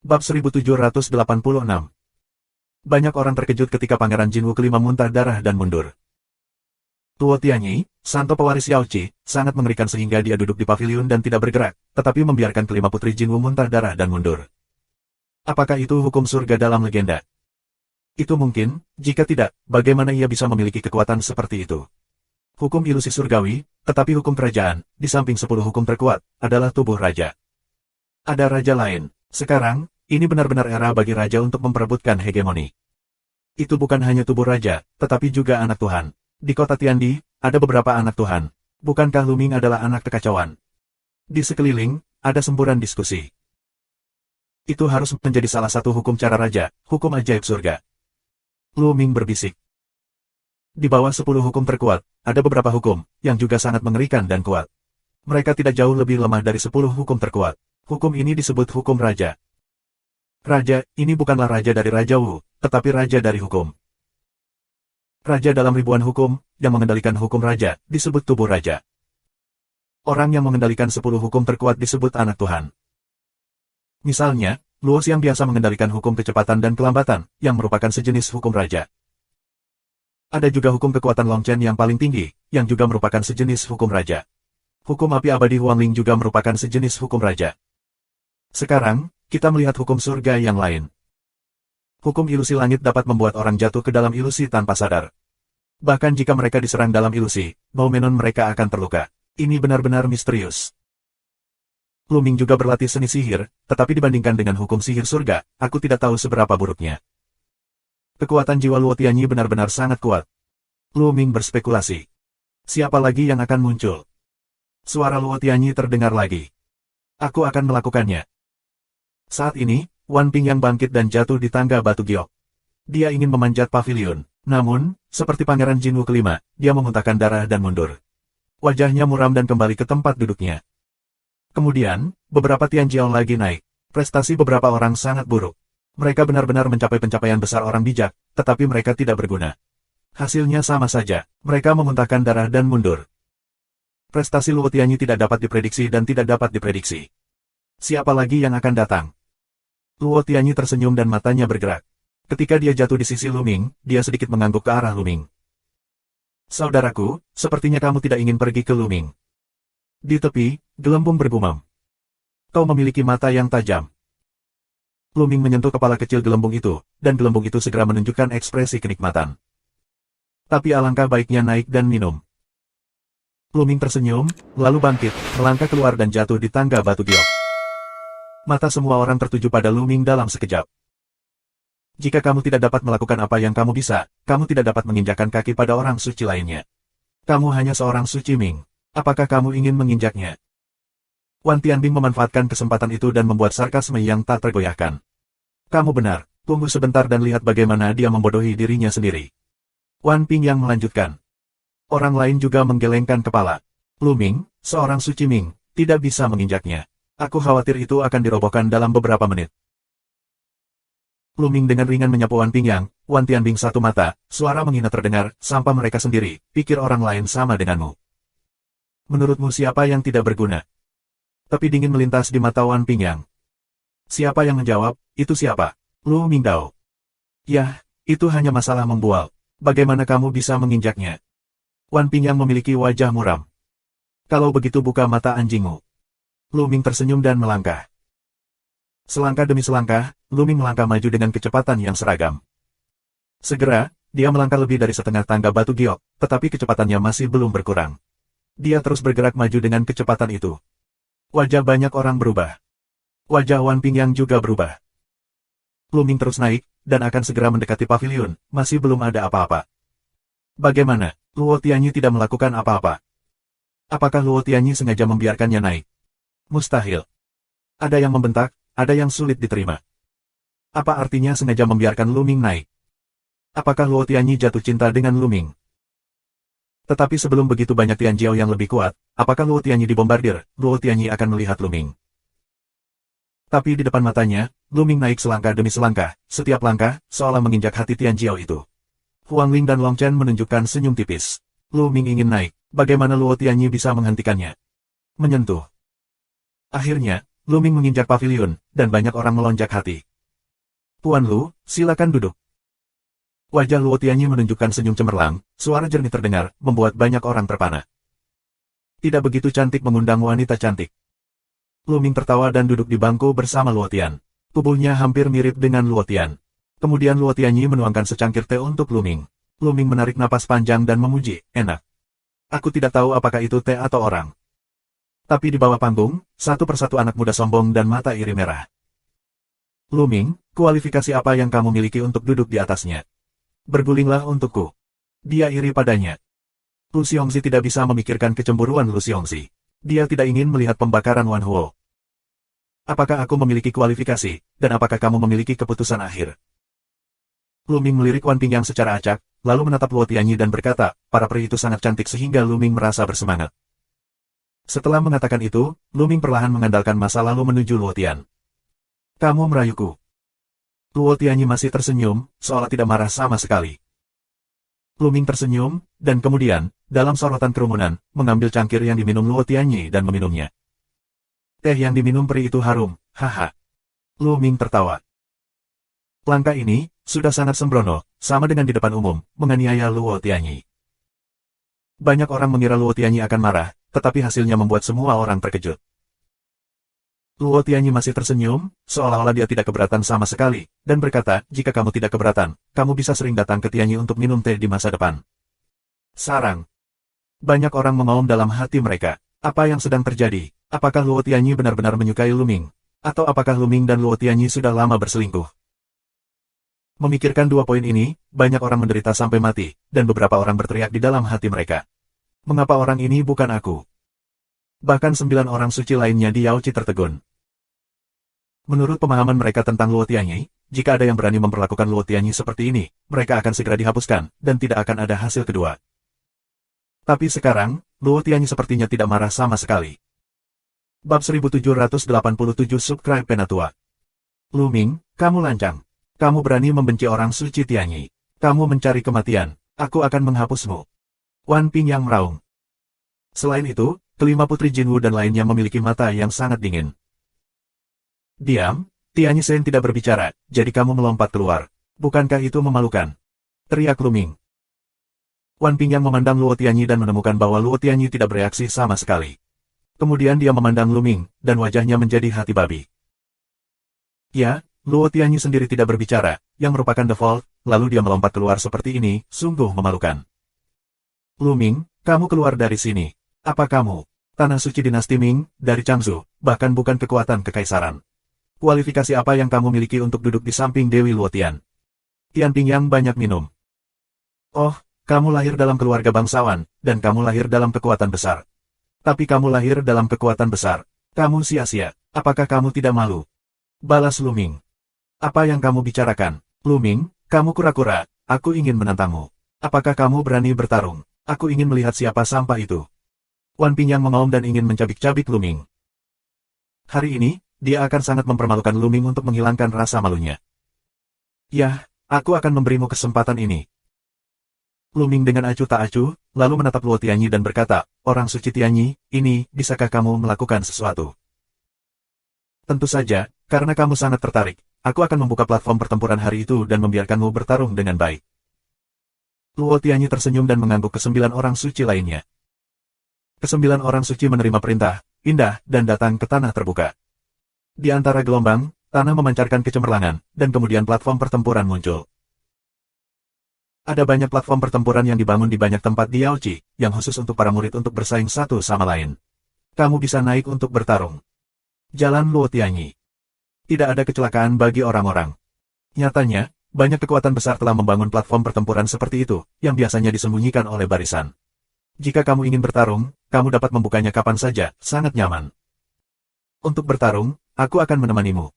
Bab 1786. Banyak orang terkejut ketika Pangeran Jinwu kelima muntah darah dan mundur. Tuo Tianyi, santo pewaris Yao Qi, sangat mengerikan sehingga dia duduk di pavilion dan tidak bergerak, tetapi membiarkan kelima putri Jinwu muntah darah dan mundur. Apakah itu hukum surga dalam legenda? Itu mungkin, jika tidak, bagaimana ia bisa memiliki kekuatan seperti itu? Hukum ilusi surgawi, tetapi hukum kerajaan, di samping 10 hukum terkuat, adalah tubuh raja. Ada raja lain. Sekarang, ini benar-benar era bagi raja untuk memperebutkan hegemoni. Itu bukan hanya tubuh raja, tetapi juga anak Tuhan. Di kota Tiandi, ada beberapa anak Tuhan. Bukankah Luming adalah anak kekacauan? Di sekeliling, ada semburan diskusi. Itu harus menjadi salah satu hukum cara raja, hukum ajaib surga. Luming berbisik. Di bawah 10 hukum terkuat, ada beberapa hukum, yang juga sangat mengerikan dan kuat. Mereka tidak jauh lebih lemah dari 10 hukum terkuat. Hukum ini disebut hukum raja. Raja, ini bukanlah raja dari Raja Wu, tetapi raja dari hukum. Raja dalam ribuan hukum, yang mengendalikan hukum raja, disebut tubuh raja. Orang yang mengendalikan 10 hukum terkuat disebut anak Tuhan. Misalnya, Luo yang biasa mengendalikan hukum kecepatan dan kelambatan, yang merupakan sejenis hukum raja. Ada juga hukum kekuatan Long Chen yang paling tinggi, yang juga merupakan sejenis hukum raja. Hukum api abadi Huangling juga merupakan sejenis hukum raja. Sekarang, kita melihat hukum surga yang lain. Hukum ilusi langit dapat membuat orang jatuh ke dalam ilusi tanpa sadar. Bahkan jika mereka diserang dalam ilusi, Noumenon mereka akan terluka. Ini benar-benar misterius. Luming juga berlatih seni sihir, tetapi dibandingkan dengan hukum sihir surga, aku tidak tahu seberapa buruknya. Kekuatan jiwa Luo Tianyi benar-benar sangat kuat. Luming berspekulasi. Siapa lagi yang akan muncul? Suara Luo Tianyi terdengar lagi. Aku akan melakukannya. Saat ini, Wan Ping yang bangkit dan jatuh di tangga batu giok. Dia ingin memanjat pavilion. Namun, seperti Pangeran Jinwu kelima, dia memuntahkan darah dan mundur. Wajahnya muram dan kembali ke tempat duduknya. Kemudian, beberapa Tianjiao lagi naik. Prestasi beberapa orang sangat buruk. Mereka benar-benar mencapai pencapaian besar orang bijak, tetapi mereka tidak berguna. Hasilnya sama saja, mereka memuntahkan darah dan mundur. Prestasi Luo Tianyi tidak dapat diprediksi dan tidak dapat diprediksi. Siapa lagi yang akan datang? Luo Tianyi tersenyum dan matanya bergerak. Ketika dia jatuh di sisi Luming, dia sedikit mengangguk ke arah Luming. Saudaraku, sepertinya kamu tidak ingin pergi ke Luming. Di tepi, gelembung bergumam. Kau memiliki mata yang tajam. Luming menyentuh kepala kecil gelembung itu, dan gelembung itu segera menunjukkan ekspresi kenikmatan. Tapi alangkah baiknya naik dan minum. Luming tersenyum, lalu bangkit, melangkah keluar dan jatuh di tangga batu giok. Mata semua orang tertuju pada Luming dalam sekejap. Jika kamu tidak dapat melakukan apa yang kamu bisa, kamu tidak dapat menginjakkan kaki pada orang suci lainnya. Kamu hanya seorang suci Ming. Apakah kamu ingin menginjaknya? Wan Tianbing memanfaatkan kesempatan itu dan membuat sarkasme yang tak tergoyahkan. Kamu benar, tunggu sebentar dan lihat bagaimana dia membodohi dirinya sendiri. Wan Ping yang melanjutkan. Orang lain juga menggelengkan kepala. Luming, seorang suci Ming, tidak bisa menginjaknya. Aku khawatir itu akan dirobohkan dalam beberapa menit. Luming dengan ringan menyapu Wan Ping yang, Wan Tianbing satu mata, suara menghina terdengar, sampah mereka sendiri, pikir orang lain sama denganmu. Menurutmu siapa yang tidak berguna? Tapi dingin melintas di mata Wan Ping yang. Siapa yang menjawab, itu siapa? Lu Mingdao. Yah, itu hanya masalah membual. Bagaimana kamu bisa menginjaknya? Wan Ping yang memiliki wajah muram. Kalau begitu buka mata anjingmu. Luming tersenyum dan melangkah. Selangkah demi selangkah, Luming melangkah maju dengan kecepatan yang seragam. Segera, dia melangkah lebih dari setengah tangga batu giok, tetapi kecepatannya masih belum berkurang. Dia terus bergerak maju dengan kecepatan itu. Wajah banyak orang berubah. Wajah Wan Ping yang juga berubah. Luming terus naik, dan akan segera mendekati pavilion, masih belum ada apa-apa. Bagaimana, Luo Tianyi tidak melakukan apa-apa? Apakah Luo Tianyi sengaja membiarkannya naik? Mustahil. Ada yang membentak, ada yang sulit diterima. Apa artinya sengaja membiarkan Luming naik? Apakah Luo Tianyi jatuh cinta dengan Luming? Tetapi sebelum begitu banyak Tianjiao yang lebih kuat, apakah Luo Tianyi dibombardir, Luo Tianyi akan melihat Luming. Tapi di depan matanya, Luming naik selangkah demi selangkah, setiap langkah, seolah menginjak hati Tianjiao itu. Huangling dan Long Chen menunjukkan senyum tipis. Luming ingin naik, bagaimana Luo Tianyi bisa menghentikannya? Menyentuh. Akhirnya, Lu Ming menginjak paviliun, dan banyak orang melonjak hati. Tuan Lu, silakan duduk. Wajah Luo Tianyi menunjukkan senyum cemerlang, suara jernih terdengar, membuat banyak orang terpana. Tidak begitu cantik mengundang wanita cantik. Lu Ming tertawa dan duduk di bangku bersama Luo Tian. Tubuhnya hampir mirip dengan Luo Tian. Kemudian Luo Tianyi menuangkan secangkir teh untuk Lu Ming. Lu Ming menarik napas panjang dan memuji, enak. Aku tidak tahu apakah itu teh atau orang. Tapi di bawah panggung, satu persatu anak muda sombong dan mata iri merah. Lu Ming, kualifikasi apa yang kamu miliki untuk duduk di atasnya? Bergulinglah untukku. Dia iri padanya. Lu Xiongxi tidak bisa memikirkan kecemburuan Lu Xiongxi. Dia tidak ingin melihat pembakaran Wan Huo. Apakah aku memiliki kualifikasi, dan apakah kamu memiliki keputusan akhir? Lu Ming melirik Wan Ping yang secara acak, lalu menatap Luo Tianyi dan berkata, para peri itu sangat cantik sehingga Lu Ming merasa bersemangat. Setelah mengatakan itu, Lu Ming perlahan mengandalkan masa lalu menuju Luo Tian. Kamu merayuku. Luo Tianyi masih tersenyum, seolah tidak marah sama sekali. Lu Ming tersenyum, dan kemudian, dalam sorotan kerumunan, mengambil cangkir yang diminum Luo Tianyi dan meminumnya. Teh yang diminum peri itu harum, haha. Lu Ming tertawa. Langkah ini, sudah sangat sembrono, sama dengan di depan umum, menganiaya Luo Tianyi. Banyak orang mengira Luo Tianyi akan marah, tetapi hasilnya membuat semua orang terkejut. Luo Tianyi masih tersenyum, seolah-olah dia tidak keberatan sama sekali, dan berkata, jika kamu tidak keberatan, kamu bisa sering datang ke Tianyi untuk minum teh di masa depan. Sarang. Banyak orang mengaum dalam hati mereka. Apa yang sedang terjadi? Apakah Luo Tianyi benar-benar menyukai Lu Ming? Atau apakah Lu Ming dan Luo Tianyi sudah lama berselingkuh? Memikirkan dua poin ini, banyak orang menderita sampai mati, dan beberapa orang berteriak di dalam hati mereka. Mengapa orang ini bukan aku? Bahkan 9 orang suci lainnya di Yaoci tertegun. Menurut pemahaman mereka tentang Luo Tianyi, jika ada yang berani memperlakukan Luo Tianyi seperti ini, mereka akan segera dihapuskan, dan tidak akan ada hasil kedua. Tapi sekarang, Luo Tianyi sepertinya tidak marah sama sekali. Bab 1787 Subscribe Penatua. Lu Ming, kamu lancang. Kamu berani membenci orang suci Tianyi. Kamu mencari kematian. Aku akan menghapusmu. Wan Ping yang meraung. Selain itu, kelima putri Jinwu dan lainnya memiliki mata yang sangat dingin. Diam, Tianyi Shen tidak berbicara, jadi kamu melompat keluar. Bukankah itu memalukan? Teriak Lu Ming. Wan Ping yang memandang Luo Tianyi dan menemukan bahwa Luo Tianyi tidak bereaksi sama sekali. Kemudian dia memandang Lu Ming, dan wajahnya menjadi hati babi. Ya, Luo Tianyi sendiri tidak berbicara, yang merupakan default, lalu dia melompat keluar seperti ini, sungguh memalukan. Lu Ming, kamu keluar dari sini. Apa kamu? Tanah suci dinasti Ming, dari Changzhou, bahkan bukan kekuatan kekaisaran. Kualifikasi apa yang kamu miliki untuk duduk di samping Dewi Luo Tian? Tian Ping yang banyak minum. Oh, kamu lahir dalam keluarga bangsawan, dan kamu lahir dalam kekuatan besar. Tapi kamu lahir dalam kekuatan besar. Kamu sia-sia. Apakah kamu tidak malu? Balas Lu Ming. Apa yang kamu bicarakan? Lu Ming, kamu kura-kura, aku ingin menantangmu. Apakah kamu berani bertarung? Aku ingin melihat siapa sampah itu. Wan Ping yang mengaum dan ingin mencabik-cabik Lu Ming. Hari ini, dia akan sangat mempermalukan Lu Ming untuk menghilangkan rasa malunya. Yah, aku akan memberimu kesempatan ini. Lu Ming dengan acuh tak acuh, lalu menatap Luo Tianyi dan berkata, orang suci Tianyi, ini, bisakah kamu melakukan sesuatu? Tentu saja, karena kamu sangat tertarik. Aku akan membuka platform pertempuran hari itu dan membiarkanmu bertarung dengan baik. Luo Tianyi tersenyum dan mengangguk ke 9 orang suci lainnya. Ke-9 orang suci menerima perintah, indah, dan datang ke tanah terbuka. Di antara gelombang, tanah memancarkan kecemerlangan, dan kemudian platform pertempuran muncul. Ada banyak platform pertempuran yang dibangun di banyak tempat di Yaoci, yang khusus untuk para murid untuk bersaing satu sama lain. Kamu bisa naik untuk bertarung. Jalan Luo Tianyi. Tidak ada kecelakaan bagi orang-orang. Nyatanya, banyak kekuatan besar telah membangun platform pertempuran seperti itu, yang biasanya disembunyikan oleh barisan. Jika kamu ingin bertarung, kamu dapat membukanya kapan saja, sangat nyaman. Untuk bertarung, aku akan menemanimu.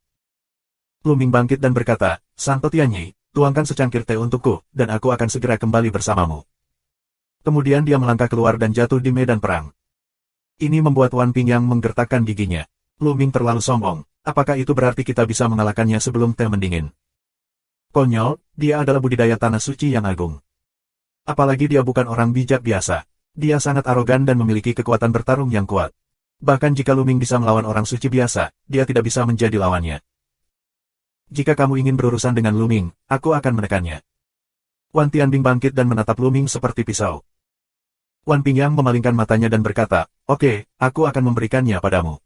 Lu Ming bangkit dan berkata, Santo Tianyi, tuangkan secangkir teh untukku, dan aku akan segera kembali bersamamu. Kemudian dia melangkah keluar dan jatuh di medan perang. Ini membuat Wan Ping yang menggertakkan giginya. Lu Ming terlalu sombong. Apakah itu berarti kita bisa mengalahkannya sebelum teh mendingin? Konyol, dia adalah budidaya tanah suci yang agung. Apalagi dia bukan orang bijak biasa. Dia sangat arogan dan memiliki kekuatan bertarung yang kuat. Bahkan jika Luming bisa melawan orang suci biasa, dia tidak bisa menjadi lawannya. Jika kamu ingin berurusan dengan Luming, aku akan menekannya. Wan Tianbing bangkit dan menatap Luming seperti pisau. Wan Pingyang memalingkan matanya dan berkata, "Oke, aku akan memberikannya padamu."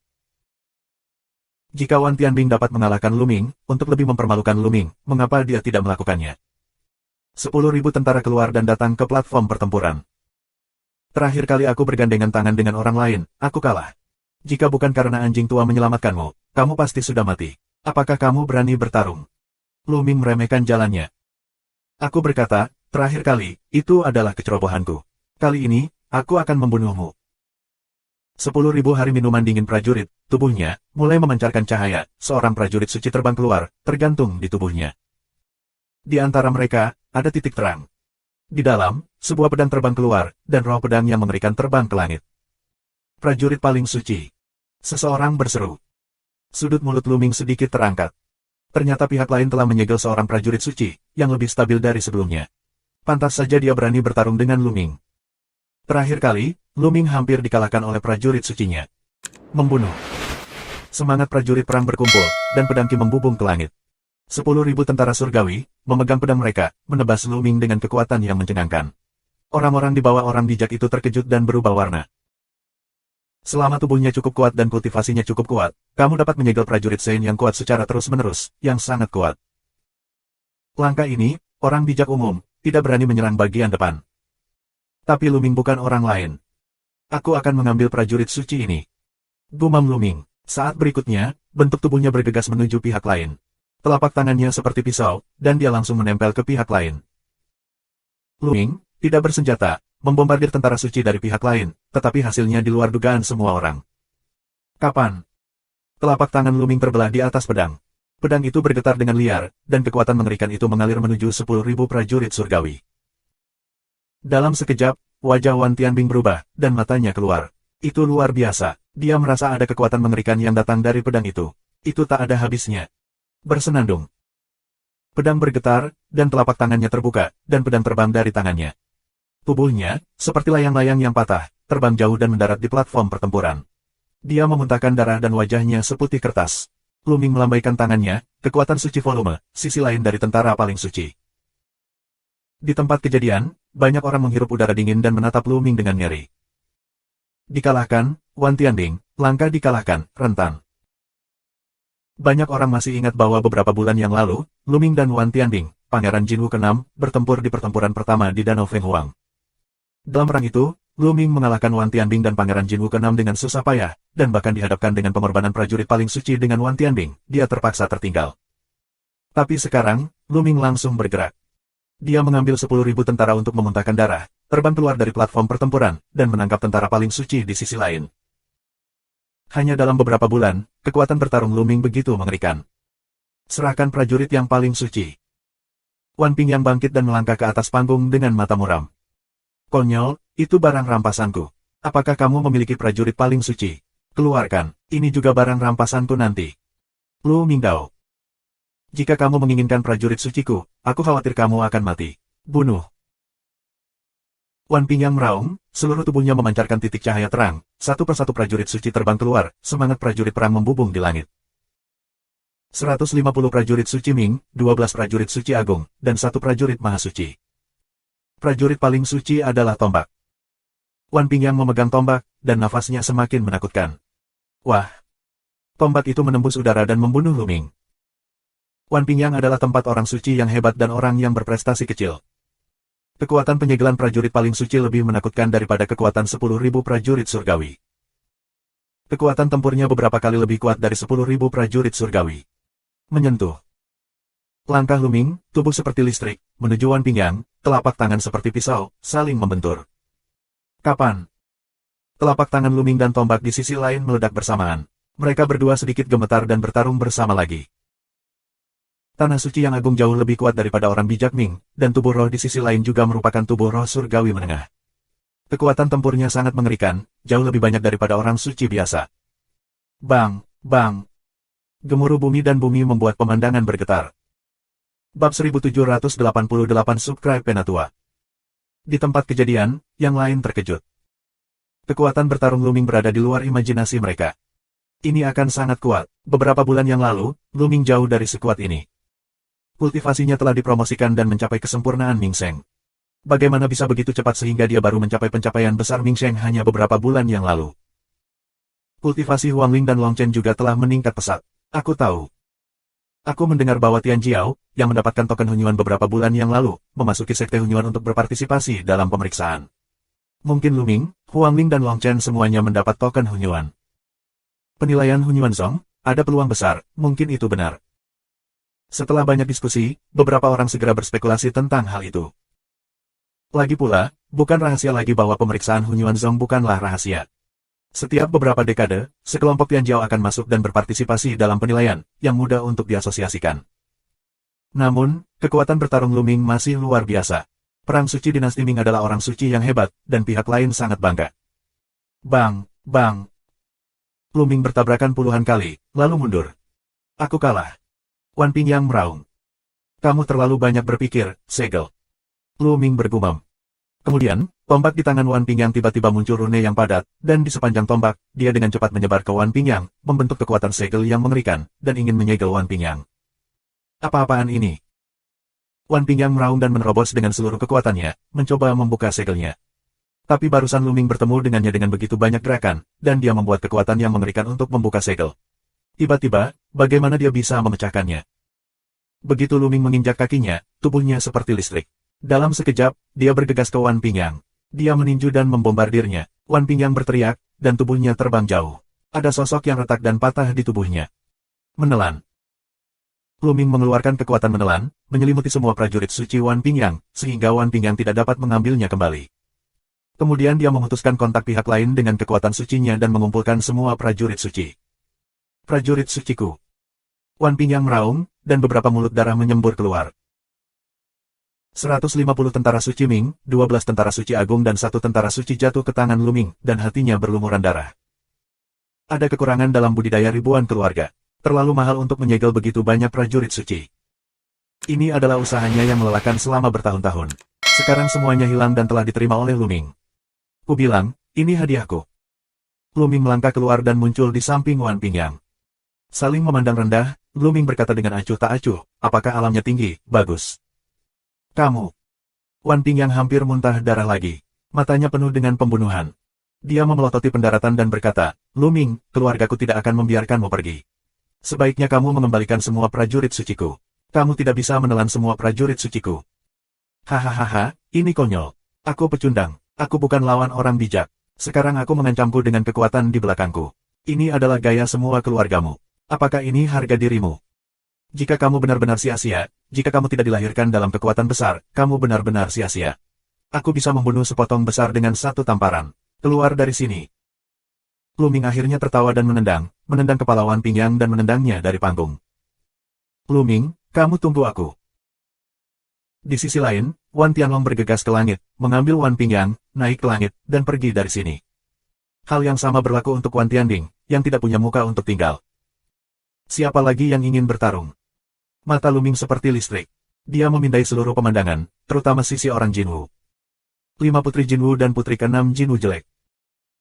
Jika Wan Tianbing dapat mengalahkan Luming, untuk lebih mempermalukan Luming, mengapa dia tidak melakukannya? 10.000 tentara keluar dan datang ke platform pertempuran. Terakhir kali aku bergandengan tangan dengan orang lain, aku kalah. Jika bukan karena anjing tua menyelamatkanmu, kamu pasti sudah mati. Apakah kamu berani bertarung? Luming meremehkan jalannya. Aku berkata, terakhir kali, itu adalah kecerobohanku. Kali ini, aku akan membunuhmu. 10.000 hari minuman dingin prajurit, tubuhnya, mulai memancarkan cahaya, seorang prajurit suci terbang keluar, tergantung di tubuhnya. Di antara mereka, ada titik terang. Di dalam, sebuah pedang terbang keluar, dan roh pedang yang mengerikan terbang ke langit. Prajurit paling suci. Seseorang berseru. Sudut mulut Luming sedikit terangkat. Ternyata pihak lain telah menyegel seorang prajurit suci, yang lebih stabil dari sebelumnya. Pantas saja dia berani bertarung dengan Luming. Terakhir kali, Luming hampir dikalahkan oleh prajurit sucinya. Membunuh. Semangat prajurit perang berkumpul, dan pedang Ki membubung ke langit. 10.000 tentara surgawi, memegang pedang mereka, menebas Luming dengan kekuatan yang mencengangkan. Orang-orang di bawah orang bijak itu terkejut dan berubah warna. Selama tubuhnya cukup kuat dan kultivasinya cukup kuat, kamu dapat menyegel prajurit Sein yang kuat secara terus-menerus, yang sangat kuat. Langkah ini, orang bijak umum, tidak berani menyerang bagian depan. Tapi Luming bukan orang lain. Aku akan mengambil prajurit suci ini. Gumam Luming. Saat berikutnya, bentuk tubuhnya bergegas menuju pihak lain. Telapak tangannya seperti pisau, dan dia langsung menempel ke pihak lain. Luming, tidak bersenjata, membombardir tentara suci dari pihak lain, tetapi hasilnya di luar dugaan semua orang. Kapan? Telapak tangan Luming terbelah di atas pedang. Pedang itu bergetar dengan liar, dan kekuatan mengerikan itu mengalir menuju 10.000 prajurit surgawi. Dalam sekejap, wajah Wan Tianbing berubah, dan matanya keluar. Itu luar biasa, dia merasa ada kekuatan mengerikan yang datang dari pedang itu. Itu tak ada habisnya. Bersenandung. Pedang bergetar, dan telapak tangannya terbuka, dan pedang terbang dari tangannya. Tubuhnya, seperti layang-layang yang patah, terbang jauh dan mendarat di platform pertempuran. Dia memuntahkan darah dan wajahnya seputih kertas. Luming melambaikan tangannya, kekuatan suci volume, sisi lain dari tentara paling suci. Di tempat kejadian, banyak orang menghirup udara dingin dan menatap Luming dengan ngeri. Dikalahkan, Wan Tianbing, langkah dikalahkan, rentan. Banyak orang masih ingat bahwa beberapa bulan yang lalu, Luming dan Wan Tianbing, Pangeran Jinwu ke-6, bertempur di pertempuran pertama di Danau Fenghuang. Dalam perang itu, Luming mengalahkan Wan Tianbing dan Pangeran Jinwu ke-6 dengan susah payah, dan bahkan dihadapkan dengan pengorbanan prajurit paling suci dengan Wan Tianbing, dia terpaksa tertinggal. Tapi sekarang, Luming langsung bergerak. Dia mengambil 10.000 tentara untuk memuntahkan darah, terbang keluar dari platform pertempuran, dan menangkap tentara paling suci di sisi lain. Hanya dalam beberapa bulan, kekuatan bertarung Luming begitu mengerikan. Serahkan prajurit yang paling suci. Wan Pingyang bangkit dan melangkah ke atas panggung dengan mata muram. Konyol, itu barang rampasanku. Apakah kamu memiliki prajurit paling suci? Keluarkan, ini juga barang rampasanku nanti. Lu Mingdao. Jika kamu menginginkan prajurit suciku, aku khawatir kamu akan mati. Bunuh. Wan Pingyang meraung, seluruh tubuhnya memancarkan titik cahaya terang, satu persatu prajurit suci terbang keluar, semangat prajurit perang membubung di langit. 150 prajurit suci Ming, 12 prajurit suci agung, dan 1 prajurit maha suci. Prajurit paling suci adalah tombak. Wan Pingyang memegang tombak, dan nafasnya semakin menakutkan. Wah! Tombak itu menembus udara dan membunuh Luming. Wan Pingyang adalah tempat orang suci yang hebat dan orang yang berprestasi kecil. Kekuatan penyegelan prajurit paling suci lebih menakutkan daripada kekuatan 10.000 prajurit surgawi. Kekuatan tempurnya beberapa kali lebih kuat dari 10.000 prajurit surgawi. Menyentuh. Langkah Luming, tubuh seperti listrik, menuju Wan Pingyang, telapak tangan seperti pisau, saling membentur. Kapan? Telapak tangan Luming dan tombak di sisi lain meledak bersamaan. Mereka berdua sedikit gemetar dan bertarung bersama lagi. Tanah suci yang agung jauh lebih kuat daripada orang bijak Ming, dan tubuh roh di sisi lain juga merupakan tubuh roh surgawi menengah. Kekuatan tempurnya sangat mengerikan, jauh lebih banyak daripada orang suci biasa. Bang, bang. Gemuruh bumi dan bumi membuat pemandangan bergetar. Bab 1788 Subscribe Penatua. Di tempat kejadian, yang lain terkejut. Kekuatan bertarung Luming berada di luar imajinasi mereka. Ini akan sangat kuat. Beberapa bulan yang lalu, Luming jauh dari sekuat ini. Kultivasinya telah dipromosikan dan mencapai kesempurnaan Ming Sheng. Bagaimana bisa begitu cepat sehingga dia baru mencapai pencapaian besar Ming Sheng hanya beberapa bulan yang lalu? Kultivasi Huangling dan Long Chen juga telah meningkat pesat. Aku tahu. Aku mendengar bahwa Tian Jiao, yang mendapatkan token Hunyuan beberapa bulan yang lalu, memasuki Sekte Hunyuan untuk berpartisipasi dalam pemeriksaan. Mungkin Luming, Huangling dan Long Chen semuanya mendapat token Hunyuan. Penilaian Hunyuan Song, ada peluang besar, mungkin itu benar. Setelah banyak diskusi, beberapa orang segera berspekulasi tentang hal itu. Lagi pula, bukan rahasia lagi bahwa pemeriksaan Hunyuan Song bukanlah rahasia. Setiap beberapa dekade, sekelompok Tian Jiao akan masuk dan berpartisipasi dalam penilaian, yang mudah untuk diasosiasikan. Namun, kekuatan bertarung Luming masih luar biasa. Perang suci dinasti Ming adalah orang suci yang hebat, dan pihak lain sangat bangga. Bang, bang. Luming bertabrakan puluhan kali, lalu mundur. Aku kalah. Wan Pingyang meraung. Kamu terlalu banyak berpikir, segel. Luming bergumam. Kemudian, tombak di tangan Wan Pingyang tiba-tiba muncul rune yang padat, dan di sepanjang tombak, dia dengan cepat menyebar ke Wan Pingyang, membentuk kekuatan segel yang mengerikan, dan ingin menyegel Wan Pingyang. Apa-apaan ini? Wan Pingyang meraung dan menerobos dengan seluruh kekuatannya, mencoba membuka segelnya. Tapi barusan Luming bertemu dengannya dengan begitu banyak gerakan, dan dia membuat kekuatan yang mengerikan untuk membuka segel. Tiba-tiba, bagaimana dia bisa memecahkannya? Begitu Luming menginjak kakinya, tubuhnya seperti listrik. Dalam sekejap, dia bergegas ke Wan Pingyang. Dia meninju dan membombardirnya. Wan Pingyang berteriak, dan tubuhnya terbang jauh. Ada sosok yang retak dan patah di tubuhnya. Menelan. Luming mengeluarkan kekuatan menelan, menyelimuti semua prajurit suci Wan Pingyang, sehingga Wan Pingyang tidak dapat mengambilnya kembali. Kemudian dia memutuskan kontak pihak lain dengan kekuatan sucinya dan mengumpulkan semua prajurit suci. Prajurit suciku. Wan Pingyang meraung, dan beberapa mulut darah menyembur keluar. 150 tentara suci Ming, 12 tentara suci agung dan 1 tentara suci jatuh ke tangan Luming, dan hatinya berlumuran darah. Ada kekurangan dalam budidaya ribuan keluarga. Terlalu mahal untuk menyegel begitu banyak prajurit suci. Ini adalah usahanya yang melelahkan selama bertahun-tahun. Sekarang semuanya hilang dan telah diterima oleh Luming. Ku bilang, ini hadiahku. Luming melangkah keluar dan muncul di samping Wan Pingyang. Saling memandang rendah, Luming berkata dengan acuh tak acuh, apakah alamnya tinggi, bagus. Kamu. Wan Pingyang hampir muntah darah lagi. Matanya penuh dengan pembunuhan. Dia memelototi pendaratan dan berkata, Luming, keluargaku tidak akan membiarkanmu pergi. Sebaiknya kamu mengembalikan semua prajurit suciku. Kamu tidak bisa menelan semua prajurit suciku. Hahaha, ini konyol. Aku pecundang. Aku bukan lawan orang bijak. Sekarang aku mengancamku dengan kekuatan di belakangku. Ini adalah gaya semua keluargamu. Apakah ini harga dirimu? Jika kamu benar-benar sia-sia, jika kamu tidak dilahirkan dalam kekuatan besar, kamu benar-benar sia-sia. Aku bisa membunuh sepotong besar dengan satu tamparan. Keluar dari sini. Luming akhirnya tertawa dan menendang kepala Wan Pingyang dan menendangnya dari panggung. Luming, kamu tunggu aku. Di sisi lain, Wan Tianlong bergegas ke langit, mengambil Wan Pingyang, naik ke langit, dan pergi dari sini. Hal yang sama berlaku untuk Wan Tianding, yang tidak punya muka untuk tinggal. Siapa lagi yang ingin bertarung? Mata Luming seperti listrik. Dia memindai seluruh pemandangan, terutama sisi orang Jinwu. 5 putri Jinwu dan putri ke-6 Jinwu jelek.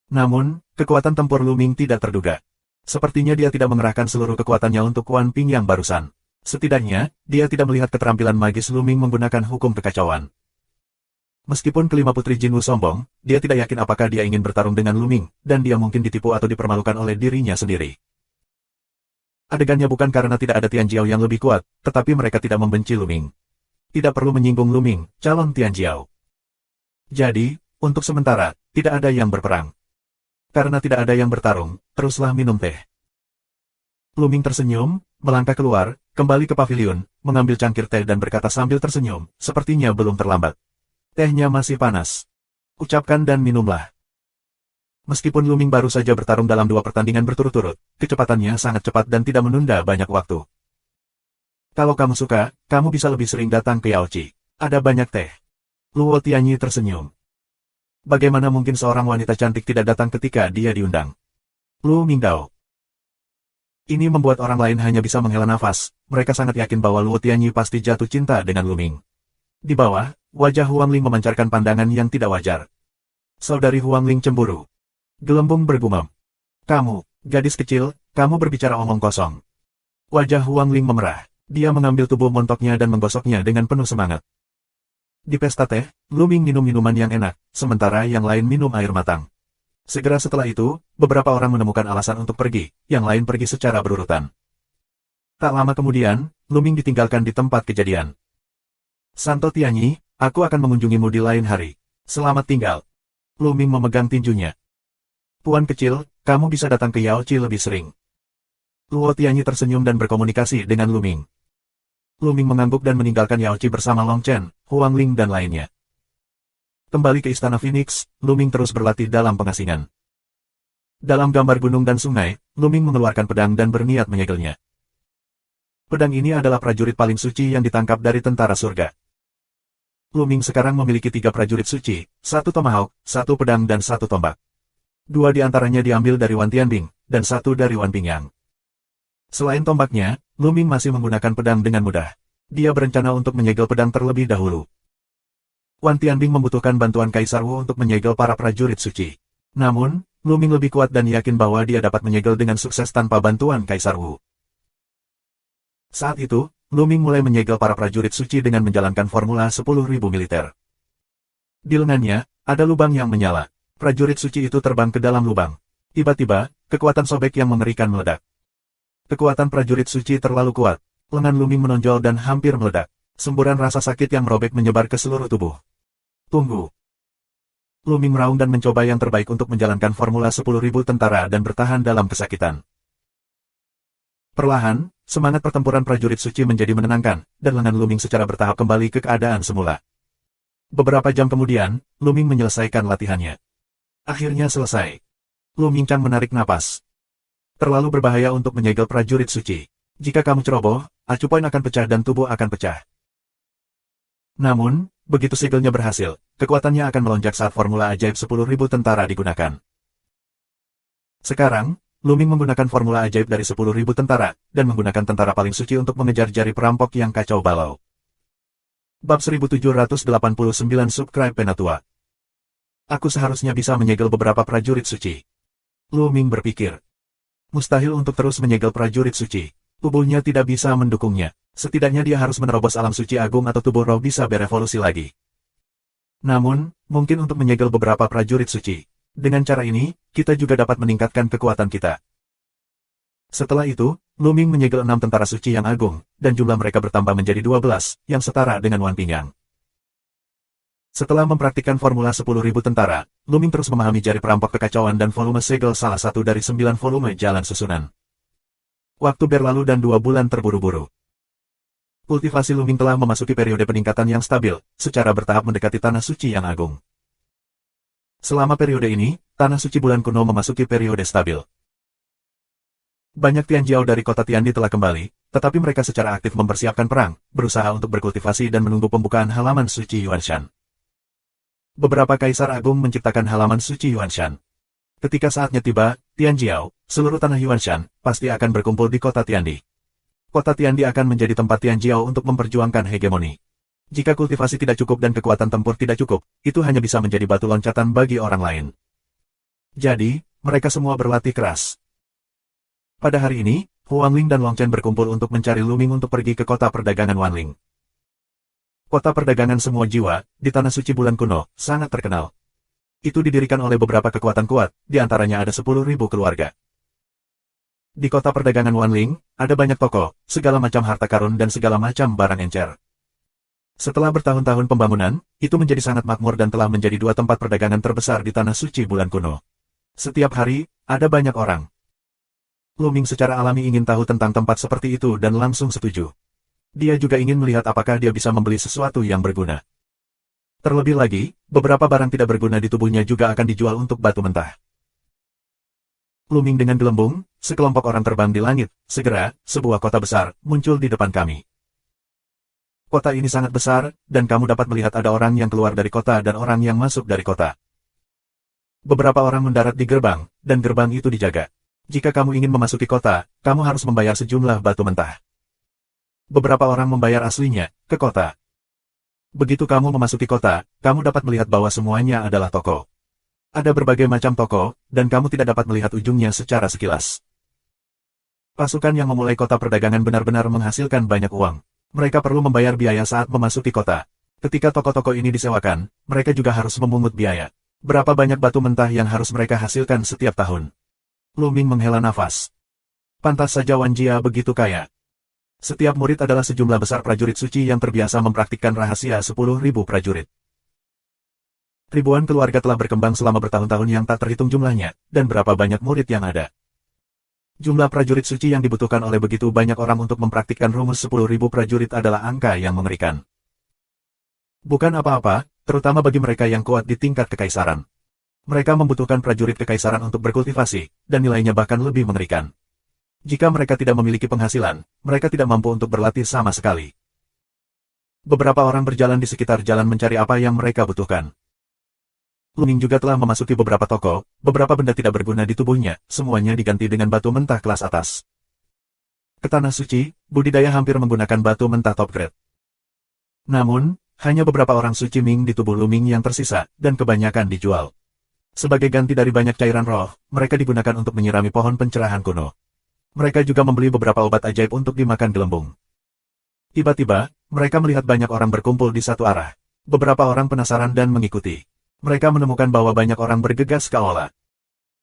Namun, kekuatan tempur Luming tidak terduga. Sepertinya dia tidak mengerahkan seluruh kekuatannya untuk Wan Pingyang barusan. Setidaknya, dia tidak melihat keterampilan magis Luming menggunakan hukum kekacauan. Meskipun kelima putri Jinwu sombong, dia tidak yakin apakah dia ingin bertarung dengan Luming, dan dia mungkin ditipu atau dipermalukan oleh dirinya sendiri. Adegannya bukan karena tidak ada Tian Jiao yang lebih kuat, tetapi mereka tidak membenci Luming. Tidak perlu menyinggung Luming, calon Tian Jiao. Jadi, untuk sementara, tidak ada yang berperang. Karena tidak ada yang bertarung, teruslah minum teh. Luming tersenyum, melangkah keluar, kembali ke paviliun, mengambil cangkir teh dan berkata sambil tersenyum, sepertinya belum terlambat. Tehnya masih panas. Ucapkan dan minumlah. Meskipun Luming baru saja bertarung dalam 2 pertandingan berturut-turut, kecepatannya sangat cepat dan tidak menunda banyak waktu. Kalau kamu suka, kamu bisa lebih sering datang ke Yaochi. Ada banyak teh. Luo Tianyi tersenyum. Bagaimana mungkin seorang wanita cantik tidak datang ketika dia diundang? Lu Mingdao. Ini membuat orang lain hanya bisa menghela nafas. Mereka sangat yakin bahwa Luo Tianyi pasti jatuh cinta dengan Luming. Di bawah, wajah Huangling memancarkan pandangan yang tidak wajar. Saudari Huangling cemburu. Gelembung bergumam. Kamu, gadis kecil, kamu berbicara omong kosong. Wajah Huang Ling memerah. Dia mengambil tubuh montoknya dan menggosoknya dengan penuh semangat. Di pesta teh, Lu Ming minum minuman yang enak, sementara yang lain minum air matang. Segera setelah itu, beberapa orang menemukan alasan untuk pergi, yang lain pergi secara berurutan. Tak lama kemudian, Lu Ming ditinggalkan di tempat kejadian. Santo Tianyi, aku akan mengunjungimu di lain hari. Selamat tinggal. Lu Ming memegang tinjunya. Puan kecil, kamu bisa datang ke Yaochi lebih sering. Luo Tianyi tersenyum dan berkomunikasi dengan Lu Ming. Lu Ming mengangguk dan meninggalkan Yaochi bersama Long Chen, Huang Ling dan lainnya. Kembali ke Istana Phoenix, Lu Ming terus berlatih dalam pengasingan. Dalam gambar gunung dan sungai, Lu Ming mengeluarkan pedang dan berniat menyegelnya. Pedang ini adalah prajurit paling suci yang ditangkap dari tentara surga. Lu Ming sekarang memiliki 3 prajurit suci, 1 tomahawk, 1 pedang dan 1 tombak. 2 di antaranya diambil dari Wan Tianbing, dan 1 dari Wan Pingyang. Selain tombaknya, Lu Ming masih menggunakan pedang dengan mudah. Dia berencana untuk menyegel pedang terlebih dahulu. Wan Tianbing membutuhkan bantuan Kaisar Wu untuk menyegel para prajurit suci. Namun, Lu Ming lebih kuat dan yakin bahwa dia dapat menyegel dengan sukses tanpa bantuan Kaisar Wu. Saat itu, Lu Ming mulai menyegel para prajurit suci dengan menjalankan formula 10.000 militer. Di lengannya, ada lubang yang menyala. Prajurit suci itu terbang ke dalam lubang. Tiba-tiba, kekuatan sobek yang mengerikan meledak. Kekuatan prajurit suci terlalu kuat. Lengan Lu Ming menonjol dan hampir meledak. Semburan rasa sakit yang merobek menyebar ke seluruh tubuh. Tunggu. Lu Ming meraung dan mencoba yang terbaik untuk menjalankan formula 10.000 tentara dan bertahan dalam kesakitan. Perlahan, semangat pertempuran prajurit suci menjadi menenangkan, dan lengan Lu Ming secara bertahap kembali ke keadaan semula. Beberapa jam kemudian, Lu Ming menyelesaikan latihannya. Akhirnya selesai. Lu Ming Chang menarik napas. Terlalu berbahaya untuk menyegel prajurit suci. Jika kamu ceroboh, acu poin akan pecah dan tubuh akan pecah. Namun, begitu segelnya berhasil, kekuatannya akan melonjak saat formula ajaib 10.000 tentara digunakan. Sekarang, Lu Ming menggunakan formula ajaib dari 10.000 tentara, dan menggunakan tentara paling suci untuk mengejar jari perampok yang kacau balau. Bab 1789 Subscribe Penatua. Aku seharusnya bisa menyegel beberapa prajurit suci. Lu Ming berpikir. Mustahil untuk terus menyegel prajurit suci. Tubuhnya tidak bisa mendukungnya. Setidaknya dia harus menerobos alam suci agung atau tubuh roh bisa berevolusi lagi. Namun, mungkin untuk menyegel beberapa prajurit suci. Dengan cara ini, kita juga dapat meningkatkan kekuatan kita. Setelah itu, Lu Ming menyegel 6 tentara suci yang agung, dan jumlah mereka bertambah menjadi 12, yang setara dengan Wan Pingyang. Setelah mempraktikkan formula 10.000 tentara, Lu Ming terus memahami jari perampok kekacauan dan volume segel salah satu dari 9 volume jalan susunan. Waktu berlalu dan 2 bulan terburu-buru. Kultivasi Lu Ming telah memasuki periode peningkatan yang stabil, secara bertahap mendekati tanah suci yang agung. Selama periode ini, tanah suci bulan kuno memasuki periode stabil. Banyak Tianjiao dari kota Tiandi telah kembali, tetapi mereka secara aktif mempersiapkan perang, berusaha untuk berkultivasi dan menunggu pembukaan halaman suci Yuanshan. Beberapa kaisar agung menciptakan halaman suci Yuanshan. Ketika saatnya tiba, Tianjiao, seluruh tanah Yuanshan, pasti akan berkumpul di kota Tiandi. Kota Tiandi akan menjadi tempat Tianjiao untuk memperjuangkan hegemoni. Jika kultivasi tidak cukup dan kekuatan tempur tidak cukup, itu hanya bisa menjadi batu loncatan bagi orang lain. Jadi, mereka semua berlatih keras. Pada hari ini, Huang Ling dan Long Chen berkumpul untuk mencari Lu Ming untuk pergi ke kota perdagangan Wanling. Kota perdagangan semua jiwa, di tanah suci bulan kuno, sangat terkenal. Itu didirikan oleh beberapa kekuatan kuat, di antaranya ada 10.000 keluarga. Di kota perdagangan Wanling, ada banyak toko, segala macam harta karun dan segala macam barang encer. Setelah bertahun-tahun pembangunan, itu menjadi sangat makmur dan telah menjadi 2 tempat perdagangan terbesar di tanah suci bulan kuno. Setiap hari, ada banyak orang. Lu Ming secara alami ingin tahu tentang tempat seperti itu dan langsung setuju. Dia juga ingin melihat apakah dia bisa membeli sesuatu yang berguna. Terlebih lagi, beberapa barang tidak berguna di tubuhnya juga akan dijual untuk batu mentah. Lu Ming dengan gelembung, sekelompok orang terbang di langit, segera, sebuah kota besar, muncul di depan kami. Kota ini sangat besar, dan kamu dapat melihat ada orang yang keluar dari kota dan orang yang masuk dari kota. Beberapa orang mendarat di gerbang, dan gerbang itu dijaga. Jika kamu ingin memasuki kota, kamu harus membayar sejumlah batu mentah. Beberapa orang membayar aslinya, ke kota. Begitu kamu memasuki kota, kamu dapat melihat bahwa semuanya adalah toko. Ada berbagai macam toko, dan kamu tidak dapat melihat ujungnya secara sekilas. Pasukan yang memulai kota perdagangan benar-benar menghasilkan banyak uang. Mereka perlu membayar biaya saat memasuki kota. Ketika toko-toko ini disewakan, mereka juga harus memungut biaya. Berapa banyak batu mentah yang harus mereka hasilkan setiap tahun? Lu Ming menghela nafas. Pantas saja Wan Jia begitu kaya. Setiap murid adalah sejumlah besar prajurit suci yang terbiasa mempraktikkan rahasia 10.000 prajurit. Ribuan keluarga telah berkembang selama bertahun-tahun yang tak terhitung jumlahnya, dan berapa banyak murid yang ada. Jumlah prajurit suci yang dibutuhkan oleh begitu banyak orang untuk mempraktikkan rumus 10.000 prajurit adalah angka yang mengerikan. Bukan apa-apa, terutama bagi mereka yang kuat di tingkat kekaisaran. Mereka membutuhkan prajurit kekaisaran untuk berkultivasi, dan nilainya bahkan lebih mengerikan. Jika mereka tidak memiliki penghasilan, mereka tidak mampu untuk berlatih sama sekali. Beberapa orang berjalan di sekitar jalan mencari apa yang mereka butuhkan. Lu Ming juga telah memasuki beberapa toko, beberapa benda tidak berguna di tubuhnya, semuanya diganti dengan batu mentah kelas atas. Ke tanah suci, budidaya hampir menggunakan batu mentah top grade. Namun, hanya beberapa orang suci Ming di tubuh Lu Ming yang tersisa, dan kebanyakan dijual. Sebagai ganti dari banyak cairan roh, mereka digunakan untuk menyirami pohon pencerahan kuno. Mereka juga membeli beberapa obat ajaib untuk dimakan gelembung. Tiba-tiba, mereka melihat banyak orang berkumpul di satu arah. Beberapa orang penasaran dan mengikuti. Mereka menemukan bahwa banyak orang bergegas ke aula.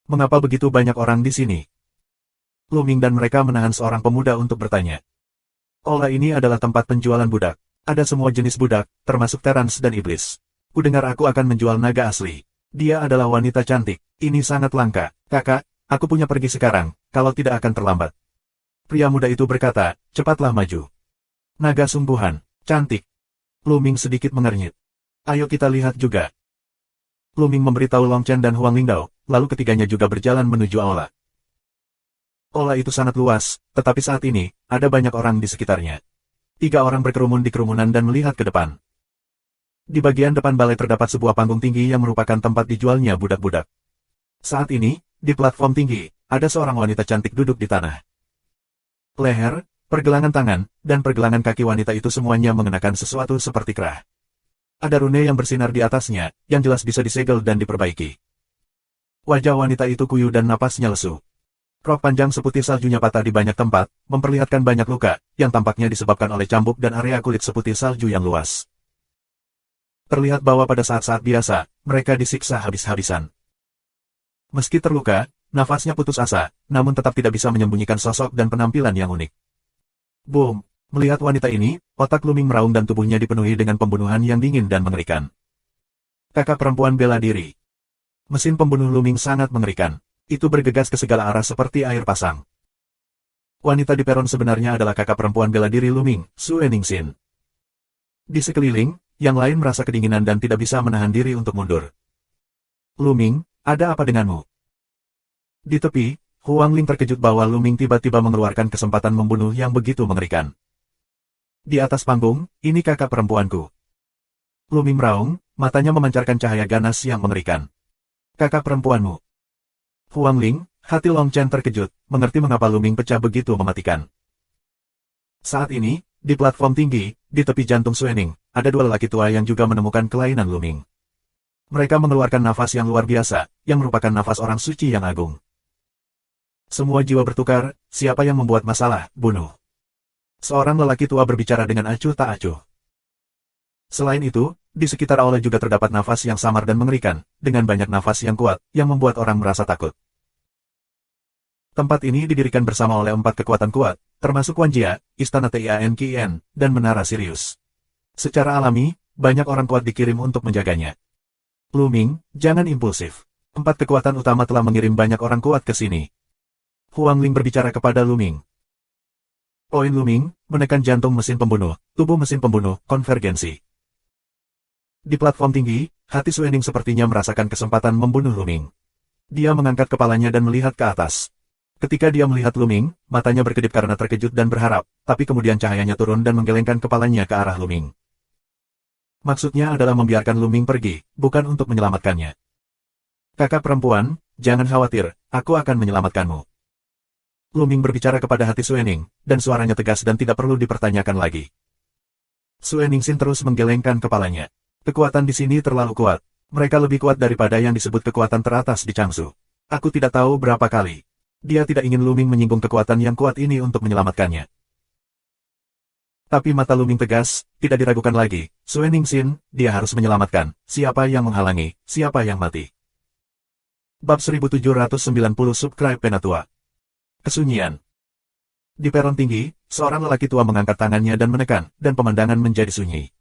Mengapa begitu banyak orang di sini? Lu Ming dan mereka menahan seorang pemuda untuk bertanya. Aula ini adalah tempat penjualan budak. Ada semua jenis budak, termasuk Terans dan Iblis. Kudengar aku akan menjual naga asli. Dia adalah wanita cantik. Ini sangat langka. Kakak, aku punya pergi sekarang, kalau tidak akan terlambat. Pria muda itu berkata, cepatlah maju. Naga sungguhan, cantik. Lu Ming sedikit mengernyit. Ayo kita lihat juga. Lu Ming memberitahu Long Chen dan Huang Lingdao, lalu ketiganya juga berjalan menuju aula. Aula itu sangat luas, tetapi saat ini, ada banyak orang di sekitarnya. 3 orang berkerumun di kerumunan dan melihat ke depan. Di bagian depan balai terdapat sebuah panggung tinggi yang merupakan tempat dijualnya budak-budak. Saat ini, di platform tinggi, ada seorang wanita cantik duduk di tanah. Leher, pergelangan tangan, dan pergelangan kaki wanita itu semuanya mengenakan sesuatu seperti kerah. Ada rune yang bersinar di atasnya, yang jelas bisa disegel dan diperbaiki. Wajah wanita itu kuyu dan napasnya lesu. Rok panjang seputih saljunya patah di banyak tempat, memperlihatkan banyak luka, yang tampaknya disebabkan oleh cambuk dan area kulit seputih salju yang luas. Terlihat bahwa pada saat-saat biasa, mereka disiksa habis-habisan. Meski terluka, nafasnya putus asa, namun tetap tidak bisa menyembunyikan sosok dan penampilan yang unik. Boom! Melihat wanita ini, otak Lu Ming meraung dan tubuhnya dipenuhi dengan pembunuhan yang dingin dan mengerikan. Kakak perempuan bela diri. Mesin pembunuh Lu Ming sangat mengerikan. Itu bergegas ke segala arah seperti air pasang. Wanita di peron sebenarnya adalah kakak perempuan bela diri Lu Ming, Sue Ningsin. Di sekeliling, yang lain merasa kedinginan dan tidak bisa menahan diri untuk mundur. Lu Ming, ada apa denganmu? Di tepi, Huang Ling terkejut bahwa Lu Ming tiba-tiba mengeluarkan kesempatan membunuh yang begitu mengerikan. Di atas panggung, ini kakak perempuanku. Lu Ming meraung, matanya memancarkan cahaya ganas yang mengerikan. Kakak perempuanmu. Huang Ling, hati Long Chen terkejut, mengerti mengapa Lu Ming pecah begitu mematikan. Saat ini, di platform tinggi, di tepi jantung Suening, ada 2 lelaki tua yang juga menemukan kelainan Lu Ming. Mereka mengeluarkan nafas yang luar biasa, yang merupakan nafas orang suci yang agung. Semua jiwa bertukar, siapa yang membuat masalah, bunuh. Seorang lelaki tua berbicara dengan acuh tak acuh. Selain itu, di sekitar aula juga terdapat nafas yang samar dan mengerikan, dengan banyak nafas yang kuat, yang membuat orang merasa takut. Tempat ini didirikan bersama oleh 4 kekuatan kuat, termasuk Wan Jia, Istana Tian Qian, dan Menara Sirius. Secara alami, banyak orang kuat dikirim untuk menjaganya. Lu Ming, jangan impulsif. 4 kekuatan utama telah mengirim banyak orang kuat ke sini. Huang Ling berbicara kepada Lu Ming. Poin Lu Ming, menekan jantung mesin pembunuh, tubuh mesin pembunuh, konvergensi. Di platform tinggi, hati Suening sepertinya merasakan kesempatan membunuh Lu Ming. Dia mengangkat kepalanya dan melihat ke atas. Ketika dia melihat Lu Ming, matanya berkedip karena terkejut dan berharap, tapi kemudian cahayanya turun dan menggelengkan kepalanya ke arah Lu Ming. Maksudnya adalah membiarkan Lu Ming pergi, bukan untuk menyelamatkannya. Kakak perempuan, jangan khawatir, aku akan menyelamatkanmu. Lu Ming berbicara kepada hati Suening, dan suaranya tegas dan tidak perlu dipertanyakan lagi. Sue Ningsin terus menggelengkan kepalanya. Kekuatan di sini terlalu kuat. Mereka lebih kuat daripada yang disebut kekuatan teratas di Changsu. Aku tidak tahu berapa kali. Dia tidak ingin Luming menyinggung kekuatan yang kuat ini untuk menyelamatkannya. Tapi mata Luming tegas, tidak diragukan lagi. Sue Ningxin, dia harus menyelamatkan. Siapa yang menghalangi, siapa yang mati. Bab 1790 Subscribe Penatua. Kesunyian. Di peron tinggi, seorang lelaki tua mengangkat tangannya dan menekan, dan pemandangan menjadi sunyi.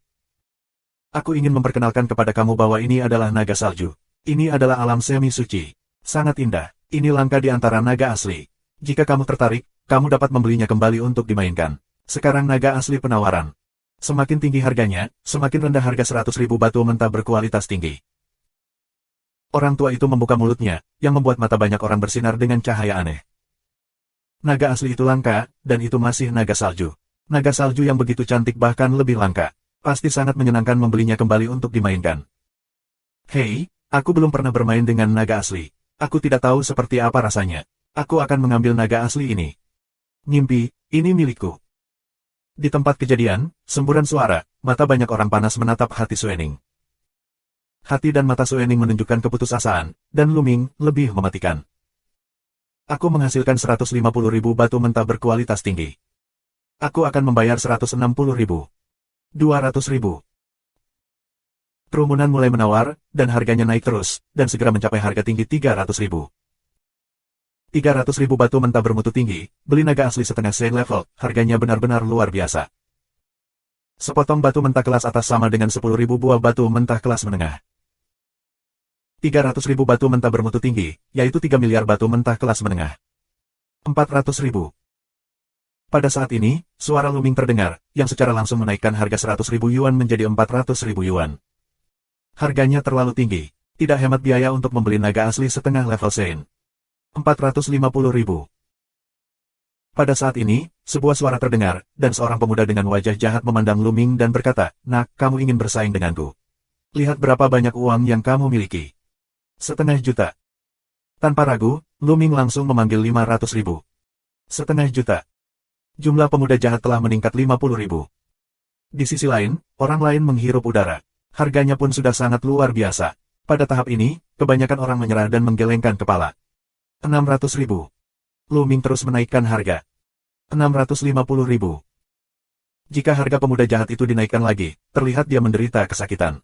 Aku ingin memperkenalkan kepada kamu bahwa ini adalah naga salju. Ini adalah alam semi suci. Sangat indah. Ini langka di antara naga asli. Jika kamu tertarik, kamu dapat membelinya kembali untuk dimainkan. Sekarang naga asli penawaran. Semakin tinggi harganya, semakin rendah harga 100.000 batu mentah berkualitas tinggi. Orang tua itu membuka mulutnya, yang membuat mata banyak orang bersinar dengan cahaya aneh. Naga asli itu langka, dan itu masih naga salju. Naga salju yang begitu cantik bahkan lebih langka. Pasti sangat menyenangkan membelinya kembali untuk dimainkan. Hei, aku belum pernah bermain dengan naga asli. Aku tidak tahu seperti apa rasanya. Aku akan mengambil naga asli ini. Ngimpi, ini milikku. Di tempat kejadian, semburan suara, mata banyak orang panas menatap hati Suening. Hati dan mata Suening menunjukkan keputusasaan, dan Luming lebih mematikan. Aku menghasilkan 150.000 batu mentah berkualitas tinggi. Aku akan membayar 160.000. 200.000. Kerumunan mulai menawar, dan harganya naik terus, dan segera mencapai harga tinggi 300.000. 300.000 batu mentah bermutu tinggi, beli naga asli setengah Sein level, harganya benar-benar luar biasa. Sepotong batu mentah kelas atas sama dengan 10.000 buah batu mentah kelas menengah. 300.000 batu mentah bermutu tinggi, yaitu 3 miliar batu mentah kelas menengah. 400.000. Pada saat ini, suara Luming terdengar, yang secara langsung menaikkan harga 100.000 yuan menjadi 400.000 yuan. Harganya terlalu tinggi, tidak hemat biaya untuk membeli naga asli setengah level Sein. 450.000. Pada saat ini, sebuah suara terdengar, dan seorang pemuda dengan wajah jahat memandang Luming dan berkata, "Nak, kamu ingin bersaing denganku? Lihat berapa banyak uang yang kamu miliki." 500 juta. Tanpa ragu, Luming langsung memanggil 500.000. 500 juta. Jumlah pemuda jahat telah meningkat 50.000. Di sisi lain, orang lain menghirup udara. Harganya pun sudah sangat luar biasa. Pada tahap ini, kebanyakan orang menyerah dan menggelengkan kepala. 600.000. Luming terus menaikkan harga. 650.000. Jika harga pemuda jahat itu dinaikkan lagi, terlihat dia menderita kesakitan.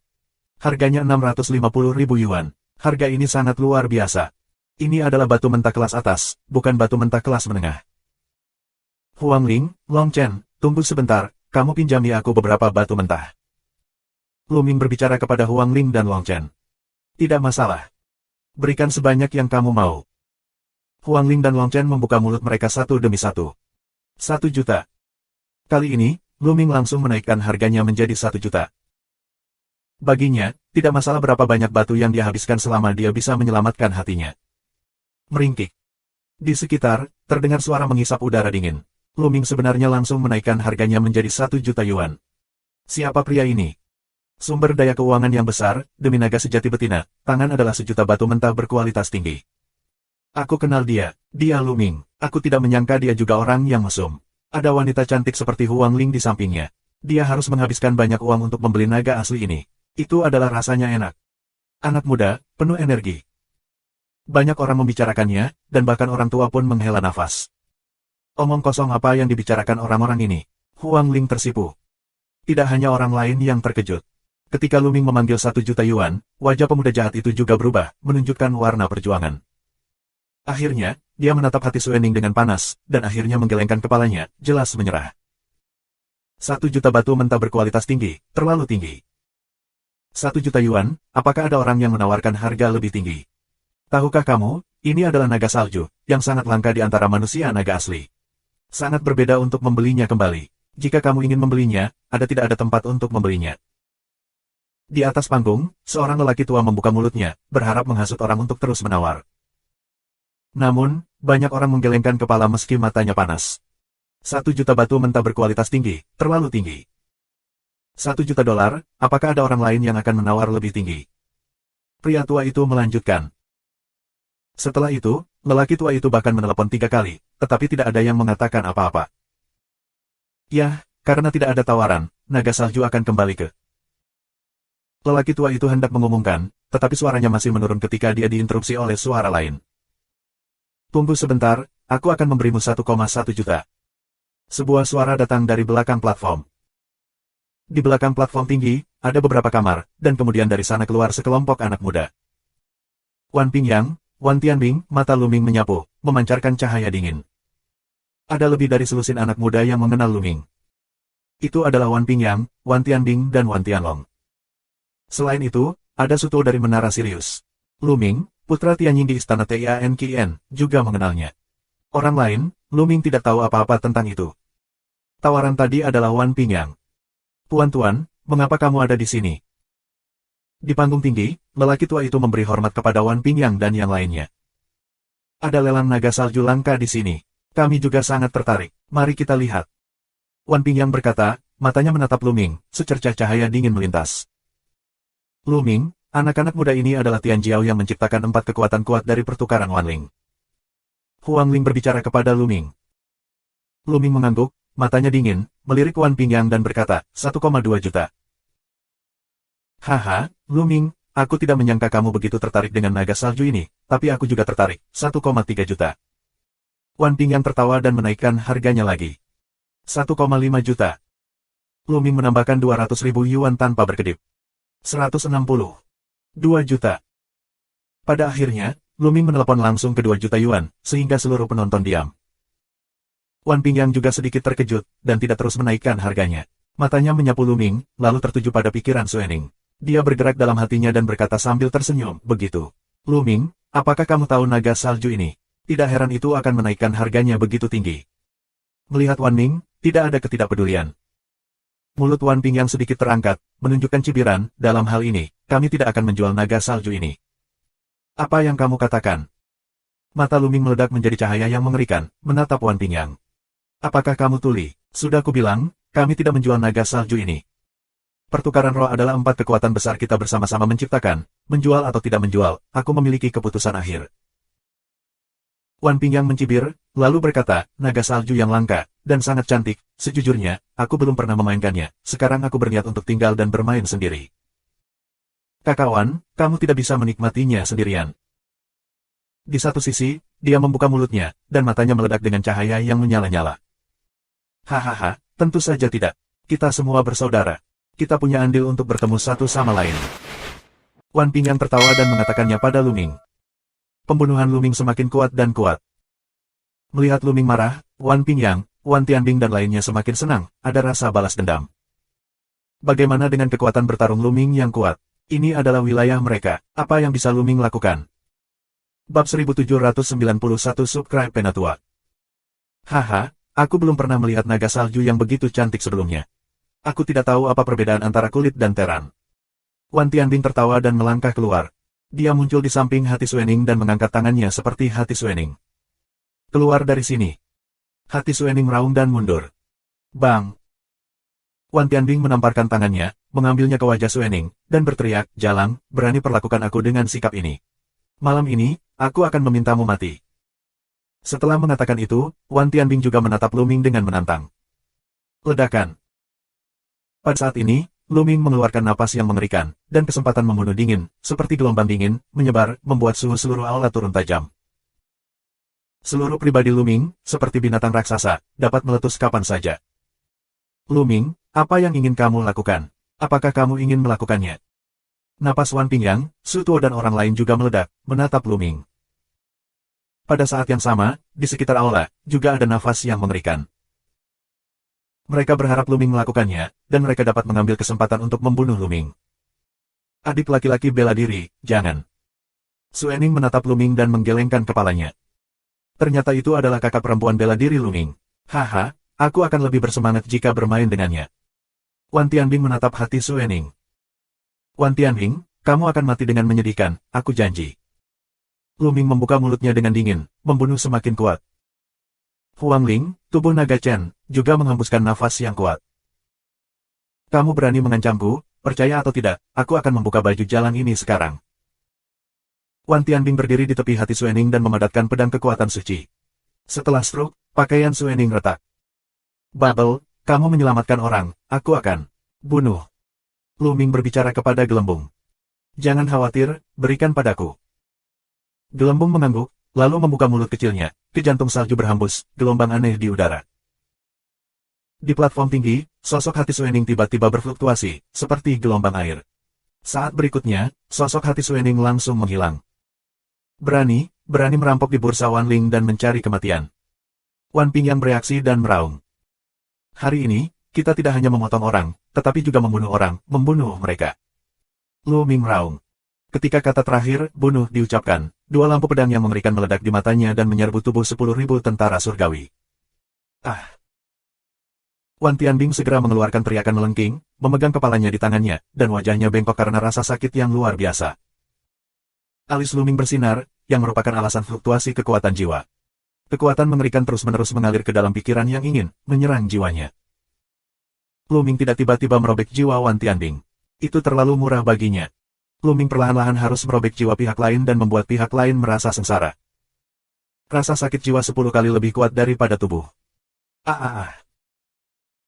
Harganya 650.000 yuan. Harga ini sangat luar biasa. Ini adalah batu mentah kelas atas, bukan batu mentah kelas menengah. Huang Ling, Long Chen, tunggu sebentar, kamu pinjami aku beberapa batu mentah. Luming berbicara kepada Huang Ling dan Long Chen. Tidak masalah. Berikan sebanyak yang kamu mau. Huang Ling dan Long Chen membuka mulut mereka satu demi satu. 1 juta. Kali ini, Luming langsung menaikkan harganya menjadi 1 juta. Baginya, tidak masalah berapa banyak batu yang dia habiskan selama dia bisa menyelamatkan hatinya. Meringkik. Di sekitar, terdengar suara menghisap udara dingin. Luming sebenarnya langsung menaikkan harganya menjadi 1 juta yuan. Siapa pria ini? Sumber daya keuangan yang besar, demi naga sejati betina, tangan adalah 1 juta batu mentah berkualitas tinggi. Aku kenal dia, dia Luming. Aku tidak menyangka dia juga orang yang mesum. Ada wanita cantik seperti Huang Ling di sampingnya. Dia harus menghabiskan banyak uang untuk membeli naga asli ini. Itu adalah rasanya enak. Anak muda, penuh energi. Banyak orang membicarakannya, dan bahkan orang tua pun menghela nafas. Omong kosong apa yang dibicarakan orang-orang ini? Huang Ling tersipu. Tidak hanya orang lain yang terkejut. Ketika Luming memanggil 1 juta yuan, wajah pemuda jahat itu juga berubah, menunjukkan warna perjuangan. Akhirnya, dia menatap hati Suening dengan panas, dan akhirnya menggelengkan kepalanya, jelas menyerah. 1 juta batu mentah berkualitas tinggi, terlalu tinggi. 1 juta yuan, apakah ada orang yang menawarkan harga lebih tinggi? Tahukah kamu, ini adalah naga salju, yang sangat langka di antara manusia naga asli. Sangat berbeda untuk membelinya kembali. Jika kamu ingin membelinya, tidak ada tempat untuk membelinya. Di atas panggung, seorang lelaki tua membuka mulutnya, berharap menghasut orang untuk terus menawar. Namun, banyak orang menggelengkan kepala meski matanya panas. 1 juta batu mentah berkualitas tinggi, terlalu tinggi. 1 juta dolar, apakah ada orang lain yang akan menawar lebih tinggi? Pria tua itu melanjutkan. Setelah itu, lelaki tua itu bahkan menelepon 3 kali, tetapi tidak ada yang mengatakan apa-apa. Yah, karena tidak ada tawaran, naga salju akan kembali ke. Lelaki tua itu hendak mengumumkan, tetapi suaranya masih menurun ketika dia diinterupsi oleh suara lain. Tunggu sebentar, aku akan memberimu 1,1 juta. Sebuah suara datang dari belakang platform. Di belakang platform tinggi, ada beberapa kamar, dan kemudian dari sana keluar sekelompok anak muda. Wan Pingyang, Wan Tianbing, mata Luming menyapu, memancarkan cahaya dingin. Ada lebih dari selusin anak muda yang mengenal Luming. Itu adalah Wan Pingyang, Wan Tianbing dan Wan Tianlong. Selain itu, ada Suto dari Menara Sirius. Luming, putra Tianying di Istana Tianqian, juga mengenalnya. Orang lain, Luming tidak tahu apa-apa tentang itu. Tawaran tadi adalah Wan Pingyang. Tuan-tuan, mengapa kamu ada di sini? Di panggung tinggi, lelaki tua itu memberi hormat kepada Wan Pingyang dan yang lainnya. Ada lelang naga salju langka di sini. Kami juga sangat tertarik. Mari kita lihat. Wan Pingyang berkata, matanya menatap Luming, secercah cahaya dingin melintas. Luming, anak-anak muda ini adalah Tian Jiao yang menciptakan 4 kekuatan kuat dari pertukaran Wanling. Huang Ling berbicara kepada Luming. Luming mengangguk, matanya dingin, melirik Wan Pingyang dan berkata, 1,2 juta. Haha, Luming, aku tidak menyangka kamu begitu tertarik dengan naga salju ini, tapi aku juga tertarik, 1,3 juta. Wan Pingyang tertawa dan menaikkan harganya lagi. 1,5 juta. Luming menambahkan 200.000 yuan tanpa berkedip. 160. 2 juta. Pada akhirnya, Luming menelepon langsung ke 2 juta yuan, sehingga seluruh penonton diam. Wan Pingyang juga sedikit terkejut, dan tidak terus menaikkan harganya. Matanya menyapu Luming, lalu tertuju pada pikiran Suening. Dia bergerak dalam hatinya dan berkata sambil tersenyum, begitu. Luming, apakah kamu tahu naga salju ini? Tidak heran itu akan menaikkan harganya begitu tinggi. Melihat Wan Ning, tidak ada ketidakpedulian. Mulut Wan Pingyang sedikit terangkat, menunjukkan cibiran, dalam hal ini, kami tidak akan menjual naga salju ini. Apa yang kamu katakan? Mata Luming meledak menjadi cahaya yang mengerikan, menatap Wan Pingyang. Apakah kamu tuli? Sudah kubilang, kami tidak menjual naga salju ini. Pertukaran roh adalah 4 kekuatan besar kita bersama-sama menciptakan, menjual atau tidak menjual, aku memiliki keputusan akhir. Wan Pingyang mencibir, lalu berkata, naga salju yang langka, dan sangat cantik, sejujurnya, aku belum pernah memainkannya, sekarang aku berniat untuk tinggal dan bermain sendiri. Kakak Wan, kamu tidak bisa menikmatinya sendirian. Di satu sisi, dia membuka mulutnya, dan matanya meledak dengan cahaya yang menyala-nyala. Hahaha, tentu saja tidak. Kita semua bersaudara. Kita punya andil untuk bertemu satu sama lain. Wan Pingyang tertawa dan mengatakannya pada Luming. Pembunuhan Luming semakin kuat dan kuat. Melihat Luming marah, Wan Pingyang, Wan Tianbing dan lainnya semakin senang, ada rasa balas dendam. Bagaimana dengan kekuatan bertarung Luming yang kuat? Ini adalah wilayah mereka, apa yang bisa Luming lakukan? Bab 1791 Subscribe Penatua. Haha, aku belum pernah melihat naga salju yang begitu cantik sebelumnya. Aku tidak tahu apa perbedaan antara kulit dan teran. Wan Tianbing tertawa dan melangkah keluar. Dia muncul di samping hati Suening dan mengangkat tangannya seperti hati Suening. Keluar dari sini. Hati Suening meraung dan mundur. Bang! Wan Tianbing menamparkan tangannya, mengambilnya ke wajah Suening, dan berteriak, Jalang, berani perlakukan aku dengan sikap ini. Malam ini, aku akan memintamu mati. Setelah mengatakan itu, Wan Tianbing juga menatap Luming dengan menantang. Ledakan. Pada saat ini, Luming mengeluarkan napas yang mengerikan, dan kesempatan membunuh dingin, seperti gelombang dingin, menyebar, membuat suhu seluruh aula turun tajam. Seluruh pribadi Luming, seperti binatang raksasa, dapat meletus kapan saja. Luming, apa yang ingin kamu lakukan? Apakah kamu ingin melakukannya? Napas Wan Pingyang, Su Tuo dan orang lain juga meledak, menatap Luming. Pada saat yang sama, di sekitar aula, juga ada nafas yang mengerikan. Mereka berharap Luming melakukannya, dan mereka dapat mengambil kesempatan untuk membunuh Luming. Adik laki-laki bela diri, jangan. Suening menatap Luming dan menggelengkan kepalanya. Ternyata itu adalah kakak perempuan bela diri Luming. Haha, aku akan lebih bersemangat jika bermain dengannya. Wan Tianbing menatap hati Suening. Wan Tianbing, kamu akan mati dengan menyedihkan, aku janji. Luming membuka mulutnya dengan dingin, membunuh semakin kuat. Huang Ling, tubuh naga Chen, juga menghembuskan nafas yang kuat. Kamu berani mengancamku, percaya atau tidak, aku akan membuka baju jalan ini sekarang. Wan Tianbing berdiri di tepi hati Suening dan memadatkan pedang kekuatan suci. Setelah stroke, pakaian Suening retak. Bubble, kamu menyelamatkan orang, aku akan bunuh. Luming berbicara kepada gelembung. Jangan khawatir, berikan padaku. Gelembung mengangguk, lalu membuka mulut kecilnya, ke jantung salju berhembus, gelombang aneh di udara. Di platform tinggi, sosok Hati Suening tiba-tiba berfluktuasi, seperti gelombang air. Saat berikutnya, sosok Hati Suening langsung menghilang. Berani merampok di bursa Wanling dan mencari kematian. Wan Pingyang bereaksi dan meraung. Hari ini, kita tidak hanya memotong orang, tetapi juga membunuh mereka. Lu Ming meraung. Ketika kata terakhir, bunuh diucapkan, dua lampu pedang yang mengerikan meledak di matanya dan menyerbu tubuh 10.000 tentara surgawi. Ah! Wan Tianbing segera mengeluarkan teriakan melengking, memegang kepalanya di tangannya, dan wajahnya bengkok karena rasa sakit yang luar biasa. Alis Lu Ming bersinar, yang merupakan alasan fluktuasi kekuatan jiwa. Kekuatan mengerikan terus-menerus mengalir ke dalam pikiran yang ingin menyerang jiwanya. Lu Ming tidak tiba-tiba merobek jiwa Wan Tianbing. Itu terlalu murah baginya. Lu Ming perlahan-lahan harus merobek jiwa pihak lain dan membuat pihak lain merasa sengsara. Rasa sakit jiwa 10 kali lebih kuat daripada tubuh.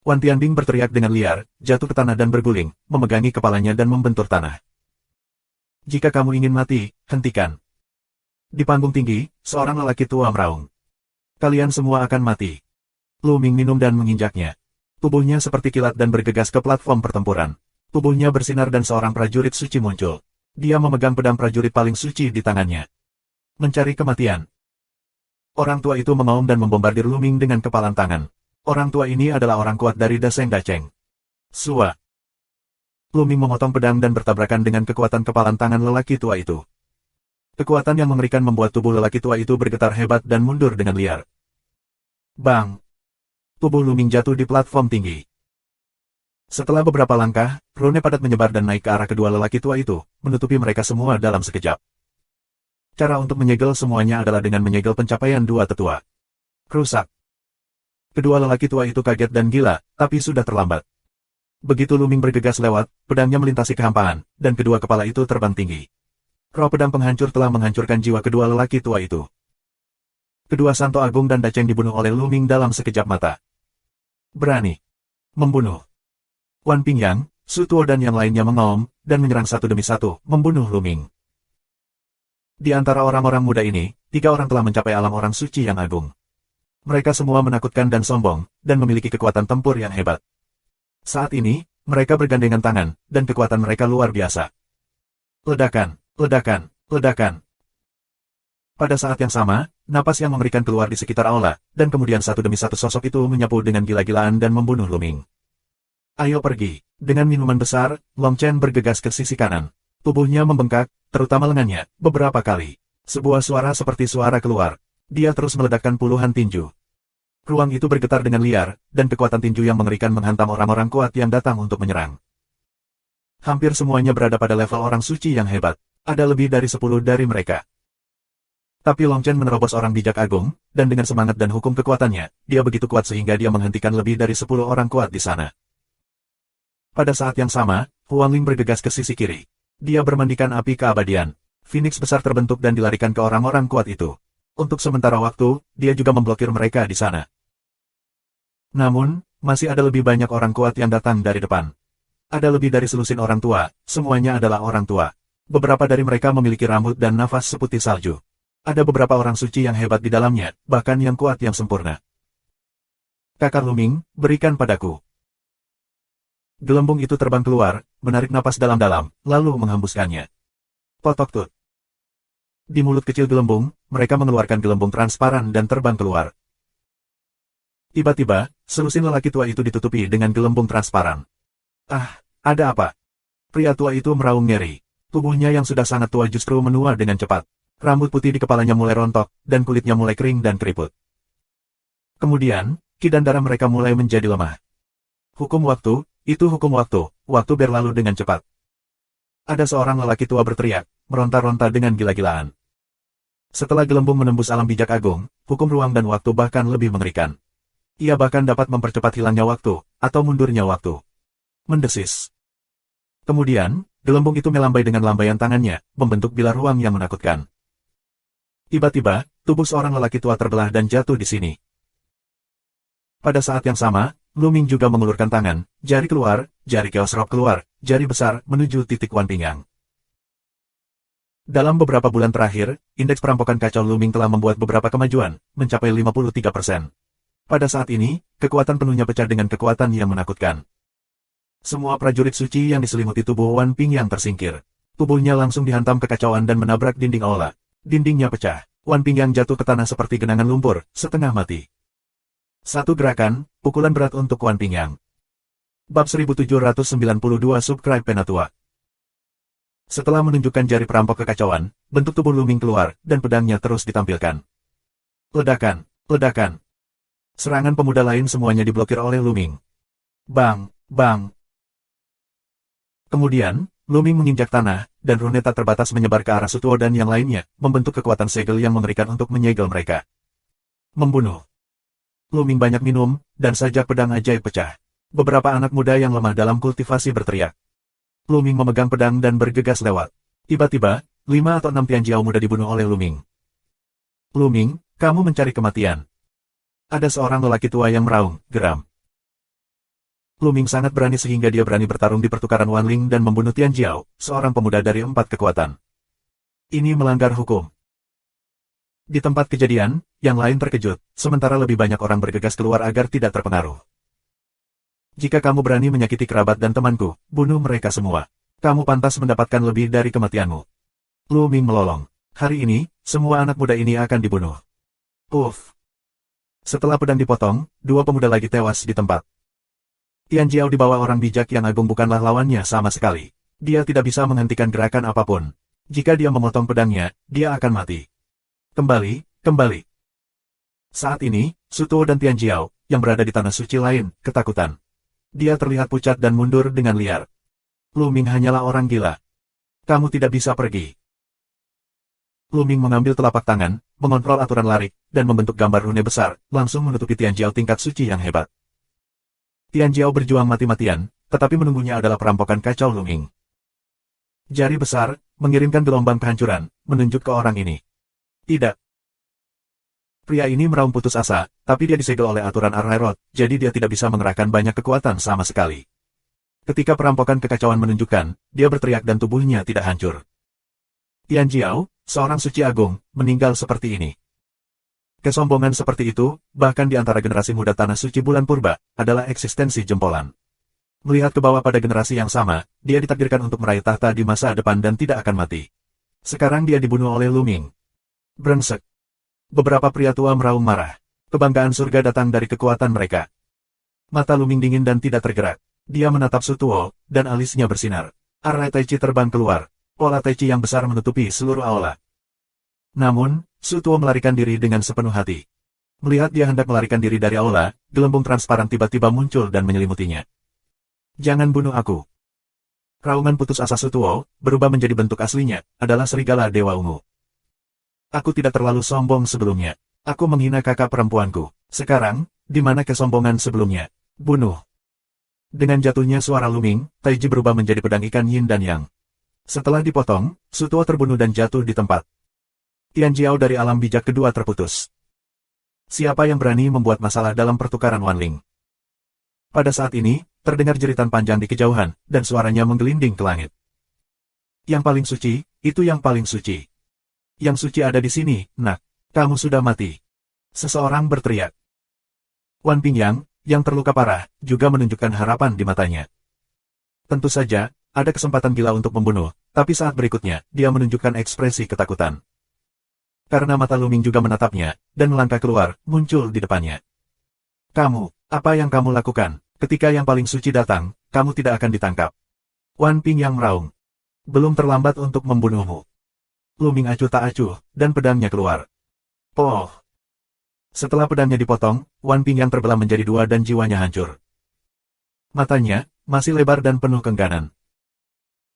Wan Tianbing berteriak dengan liar, jatuh ke tanah dan berguling, memegangi kepalanya dan membentur tanah. Jika kamu ingin mati, hentikan. Di panggung tinggi, seorang lelaki tua meraung. Kalian semua akan mati. Lu Ming minum dan menginjaknya. Tubuhnya seperti kilat dan bergegas ke platform pertempuran. Tubuhnya bersinar dan seorang prajurit suci muncul. Dia memegang pedang prajurit paling suci di tangannya. Mencari kematian. Orang tua itu mengaum dan membombardir Lu Ming dengan kepalan tangan. Orang tua ini adalah orang kuat dari Daseng Dacheng. Sua. Lu Ming memotong pedang dan bertabrakan dengan kekuatan kepalan tangan lelaki tua itu. Kekuatan yang mengerikan membuat tubuh lelaki tua itu bergetar hebat dan mundur dengan liar. Bang! Tubuh Lu Ming jatuh di platform tinggi. Setelah beberapa langkah, rune padat menyebar dan naik ke arah kedua lelaki tua itu, menutupi mereka semua dalam sekejap. Cara untuk menyegel semuanya adalah dengan menyegel pencapaian dua tetua. Rusak. Kedua lelaki tua itu kaget dan gila, tapi sudah terlambat. Begitu Lu Ming bergegas lewat, pedangnya melintasi kehampaan, dan kedua kepala itu terbang tinggi. Roh pedang penghancur telah menghancurkan jiwa kedua lelaki tua itu. Kedua Santo Agung dan Dacheng dibunuh oleh Lu Ming dalam sekejap mata. Berani. Membunuh. Wan Pingyang, Su Tuo dan yang lainnya mengaum, dan menyerang satu demi satu, membunuh Lu Ming. Di antara orang-orang muda ini, 3 orang telah mencapai alam orang suci yang agung. Mereka semua menakutkan dan sombong, dan memiliki kekuatan tempur yang hebat. Saat ini, mereka bergandengan tangan, dan kekuatan mereka luar biasa. Ledakan, ledakan, ledakan. Pada saat yang sama, napas yang mengerikan keluar di sekitar aula, dan kemudian satu demi satu sosok itu menyapu dengan gila-gilaan dan membunuh Lu Ming. Ayo pergi. Dengan minuman besar, Long Chen bergegas ke sisi kanan. Tubuhnya membengkak, terutama lengannya, beberapa kali. Sebuah suara seperti suara keluar. Dia terus meledakkan puluhan tinju. Ruang itu bergetar dengan liar, dan kekuatan tinju yang mengerikan menghantam orang-orang kuat yang datang untuk menyerang. Hampir semuanya berada pada level orang suci yang hebat. Ada lebih dari 10 dari mereka. Tapi Long Chen menerobos orang bijak agung, dan dengan semangat dan hukum kekuatannya, dia begitu kuat sehingga dia menghentikan lebih dari 10 orang kuat di sana. Pada saat yang sama, Huang Ling bergegas ke sisi kiri. Dia bermandikan api keabadian. Phoenix besar terbentuk dan dilarikan ke orang-orang kuat itu. Untuk sementara waktu, dia juga memblokir mereka di sana. Namun, masih ada lebih banyak orang kuat yang datang dari depan. Ada lebih dari selusin orang tua, semuanya adalah orang tua. Beberapa dari mereka memiliki rambut dan nafas seputih salju. Ada beberapa orang suci yang hebat di dalamnya, bahkan yang kuat yang sempurna. Kakak Lu Ming, berikan padaku. Gelembung itu terbang keluar, menarik napas dalam-dalam, lalu menghembuskannya. Potok tut. Di mulut kecil gelembung, mereka mengeluarkan gelembung transparan dan terbang keluar. Tiba-tiba, selusin lelaki tua itu ditutupi dengan gelembung transparan. Ah, ada apa? Pria tua itu meraung ngeri. Tubuhnya yang sudah sangat tua justru menua dengan cepat. Rambut putih di kepalanya mulai rontok, dan kulitnya mulai kering dan keriput. Kemudian, ki dan darah mereka mulai menjadi lemah. Hukum waktu, itu hukum waktu, waktu berlalu dengan cepat. Ada seorang lelaki tua berteriak, meronta-ronta dengan gila-gilaan. Setelah gelembung menembus alam bijak agung, hukum ruang dan waktu bahkan lebih mengerikan. Ia bahkan dapat mempercepat hilangnya waktu, atau mundurnya waktu. Mendesis. Kemudian, gelembung itu melambai dengan lambaian tangannya, membentuk bilah ruang yang menakutkan. Tiba-tiba, tubuh seorang lelaki tua terbelah dan jatuh di sini. Pada saat yang sama, Lu Ming juga mengulurkan tangan, jari keluar, jari Chaos Rock keluar, jari besar, menuju titik Wan Pingyang. Dalam beberapa bulan terakhir, indeks perampokan kacau Luming telah membuat beberapa kemajuan, mencapai 53%. Pada saat ini, kekuatan penuhnya pecah dengan kekuatan yang menakutkan. Semua prajurit suci yang diselimuti tubuh Wan Ping yang tersingkir. Tubuhnya langsung dihantam kekacauan dan menabrak dinding aula. Dindingnya pecah. Wan Ping yang jatuh ke tanah seperti genangan lumpur, setengah mati. Satu gerakan, pukulan berat untuk Wan Ping yang. Bab 1792 Subscribe Penatua. Setelah menunjukkan jari perampok kekacauan, bentuk tubuh Luming keluar, dan pedangnya terus ditampilkan. Ledakan, ledakan. Serangan pemuda lain semuanya diblokir oleh Luming. Bang, bang. Kemudian, Luming menginjak tanah, dan rune tak terbatas menyebar ke arah Sutuo dan yang lainnya, membentuk kekuatan segel yang mengerikan untuk menyegel mereka. Membunuh. Luming banyak minum, dan sajak pedang ajaib pecah. Beberapa anak muda yang lemah dalam kultivasi berteriak. Luming memegang pedang dan bergegas lewat. Tiba-tiba, 5 atau 6 Tianjiao muda dibunuh oleh Luming. Luming, kamu mencari kematian. Ada seorang lelaki tua yang meraung, geram. Luming sangat berani sehingga dia berani bertarung di pertukaran Wanling dan membunuh Tianjiao, seorang pemuda dari 4 kekuatan. Ini melanggar hukum. Di tempat kejadian, yang lain terkejut, sementara lebih banyak orang bergegas keluar agar tidak terpengaruh. Jika kamu berani menyakiti kerabat dan temanku, bunuh mereka semua. Kamu pantas mendapatkan lebih dari kematianmu. Luming melolong. Hari ini, semua anak muda ini akan dibunuh. Uff. Setelah pedang dipotong, 2 pemuda lagi tewas di tempat. Tianjiao di bawah orang bijak yang agung bukanlah lawannya sama sekali. Dia tidak bisa menghentikan gerakan apapun. Jika dia memotong pedangnya, dia akan mati. Kembali, kembali. Saat ini, Sutuo dan Tianjiao, yang berada di tanah suci lain, ketakutan. Dia terlihat pucat dan mundur dengan liar. Luming hanyalah orang gila. Kamu tidak bisa pergi. Luming mengambil telapak tangan, mengontrol aturan larik, dan membentuk gambar rune besar, langsung menutupi Tianjiao tingkat suci yang hebat. Tianjiao berjuang mati-matian, tetapi menunggunya adalah perampokan kacau Luming. Jari besar, mengirimkan gelombang kehancuran, menunjuk ke orang ini. Tidak. Pria ini meraung putus asa, tapi dia disegel oleh aturan Arhairot, jadi dia tidak bisa mengerahkan banyak kekuatan sama sekali. Ketika perampokan kekacauan menunjukkan, dia berteriak dan tubuhnya tidak hancur. Tianjiao, seorang suci agung, meninggal seperti ini. Kesombongan seperti itu, bahkan di antara generasi muda tanah suci bulan purba, adalah eksistensi jempolan. Melihat ke bawah pada generasi yang sama, dia ditakdirkan untuk meraih tahta di masa depan dan tidak akan mati. Sekarang dia dibunuh oleh Luming. Brengsek. Beberapa pria tua meraung marah. Kebanggaan surga datang dari kekuatan mereka. Mata Luming dingin dan tidak tergerak. Dia menatap Sutuo, dan alisnya bersinar. Arai Tai Chi terbang keluar. Pola Tai Chi yang besar menutupi seluruh aula. Namun, Sutuo melarikan diri dengan sepenuh hati. Melihat dia hendak melarikan diri dari aula, gelembung transparan tiba-tiba muncul dan menyelimutinya. Jangan bunuh aku. Raungan putus asa Sutuo, berubah menjadi bentuk aslinya, adalah serigala Dewa Ungu. Aku tidak terlalu sombong sebelumnya. Aku menghina kakak perempuanku. Sekarang, di mana kesombongan sebelumnya? Bunuh. Dengan jatuhnya suara Luming, Taiji berubah menjadi pedang ikan yin dan yang. Setelah dipotong, Sutuo terbunuh dan jatuh di tempat. Tianjiao dari alam bijak kedua terputus. Siapa yang berani membuat masalah dalam pertukaran Wanling? Pada saat ini, terdengar jeritan panjang di kejauhan, dan suaranya menggelinding ke langit. Yang paling suci, itu yang paling suci. Yang suci ada di sini, nak. Kamu sudah mati. Seseorang berteriak. Wan Ping yang terluka parah, juga menunjukkan harapan di matanya. Tentu saja, ada kesempatan gila untuk membunuh, tapi saat berikutnya, dia menunjukkan ekspresi ketakutan. Karena mata Luming juga menatapnya, dan melangkah keluar, muncul di depannya. Kamu, apa yang kamu lakukan? Ketika yang paling suci datang, kamu tidak akan ditangkap. Wan Ping yang meraung. Belum terlambat untuk membunuhmu. Luming acuh tak acuh, dan pedangnya keluar. Oh! Setelah pedangnya dipotong, Wan Ping yang terbelah menjadi 2 dan jiwanya hancur. Matanya, masih lebar dan penuh keengganan.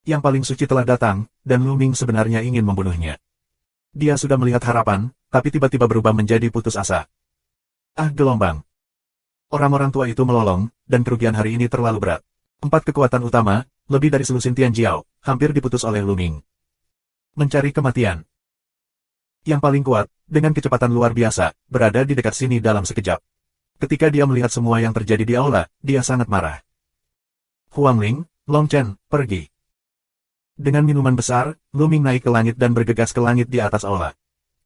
Yang paling suci telah datang, dan Luming sebenarnya ingin membunuhnya. Dia sudah melihat harapan, tapi tiba-tiba berubah menjadi putus asa. Ah, gelombang! Orang-orang tua itu melolong, dan kerugian hari ini terlalu berat. 4 kekuatan utama, lebih dari selusin Tianjiao, hampir diputus oleh Luming. Mencari kematian. Yang paling kuat, dengan kecepatan luar biasa, berada di dekat sini dalam sekejap. Ketika dia melihat semua yang terjadi di aula, dia sangat marah. Huang Ling, Long Chen, pergi. Dengan minuman besar, Luming naik ke langit dan bergegas ke langit di atas aula.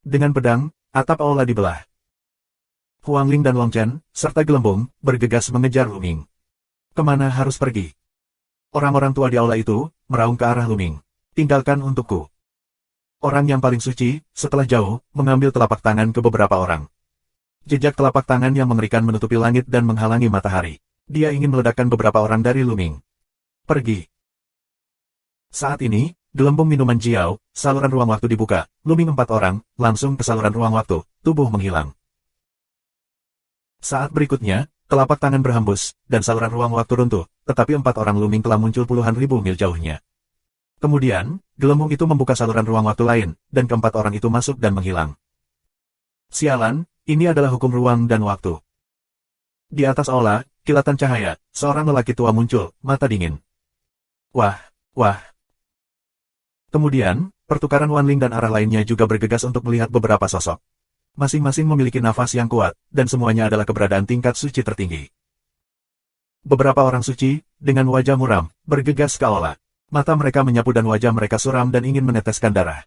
Dengan pedang, atap aula dibelah. Huang Ling dan Long Chen, serta Gelembung, bergegas mengejar Luming. Kemana harus pergi? Orang-orang tua di aula itu, meraung ke arah Luming. Tinggalkan untukku. Orang yang paling suci, setelah jauh, mengambil telapak tangan ke beberapa orang. Jejak telapak tangan yang mengerikan menutupi langit dan menghalangi matahari. Dia ingin meledakkan beberapa orang dari Luming. Pergi. Saat ini, gelembung minuman Jiao, saluran ruang waktu dibuka, Luming 4 orang, langsung ke saluran ruang waktu, tubuh menghilang. Saat berikutnya, telapak tangan berhembus, dan saluran ruang waktu runtuh, tetapi 4 orang Luming telah muncul puluhan ribu mil jauhnya. Kemudian, gelembung itu membuka saluran ruang waktu lain, dan keempat orang itu masuk dan menghilang. Sialan, ini adalah hukum ruang dan waktu. Di atas aula, kilatan cahaya, seorang lelaki tua muncul, mata dingin. Wah, wah. Kemudian, pertukaran Wanling dan arah lainnya juga bergegas untuk melihat beberapa sosok. Masing-masing memiliki nafas yang kuat, dan semuanya adalah keberadaan tingkat suci tertinggi. Beberapa orang suci, dengan wajah muram, bergegas ke aula. Mata mereka menyapu dan wajah mereka suram dan ingin meneteskan darah.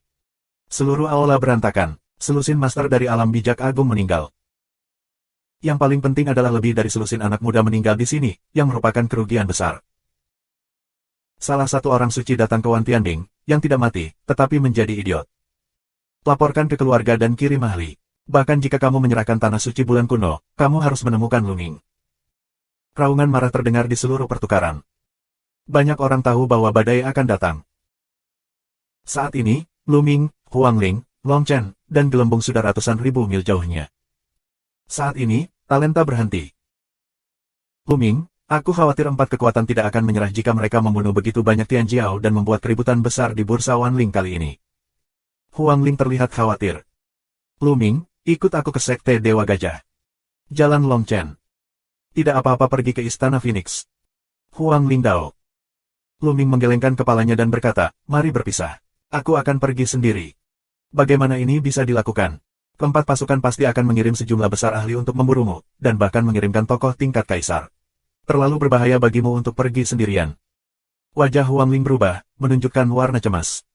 Seluruh aula berantakan, selusin master dari alam bijak agung meninggal. Yang paling penting adalah lebih dari selusin anak muda meninggal di sini, yang merupakan kerugian besar. Salah satu orang suci datang ke Wan Tianding, yang tidak mati, tetapi menjadi idiot. Laporkan ke keluarga dan kirim ahli. Bahkan jika kamu menyerahkan tanah suci bulan kuno, kamu harus menemukan Luming. Raungan marah terdengar di seluruh pertukaran. Banyak orang tahu bahwa badai akan datang. Saat ini, Luming, Huang Ling, Long Chen, dan Gelembung sudah ratusan ribu mil jauhnya. Saat ini, talenta berhenti. Luming, aku khawatir 4 kekuatan tidak akan menyerah jika mereka membunuh begitu banyak Tian Jiao dan membuat keributan besar di bursa Wanling kali ini. Huang Ling terlihat khawatir. Luming, ikut aku ke Sekte Dewa Gajah. Jalan Long Chen. Tidak apa-apa pergi ke Istana Phoenix. Huang Ling Dao. Luming menggelengkan kepalanya dan berkata, mari berpisah. Aku akan pergi sendiri. Bagaimana ini bisa dilakukan? Keempat pasukan pasti akan mengirim sejumlah besar ahli untuk memburumu, dan bahkan mengirimkan tokoh tingkat kaisar. Terlalu berbahaya bagimu untuk pergi sendirian. Wajah Huang Ling berubah, menunjukkan warna cemas.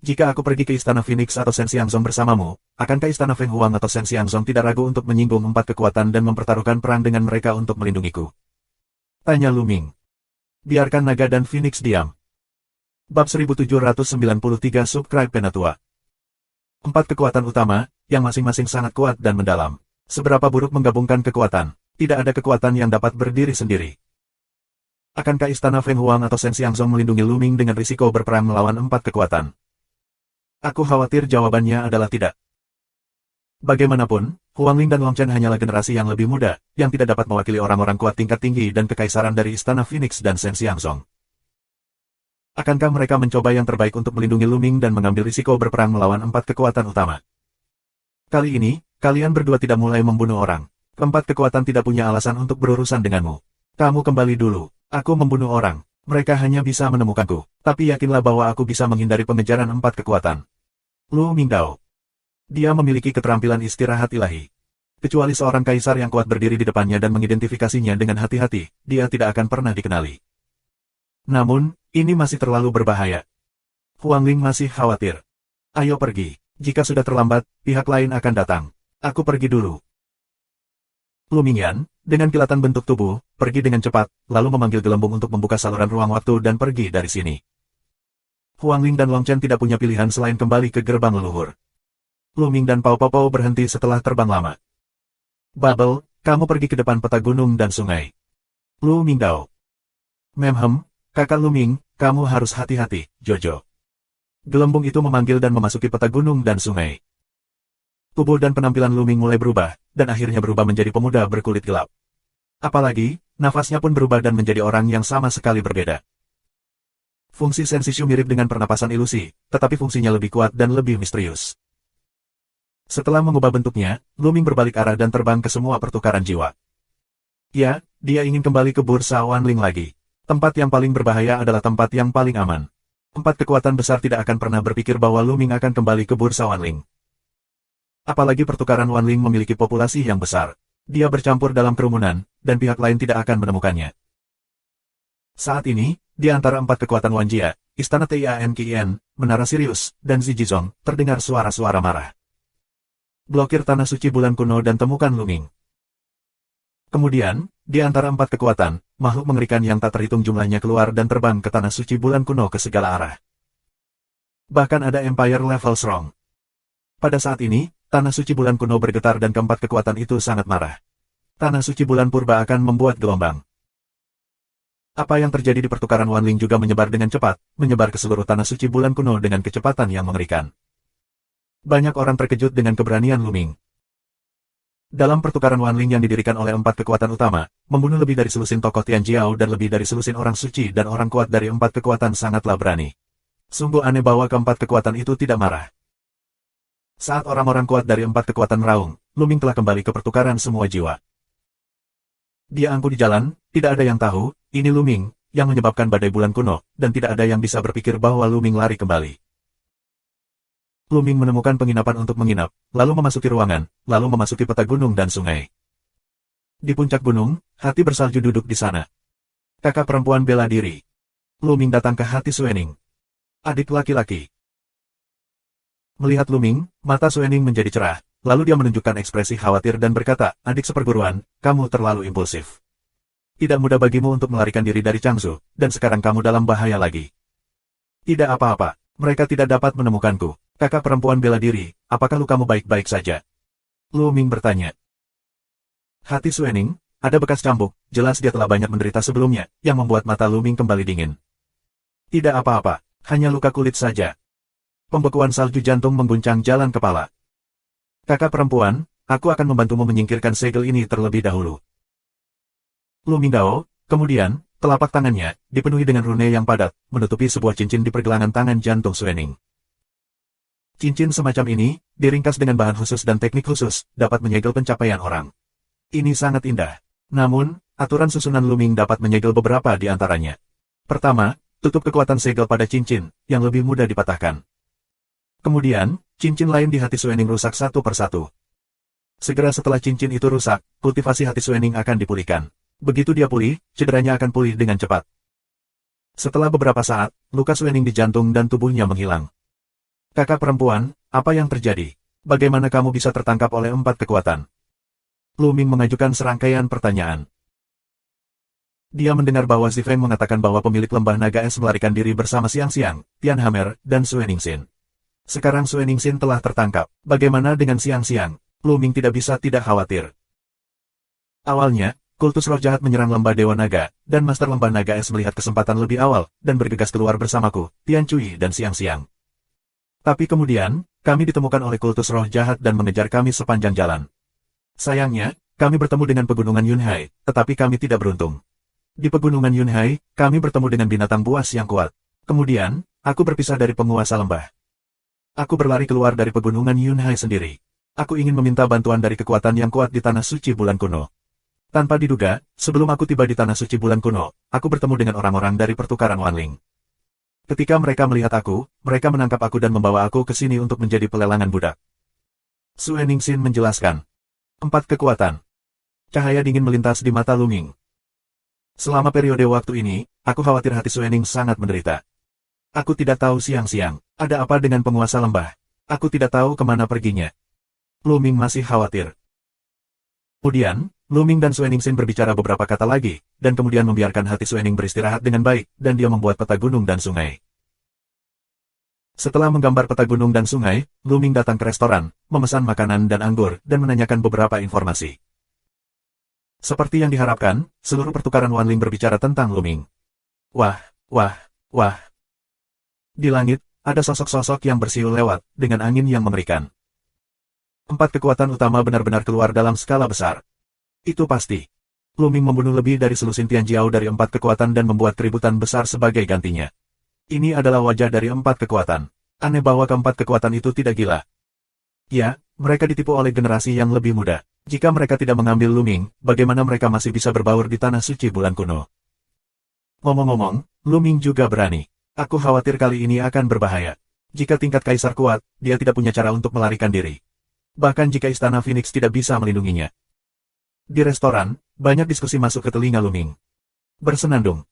Jika aku pergi ke Istana Phoenix atau Shen Xiangzong bersamamu, akankah Istana Feng Huang atau Shen Xiangzong tidak ragu untuk menyinggung 4 kekuatan dan mempertaruhkan perang dengan mereka untuk melindungiku? Tanya Luming. Biarkan naga dan Phoenix diam. Bab 1793 Subscribe Penatua. 4 kekuatan utama, yang masing-masing sangat kuat dan mendalam. Seberapa buruk menggabungkan kekuatan? Tidak ada kekuatan yang dapat berdiri sendiri. Akankah Istana Feng Huang atau Shen Xiangzong melindungi Luming dengan risiko berperang melawan 4 kekuatan? Aku khawatir jawabannya adalah tidak. Bagaimanapun, Huang Ling dan Long Chen hanyalah generasi yang lebih muda, yang tidak dapat mewakili orang-orang kuat tingkat tinggi dan kekaisaran dari Istana Phoenix dan Shen Xiangzong. Akankah mereka mencoba yang terbaik untuk melindungi Luming dan mengambil risiko berperang melawan 4 kekuatan utama? Kali ini, kalian berdua tidak mulai membunuh orang. Keempat kekuatan tidak punya alasan untuk berurusan denganmu. Kamu kembali dulu. Aku membunuh orang. Mereka hanya bisa menemukanku. Tapi yakinlah bahwa aku bisa menghindari pengejaran 4 kekuatan. Lu Mingdao. Dia memiliki keterampilan istirahat ilahi. Kecuali seorang kaisar yang kuat berdiri di depannya dan mengidentifikasinya dengan hati-hati, dia tidak akan pernah dikenali. Namun, ini masih terlalu berbahaya. Huang Ling masih khawatir. Ayo pergi. Jika sudah terlambat, pihak lain akan datang. Aku pergi dulu. Lu Mingyan, dengan kilatan bentuk tubuh, pergi dengan cepat, lalu memanggil Gelembung untuk membuka saluran ruang waktu dan pergi dari sini. Huang Ling dan Long Chen tidak punya pilihan selain kembali ke gerbang leluhur. Lu Ming dan Pao Pao berhenti setelah terbang lama. Bubble, kamu pergi ke depan peta gunung dan sungai. Lu Mingdao. Memhem, kakak Lu Ming, kamu harus hati-hati, Jojo. Gelembung itu memanggil dan memasuki peta gunung dan sungai. Tubuh dan penampilan Luming mulai berubah, dan akhirnya berubah menjadi pemuda berkulit gelap. Apalagi, nafasnya pun berubah dan menjadi orang yang sama sekali berbeda. Fungsi Sensishu mirip dengan pernapasan ilusi, tetapi fungsinya lebih kuat dan lebih misterius. Setelah mengubah bentuknya, Luming berbalik arah dan terbang ke semua pertukaran jiwa. Ya, dia ingin kembali ke bursa Wanling lagi. Tempat yang paling berbahaya adalah tempat yang paling aman. 4 kekuatan besar tidak akan pernah berpikir bahwa Luming akan kembali ke bursa Wanling. Apalagi pertukaran Wanling memiliki populasi yang besar. Dia bercampur dalam kerumunan, dan pihak lain tidak akan menemukannya. Saat ini, di antara empat kekuatan Wanjia, Istana Tianqian, Menara Sirius, dan Zijizong, terdengar suara-suara marah. Blokir Tanah Suci Bulan Kuno dan temukan Luming. Kemudian, di antara empat kekuatan, makhluk mengerikan yang tak terhitung jumlahnya keluar dan terbang ke Tanah Suci Bulan Kuno ke segala arah. Bahkan ada Empire level strong. Pada saat ini, Tanah Suci Bulan Kuno bergetar dan keempat kekuatan itu sangat marah. Tanah Suci Bulan Purba akan membuat gelombang. Apa yang terjadi di pertukaran Wanling juga menyebar dengan cepat, menyebar ke seluruh Tanah Suci Bulan Kuno dengan kecepatan yang mengerikan. Banyak orang terkejut dengan keberanian Luming. Dalam pertukaran Wanling yang didirikan oleh empat kekuatan utama, membunuh lebih dari selusin tokoh Tianjiao dan lebih dari selusin orang suci dan orang kuat dari empat kekuatan sangatlah berani. Sungguh aneh bahwa keempat kekuatan itu tidak marah. Saat orang-orang kuat dari empat kekuatan meraung, Luming telah kembali ke pertukaran semua jiwa. Dia angkuh di jalan, tidak ada yang tahu, ini Luming, yang menyebabkan badai bulan kuno, dan tidak ada yang bisa berpikir bahwa Luming lari kembali. Luming menemukan penginapan untuk menginap, lalu memasuki ruangan, lalu memasuki peta gunung dan sungai. Di puncak gunung, Hati bersalju duduk di sana. Kakak perempuan bela diri. Luming datang ke Hati Suening. Adik laki-laki. Melihat Luming, mata Suening menjadi cerah. Lalu dia menunjukkan ekspresi khawatir dan berkata, adik seperguruan, kamu terlalu impulsif. Tidak mudah bagimu untuk melarikan diri dari Changsu, dan sekarang kamu dalam bahaya lagi. Tidak apa-apa, mereka tidak dapat menemukanku. Kakak perempuan bela diri, apakah lukamu baik-baik saja? Luming bertanya. Hati Suening, ada bekas cambuk, jelas dia telah banyak menderita sebelumnya, yang membuat mata Luming kembali dingin. Tidak apa-apa, hanya luka kulit saja. Pembekuan salju jantung mengguncang jalan kepala. Kakak perempuan, aku akan membantumu menyingkirkan segel ini terlebih dahulu. Luming Dao, kemudian, telapak tangannya, dipenuhi dengan rune yang padat, menutupi sebuah cincin di pergelangan tangan jantung Suening. Cincin semacam ini, diringkas dengan bahan khusus dan teknik khusus, dapat menyegel pencapaian orang. Ini sangat indah. Namun, aturan susunan Luming dapat menyegel beberapa di antaranya. Pertama, tutup kekuatan segel pada cincin, yang lebih mudah dipatahkan. Kemudian, cincin lain di Hati Suening rusak satu persatu. Segera setelah cincin itu rusak, kultivasi Hati Suening akan dipulihkan. Begitu dia pulih, cederanya akan pulih dengan cepat. Setelah beberapa saat, luka Suening di jantung dan tubuhnya menghilang. Kakak perempuan, apa yang terjadi? Bagaimana kamu bisa tertangkap oleh empat kekuatan? Luming mengajukan serangkaian pertanyaan. Dia mendengar bahwa Zifeng mengatakan bahwa pemilik lembah naga es melarikan diri bersama Xiangxiang, Tianhammer, dan Sueningsin. Sekarang Sueningsin telah tertangkap. Bagaimana dengan Xiangxiang? Luming tidak bisa tidak khawatir. Awalnya, kultus roh jahat menyerang lembah Dewa Naga, dan Master Lembah Naga Es melihat kesempatan lebih awal, dan bergegas keluar bersamaku, Tian Cui dan Xiangxiang. Tapi kemudian, kami ditemukan oleh kultus roh jahat dan mengejar kami sepanjang jalan. Sayangnya, kami bertemu dengan pegunungan Yunhai, tetapi kami tidak beruntung. Di pegunungan Yunhai, kami bertemu dengan binatang buas yang kuat. Kemudian, aku berpisah dari penguasa lembah. Aku berlari keluar dari pegunungan Yunhai sendiri. Aku ingin meminta bantuan dari kekuatan yang kuat di Tanah Suci Bulan Kuno. Tanpa diduga, sebelum aku tiba di Tanah Suci Bulan Kuno, aku bertemu dengan orang-orang dari pertukaran Wanling. Ketika mereka melihat aku, mereka menangkap aku dan membawa aku ke sini untuk menjadi pelelangan budak. Sueningsin menjelaskan. 4 kekuatan. Cahaya dingin melintas di mata Luming. Selama periode waktu ini, aku khawatir Hati Suening sangat menderita. Aku tidak tahu Xiangxiang, ada apa dengan penguasa lembah. Aku tidak tahu kemana perginya. Luming masih khawatir. Kemudian, Luming dan Sueningsin berbicara beberapa kata lagi, dan kemudian membiarkan Hati Suening beristirahat dengan baik, dan dia membuat peta gunung dan sungai. Setelah menggambar peta gunung dan sungai, Luming datang ke restoran, memesan makanan dan anggur, dan menanyakan beberapa informasi. Seperti yang diharapkan, seluruh pertukaran Wanling berbicara tentang Luming. Wah, wah, wah. Di langit, ada sosok-sosok yang bersiul lewat, dengan angin yang mengerikan. 4 kekuatan utama benar-benar keluar dalam skala besar. Itu pasti. Luming membunuh lebih dari selusin Tianjiao dari 4 kekuatan dan membuat keributan besar sebagai gantinya. Ini adalah wajah dari 4 kekuatan. Aneh bahwa keempat kekuatan itu tidak gila. Ya, mereka ditipu oleh generasi yang lebih muda. Jika mereka tidak mengambil Luming, bagaimana mereka masih bisa berbaur di Tanah Suci Bulan Kuno? Ngomong-ngomong, Luming juga berani. Aku khawatir kali ini akan berbahaya. Jika tingkat kaisar kuat, dia tidak punya cara untuk melarikan diri. Bahkan jika Istana Phoenix tidak bisa melindunginya. Di restoran, banyak diskusi masuk ke telinga Luming. Bersenandung.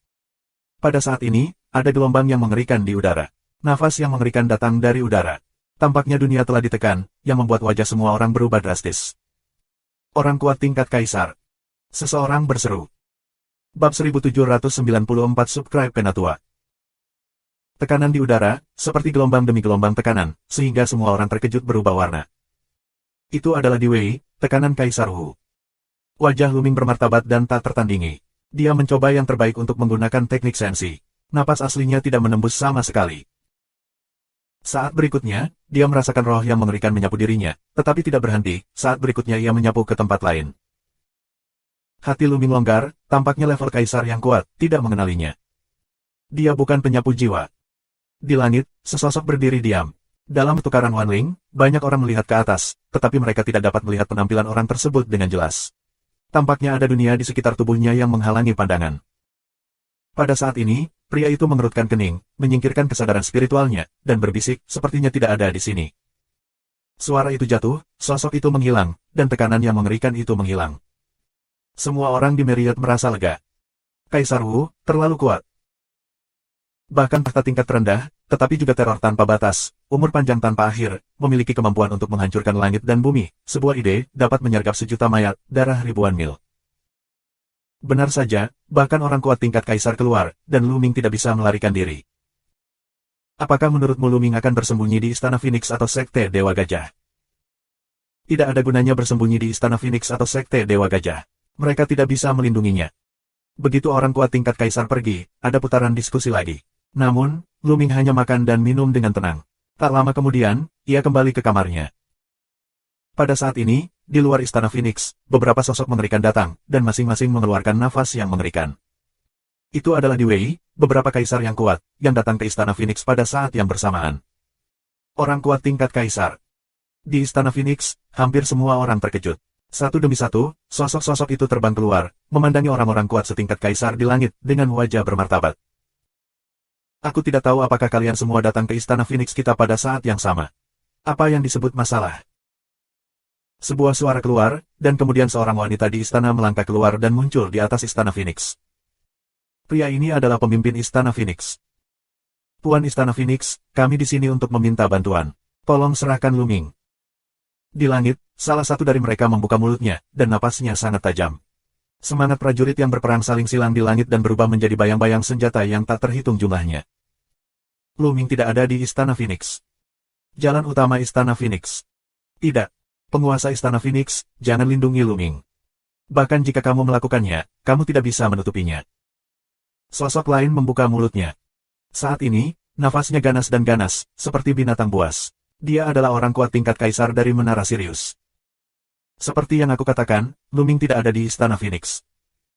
Pada saat ini, ada gelombang yang mengerikan di udara. Nafas yang mengerikan datang dari udara. Tampaknya dunia telah ditekan, yang membuat wajah semua orang berubah drastis. Orang kuat tingkat kaisar. Seseorang berseru. Bab 1794 Subscribe Penatua. Tekanan di udara, seperti gelombang demi gelombang tekanan, sehingga semua orang terkejut berubah warna. Itu adalah Di Wei, tekanan Kaisar Wu. Wajah Luming bermartabat dan tak tertandingi. Dia mencoba yang terbaik untuk menggunakan teknik sensi. Napas aslinya tidak menembus sama sekali. Saat berikutnya, dia merasakan roh yang mengerikan menyapu dirinya, tetapi tidak berhenti. Saat berikutnya ia menyapu ke tempat lain. Hati Luming longgar, tampaknya level Kaisar yang kuat, tidak mengenalinya. Dia bukan penyapu jiwa. Di langit, sesosok berdiri diam. Dalam pertukaran Wanling, banyak orang melihat ke atas, tetapi mereka tidak dapat melihat penampilan orang tersebut dengan jelas. Tampaknya ada dunia di sekitar tubuhnya yang menghalangi pandangan. Pada saat ini, pria itu mengerutkan kening, menyingkirkan kesadaran spiritualnya, dan berbisik, sepertinya tidak ada di sini. Suara itu jatuh, sosok itu menghilang, dan tekanan yang mengerikan itu menghilang. Semua orang di Marriott merasa lega. Kaisar Wu, terlalu kuat. Bahkan tahta tingkat terendah, tetapi juga teror tanpa batas, umur panjang tanpa akhir, memiliki kemampuan untuk menghancurkan langit dan bumi. Sebuah ide dapat menyergap sejuta mayat, darah ribuan mil. Benar saja, bahkan orang kuat tingkat kaisar keluar, dan Luming tidak bisa melarikan diri. Apakah menurutmu Luming akan bersembunyi di Istana Phoenix atau Sekte Dewa Gajah? Tidak ada gunanya bersembunyi di Istana Phoenix atau Sekte Dewa Gajah. Mereka tidak bisa melindunginya. Begitu orang kuat tingkat kaisar pergi, ada putaran diskusi lagi. Namun, Luming hanya makan dan minum dengan tenang. Tak lama kemudian, ia kembali ke kamarnya. Pada saat ini, di luar Istana Phoenix, beberapa sosok mengerikan datang, dan masing-masing mengeluarkan nafas yang mengerikan. Itu adalah Di Wei, beberapa kaisar yang kuat, yang datang ke Istana Phoenix pada saat yang bersamaan. Orang kuat tingkat kaisar. Di Istana Phoenix, hampir semua orang terkejut. Satu demi satu, sosok-sosok itu terbang keluar, memandangi orang-orang kuat setingkat kaisar di langit, dengan wajah bermartabat. Aku tidak tahu apakah kalian semua datang ke Istana Phoenix kita pada saat yang sama. Apa yang disebut masalah? Sebuah suara keluar, dan kemudian seorang wanita di istana melangkah keluar dan muncul di atas Istana Phoenix. Pria ini adalah pemimpin Istana Phoenix. Tuan Istana Phoenix, kami di sini untuk meminta bantuan. Tolong serahkan Luming. Di langit, salah satu dari mereka membuka mulutnya, dan napasnya sangat tajam. Semangat prajurit yang berperang saling silang di langit dan berubah menjadi bayang-bayang senjata yang tak terhitung jumlahnya. Luming tidak ada di Istana Phoenix. Jalan utama Istana Phoenix. Tidak. Penguasa Istana Phoenix, jangan lindungi Luming. Bahkan jika kamu melakukannya, kamu tidak bisa menutupinya. Sosok lain membuka mulutnya. Saat ini, nafasnya ganas dan ganas, seperti binatang buas. Dia adalah orang kuat tingkat kaisar dari Menara Sirius. Seperti yang aku katakan, Luming tidak ada di Istana Phoenix.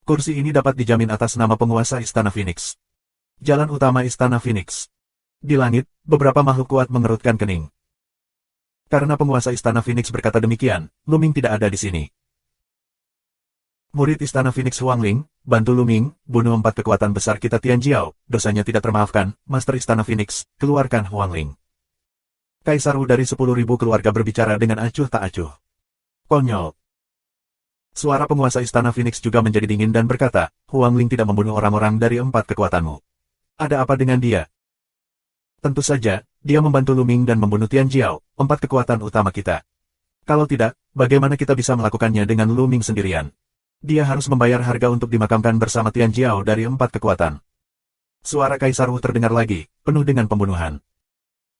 Kursi ini dapat dijamin atas nama penguasa Istana Phoenix. Jalan utama Istana Phoenix. Di langit, beberapa makhluk kuat mengerutkan kening. Karena penguasa Istana Phoenix berkata demikian, Luming tidak ada di sini. Murid Istana Phoenix Huangling, bantu Luming, bunuh 4 kekuatan besar kita Tianjiao, dosanya tidak termaafkan, Master Istana Phoenix, keluarkan Huangling. Kaisar Wu dari 10.000 keluarga berbicara dengan acuh tak acuh. Konyol. Suara penguasa Istana Phoenix juga menjadi dingin dan berkata, Huangling tidak membunuh orang-orang dari 4 kekuatanmu. Ada apa dengan dia? Tentu saja, dia membantu Luming dan membunuh Tianjiao, 4 kekuatan utama kita. Kalau tidak, bagaimana kita bisa melakukannya dengan Luming sendirian? Dia harus membayar harga untuk dimakamkan bersama Tianjiao dari 4 kekuatan. Suara Kaisar Wu terdengar lagi, penuh dengan pembunuhan.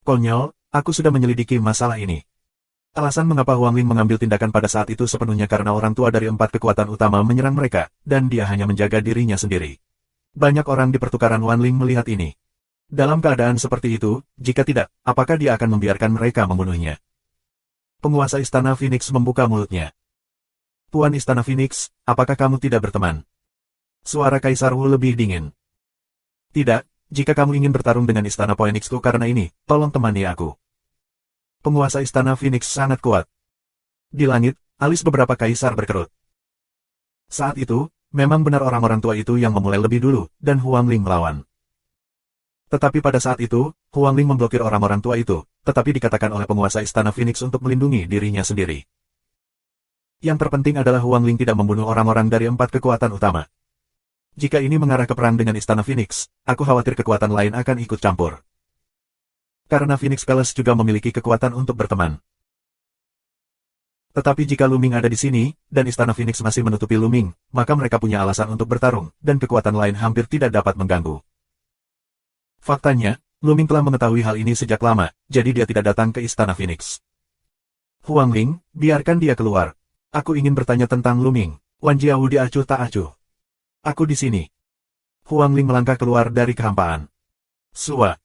Konyol, aku sudah menyelidiki masalah ini. Alasan mengapa Huangling mengambil tindakan pada saat itu sepenuhnya karena orang tua dari 4 kekuatan utama menyerang mereka, dan dia hanya menjaga dirinya sendiri. Banyak orang di pertukaran Wanling melihat ini. Dalam keadaan seperti itu, jika tidak, apakah dia akan membiarkan mereka membunuhnya? Penguasa Istana Phoenix membuka mulutnya. Tuan Istana Phoenix, apakah kamu tidak berteman? Suara Kaisar Wu lebih dingin. Tidak, jika kamu ingin bertarung dengan Istana Phoenixku karena ini, tolong temani aku. Penguasa Istana Phoenix sangat kuat. Di langit, alis beberapa kaisar berkerut. Saat itu, memang benar orang-orang tua itu yang memulai lebih dulu, dan Huangling melawan. Tetapi pada saat itu, Huangling memblokir orang-orang tua itu, tetapi dikatakan oleh penguasa Istana Phoenix untuk melindungi dirinya sendiri. Yang terpenting adalah Huangling tidak membunuh orang-orang dari 4 kekuatan utama. Jika ini mengarah ke perang dengan Istana Phoenix, aku khawatir kekuatan lain akan ikut campur. Karena Phoenix Palace juga memiliki kekuatan untuk berteman. Tetapi jika Luming ada di sini, dan Istana Phoenix masih menutupi Luming, maka mereka punya alasan untuk bertarung, dan kekuatan lain hampir tidak dapat mengganggu. Faktanya, Luming telah mengetahui hal ini sejak lama, jadi dia tidak datang ke Istana Phoenix. Huang Ling, biarkan dia keluar. Aku ingin bertanya tentang Luming. Wan Jiao diacuh tak acuh. Aku di sini. Huang Ling melangkah keluar dari kehampaan. Sua.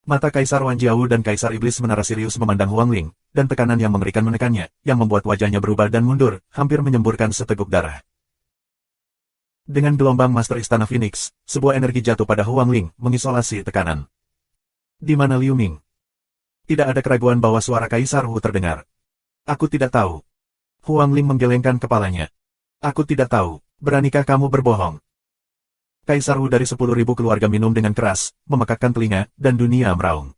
Mata Kaisar Wan Jiao dan Kaisar Iblis menara serius memandang Huang Ling, dan tekanan yang mengerikan menekannya, yang membuat wajahnya berubah dan mundur, hampir menyemburkan seteguk darah. Dengan gelombang Master Istana Phoenix, sebuah energi jatuh pada Huang Ling, mengisolasi tekanan. Di mana Liu Ming? Tidak ada keraguan bahwa suara Kaisar Wu terdengar. Aku tidak tahu. Huang Ling menggelengkan kepalanya. Aku tidak tahu. Beranikah kamu berbohong? Kaisar Wu dari 10.000 keluarga minum dengan keras, memekakkan telinga, dan dunia meraung.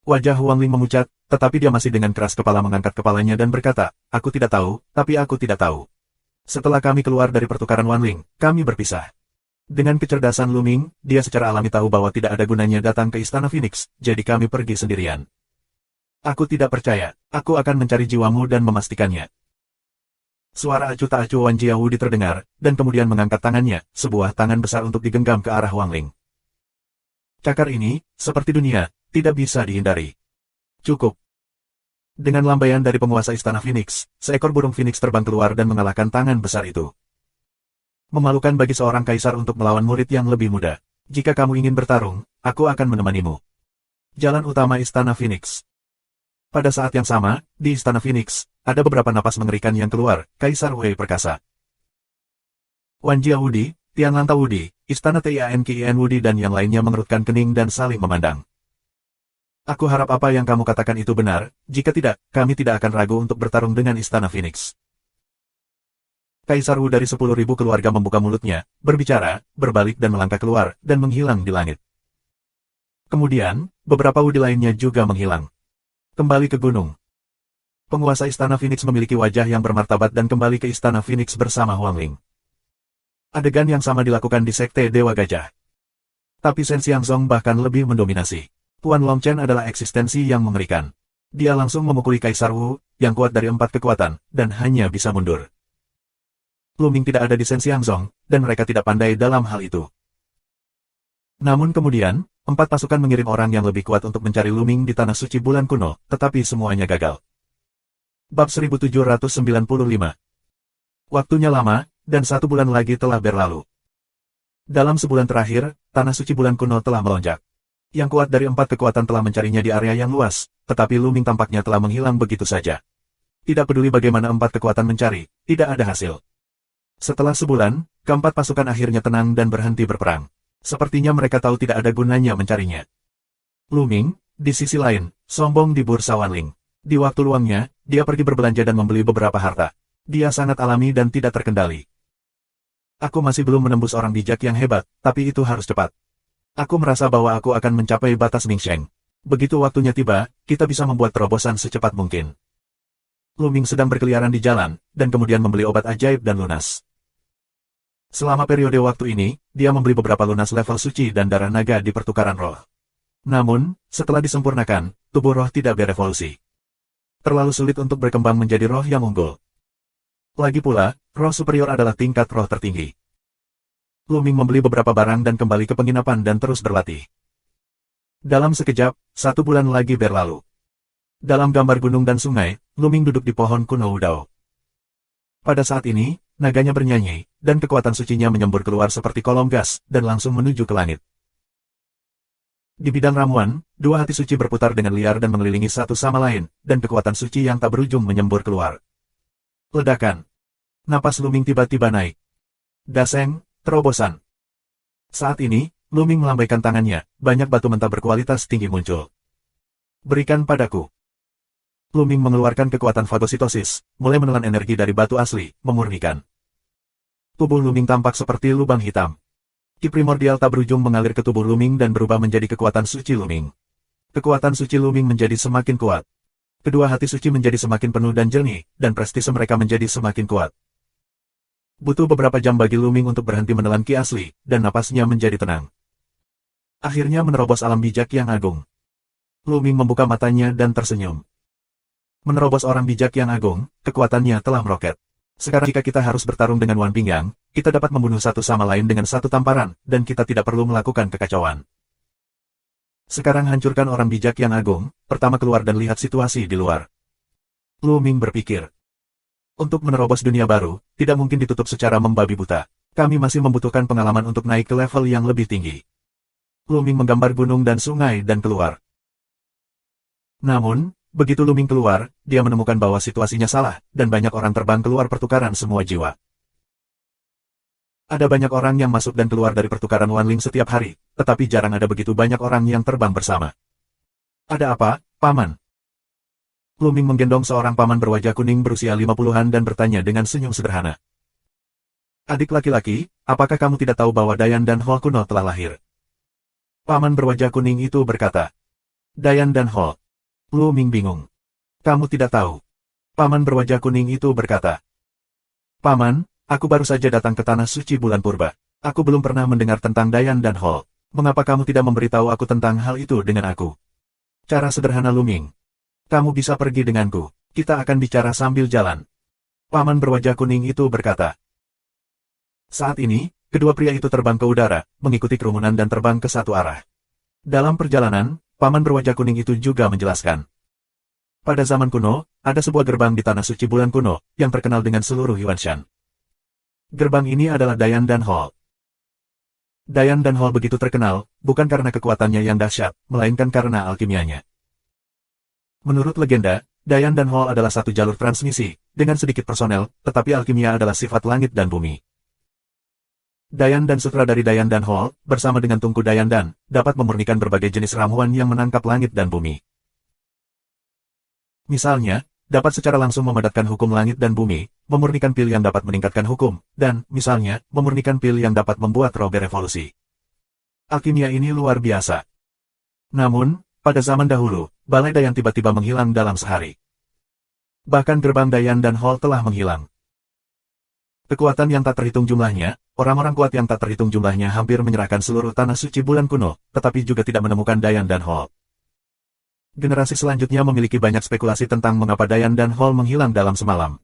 Wajah Huang Ling memucat, tetapi dia masih dengan keras kepala mengangkat kepalanya dan berkata, aku tidak tahu, tapi aku tidak tahu. Setelah kami keluar dari pertukaran Wan Ling, kami berpisah. Dengan kecerdasan Luming, dia secara alami tahu bahwa tidak ada gunanya datang ke Istana Phoenix, jadi kami pergi sendirian. Aku tidak percaya, aku akan mencari jiwamu dan memastikannya. Suara acuh tak acuh Wan Jiao terdengar, dan kemudian mengangkat tangannya, sebuah tangan besar untuk digenggam ke arah Huang Ling. Cakar ini, seperti dunia, tidak bisa dihindari. Cukup. Dengan lambaian dari penguasa Istana Phoenix, seekor burung Phoenix terbang keluar dan mengalahkan tangan besar itu. Memalukan bagi seorang kaisar untuk melawan murid yang lebih muda. Jika kamu ingin bertarung, aku akan menemanimu. Jalan utama Istana Phoenix. Pada saat yang sama, di Istana Phoenix, ada beberapa napas mengerikan yang keluar, Kaisar Wei perkasa. Wan Jia Wudi, Tian Lanta Wudi, Istana Tian Qian Wudi dan yang lainnya mengerutkan kening dan saling memandang. Aku harap apa yang kamu katakan itu benar, jika tidak, kami tidak akan ragu untuk bertarung dengan Istana Phoenix. Kaisar Wu dari 10.000 keluarga membuka mulutnya, berbicara, berbalik dan melangkah keluar, dan menghilang di langit. Kemudian, beberapa Wudi lainnya juga menghilang. Kembali ke gunung. Penguasa Istana Phoenix memiliki wajah yang bermartabat dan kembali ke Istana Phoenix bersama Huang Ling. Adegan yang sama dilakukan di Sekte Dewa Gajah. Tapi Shen Xiangzong bahkan lebih mendominasi. Tuan Longchen adalah eksistensi yang mengerikan. Dia langsung memukuli Kaisar Wu, yang kuat dari 4 kekuatan, dan hanya bisa mundur. Luming tidak ada di Shen Xiangzong, dan mereka tidak pandai dalam hal itu. Namun kemudian, 4 pasukan mengirim orang yang lebih kuat untuk mencari Luming di Tanah Suci Bulan Kuno, tetapi semuanya gagal. Bab 1795. Waktunya lama, dan 1 bulan lagi telah berlalu. Dalam sebulan terakhir, Tanah Suci Bulan Kuno telah melonjak. Yang kuat dari 4 kekuatan telah mencarinya di area yang luas, tetapi Luming tampaknya telah menghilang begitu saja. Tidak peduli bagaimana 4 kekuatan mencari, tidak ada hasil. Setelah sebulan, keempat pasukan akhirnya tenang dan berhenti berperang. Sepertinya mereka tahu tidak ada gunanya mencarinya. Luming, di sisi lain, sombong di Bursa Wanling. Di waktu luangnya, dia pergi berbelanja dan membeli beberapa harta. Dia sangat alami dan tidak terkendali. Aku masih belum menembus orang bijak yang hebat, tapi itu harus cepat. Aku merasa bahwa aku akan mencapai batas Mingsheng. Begitu waktunya tiba, kita bisa membuat terobosan secepat mungkin. Luming sedang berkeliaran di jalan, dan kemudian membeli obat ajaib dan lunas. Selama periode waktu ini, dia membeli beberapa lunas level suci dan darah naga di pertukaran roh. Namun, setelah disempurnakan, tubuh roh tidak berevolusi. Terlalu sulit untuk berkembang menjadi roh yang unggul. Lagi pula, roh superior adalah tingkat roh tertinggi. Luming membeli beberapa barang dan kembali ke penginapan dan terus berlatih. Dalam sekejap, 1 bulan lagi berlalu. Dalam gambar gunung dan sungai, Luming duduk di pohon kuno Wudao. Pada saat ini, naganya bernyanyi, dan kekuatan sucinya menyembur keluar seperti kolom gas, dan langsung menuju ke langit. Di bidang ramuan, 2 hati suci berputar dengan liar dan mengelilingi satu sama lain, dan kekuatan suci yang tak berujung menyembur keluar. Ledakan. Napas Luming tiba-tiba naik. Daseng. Terobosan. Saat ini, Luming melambaikan tangannya, banyak batu mentah berkualitas tinggi muncul. Berikan padaku. Luming mengeluarkan kekuatan fagositosis, mulai menelan energi dari batu asli, memurnikan. Tubuh Luming tampak seperti lubang hitam. Ki primordial tak berujung mengalir ke tubuh Luming dan berubah menjadi kekuatan suci Luming. Kekuatan suci Luming menjadi semakin kuat. Kedua hati suci menjadi semakin penuh dan jernih, dan prestise mereka menjadi semakin kuat. Butuh beberapa jam bagi Luming untuk berhenti menelan ki asli, dan napasnya menjadi tenang. Akhirnya menerobos alam bijak yang agung. Luming membuka matanya dan tersenyum. Menerobos orang bijak yang agung, kekuatannya telah meroket. Sekarang jika kita harus bertarung dengan Wan Pingyang, kita dapat membunuh satu sama lain dengan satu tamparan, dan kita tidak perlu melakukan kekacauan. Sekarang hancurkan orang bijak yang agung, pertama keluar dan lihat situasi di luar. Luming berpikir. Untuk menerobos dunia baru, tidak mungkin ditutup secara membabi buta. Kami masih membutuhkan pengalaman untuk naik ke level yang lebih tinggi. Luming menggambar gunung dan sungai dan keluar. Namun, begitu Luming keluar, dia menemukan bahwa situasinya salah, dan banyak orang terbang keluar pertukaran semua jiwa. Ada banyak orang yang masuk dan keluar dari pertukaran Wanling setiap hari, tetapi jarang ada begitu banyak orang yang terbang bersama. Ada apa, Paman? Luming menggendong seorang paman berwajah kuning berusia 50-an dan bertanya dengan senyum sederhana. Adik laki-laki, apakah kamu tidak tahu bahwa Dayan dan Hall kuno telah lahir? Paman berwajah kuning itu berkata. Dayan dan Hall. Luming bingung. Kamu tidak tahu. Paman berwajah kuning itu berkata. Paman, aku baru saja datang ke Tanah Suci Bulan Purba. Aku belum pernah mendengar tentang Dayan dan Hall. Mengapa kamu tidak memberitahu aku tentang hal itu dengan aku? Cara sederhana Luming. Kamu bisa pergi denganku. Kita akan bicara sambil jalan. Paman berwajah kuning itu berkata. Saat ini, kedua pria itu terbang ke udara, mengikuti kerumunan dan terbang ke satu arah. Dalam perjalanan, paman berwajah kuning itu juga menjelaskan. Pada zaman kuno, ada sebuah gerbang di Tanah Suci Bulan kuno, yang terkenal dengan seluruh Yuanshan. Gerbang ini adalah Dayan dan Hall. Dayan dan Hall begitu terkenal, bukan karena kekuatannya yang dahsyat, melainkan karena alkimianya. Menurut legenda, Dayan dan Hall adalah satu jalur transmisi, dengan sedikit personel, tetapi alkimia adalah sifat langit dan bumi. Dayan dan sutra dari Dayan dan Hall, bersama dengan tungku Dayan dan, dapat memurnikan berbagai jenis ramuan yang menangkap langit dan bumi. Misalnya, dapat secara langsung memadatkan hukum langit dan bumi, memurnikan pil yang dapat meningkatkan hukum, dan, misalnya, memurnikan pil yang dapat membuat roh berevolusi. Alkimia ini luar biasa. Namun, pada zaman dahulu, balai Dayan tiba-tiba menghilang dalam sehari. Bahkan gerbang Dayan dan Hall telah menghilang. Kekuatan yang tak terhitung jumlahnya, orang-orang kuat yang tak terhitung jumlahnya hampir menyerahkan seluruh Tanah Suci Bulan kuno, tetapi juga tidak menemukan Dayan dan Hall. Generasi selanjutnya memiliki banyak spekulasi tentang mengapa Dayan dan Hall menghilang dalam semalam.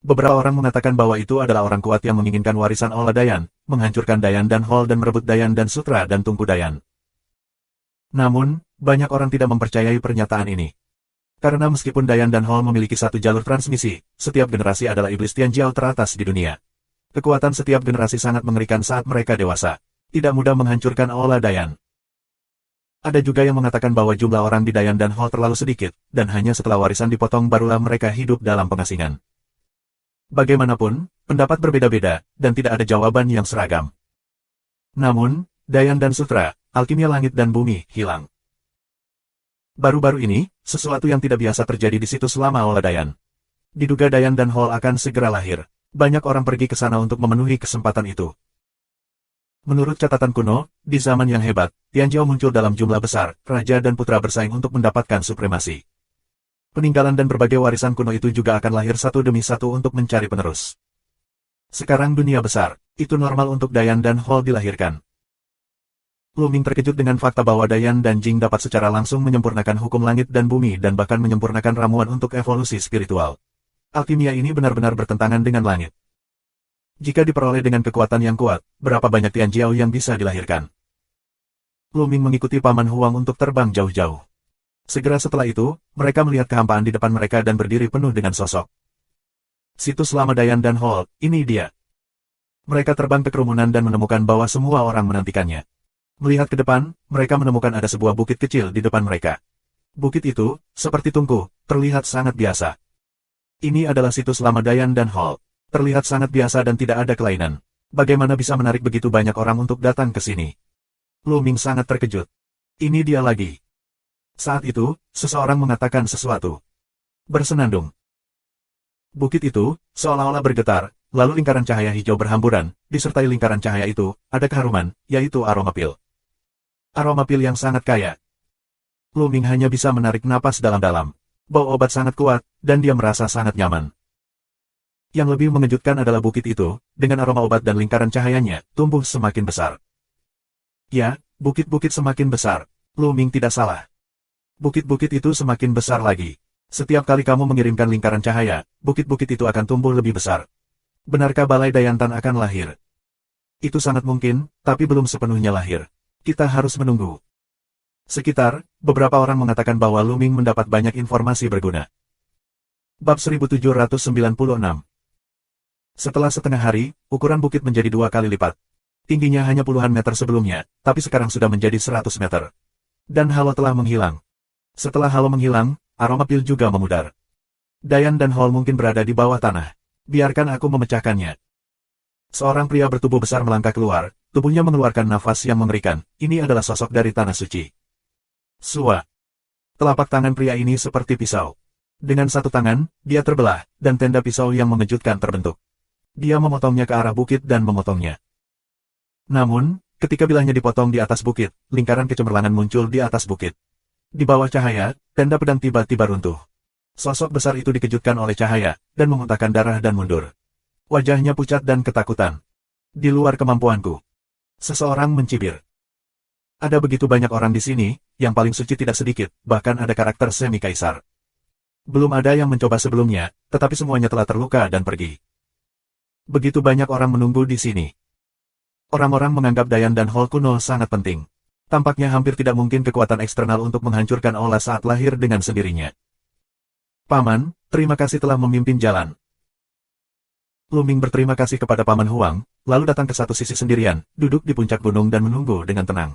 Beberapa orang mengatakan bahwa itu adalah orang kuat yang menginginkan warisan Ola Dayan, menghancurkan Dayan dan Hall dan merebut Dayan dan Sutra dan Tungku Dayan. Namun, banyak orang tidak mempercayai pernyataan ini. Karena meskipun Dayan dan Hall memiliki satu jalur transmisi, setiap generasi adalah iblis Tianjiao teratas di dunia. Kekuatan setiap generasi sangat mengerikan saat mereka dewasa. Tidak mudah menghancurkan Ola Dayan. Ada juga yang mengatakan bahwa jumlah orang di Dayan dan Hall terlalu sedikit, dan hanya setelah warisan dipotong barulah mereka hidup dalam pengasingan. Bagaimanapun, pendapat berbeda-beda, dan tidak ada jawaban yang seragam. Namun, Dayan dan Sutra, alkimia langit dan bumi, hilang. Baru-baru ini, sesuatu yang tidak biasa terjadi di situs lama Ola Dayan. Diduga Dayan dan Hall akan segera lahir. Banyak orang pergi ke sana untuk memenuhi kesempatan itu. Menurut catatan kuno, di zaman yang hebat, Tianjiao muncul dalam jumlah besar, raja dan putra bersaing untuk mendapatkan supremasi. Peninggalan dan berbagai warisan kuno itu juga akan lahir satu demi satu untuk mencari penerus. Sekarang dunia besar, itu normal untuk Dayan dan Hall dilahirkan. Luming terkejut dengan fakta bahwa Dayan dan Jing dapat secara langsung menyempurnakan hukum langit dan bumi dan bahkan menyempurnakan ramuan untuk evolusi spiritual. Alkimia ini benar-benar bertentangan dengan langit. Jika diperoleh dengan kekuatan yang kuat, berapa banyak Tianjiao yang bisa dilahirkan? Luming mengikuti Paman Huang untuk terbang jauh-jauh. Segera setelah itu, mereka melihat kehampaan di depan mereka dan berdiri penuh dengan sosok. Situs lama Dayan dan Hall, ini dia. Mereka terbang ke kerumunan dan menemukan bahwa semua orang menantikannya. Melihat ke depan, mereka menemukan ada sebuah bukit kecil di depan mereka. Bukit itu, seperti tungku, terlihat sangat biasa. Ini adalah situs lama Dayan dan Hall. Terlihat sangat biasa dan tidak ada kelainan. Bagaimana bisa menarik begitu banyak orang untuk datang ke sini? Luming sangat terkejut. Ini dia lagi. Saat itu, seseorang mengatakan sesuatu. Bersenandung. Bukit itu, seolah-olah bergetar, lalu lingkaran cahaya hijau berhamburan, disertai lingkaran cahaya itu, ada keharuman, yaitu aroma pil. Aroma pil yang sangat kaya. Luming hanya bisa menarik napas dalam-dalam. Bau obat sangat kuat, dan dia merasa sangat nyaman. Yang lebih mengejutkan adalah bukit itu, dengan aroma obat dan lingkaran cahayanya, tumbuh semakin besar. Ya, bukit-bukit semakin besar. Lu Ming tidak salah. Bukit-bukit itu semakin besar lagi. Setiap kali kamu mengirimkan lingkaran cahaya, bukit-bukit itu akan tumbuh lebih besar. Benarkah Balai Dayantan akan lahir? Itu sangat mungkin, tapi belum sepenuhnya lahir. Kita harus menunggu. Sekitar, beberapa orang mengatakan bahwa Lu Ming mendapat banyak informasi berguna. Bab 1796. Setelah setengah hari, ukuran bukit menjadi 2 kali lipat. Tingginya hanya puluhan meter sebelumnya, tapi sekarang sudah menjadi 100 meter. Dan halo telah menghilang. Setelah halo menghilang, aroma pil juga memudar. Dayan dan Hall mungkin berada di bawah tanah. Biarkan aku memecahkannya. Seorang pria bertubuh besar melangkah keluar, tubuhnya mengeluarkan nafas yang mengerikan. Ini adalah sosok dari Tanah Suci. Sua. Telapak tangan pria ini seperti pisau. Dengan satu tangan, dia terbelah, dan tenda pisau yang mengejutkan terbentuk. Dia memotongnya ke arah bukit dan memotongnya. Namun, ketika bilahnya dipotong di atas bukit, lingkaran kecemerlangan muncul di atas bukit. Di bawah cahaya, tenda pedang tiba-tiba runtuh. Sosok besar itu dikejutkan oleh cahaya, dan memuntahkan darah dan mundur. Wajahnya pucat dan ketakutan. Di luar kemampuanku. Seseorang mencibir. Ada begitu banyak orang di sini, yang paling suci tidak sedikit, bahkan ada karakter semi-kaisar. Belum ada yang mencoba sebelumnya, tetapi semuanya telah terluka dan pergi. Begitu banyak orang menunggu di sini. Orang-orang menganggap Dayan dan Hall kuno sangat penting. Tampaknya hampir tidak mungkin kekuatan eksternal untuk menghancurkan Ola saat lahir dengan sendirinya. Paman, terima kasih telah memimpin jalan. Lu Ming berterima kasih kepada Paman Huang, lalu datang ke satu sisi sendirian, duduk di puncak gunung dan menunggu dengan tenang.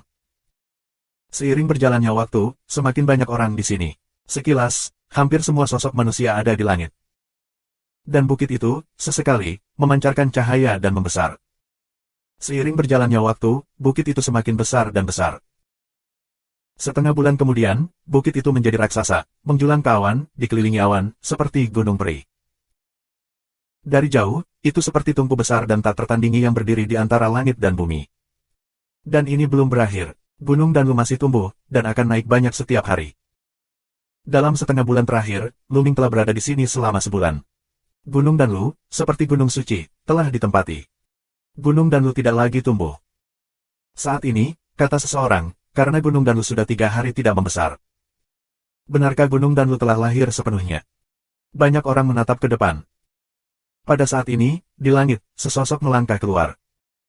Seiring berjalannya waktu, semakin banyak orang di sini. Sekilas, hampir semua sosok manusia ada di langit. Dan bukit itu, sesekali, memancarkan cahaya dan membesar. Seiring berjalannya waktu, bukit itu semakin besar dan besar. Setengah bulan kemudian, bukit itu menjadi raksasa, menjulang ke awan, dikelilingi awan, seperti gunung peri. Dari jauh, itu seperti tungku besar dan tak tertandingi yang berdiri di antara langit dan bumi. Dan ini belum berakhir. Gunung Danlu masih tumbuh, dan akan naik banyak setiap hari. Dalam setengah bulan terakhir, Lu Ming telah berada di sini selama sebulan. Gunung Danlu, seperti Gunung Suci, telah ditempati. Gunung Danlu tidak lagi tumbuh. Saat ini, kata seseorang, karena Gunung Danlu sudah 3 hari tidak membesar. Benarkah Gunung Danlu telah lahir sepenuhnya? Banyak orang menatap ke depan. Pada saat ini, di langit, sesosok melangkah keluar.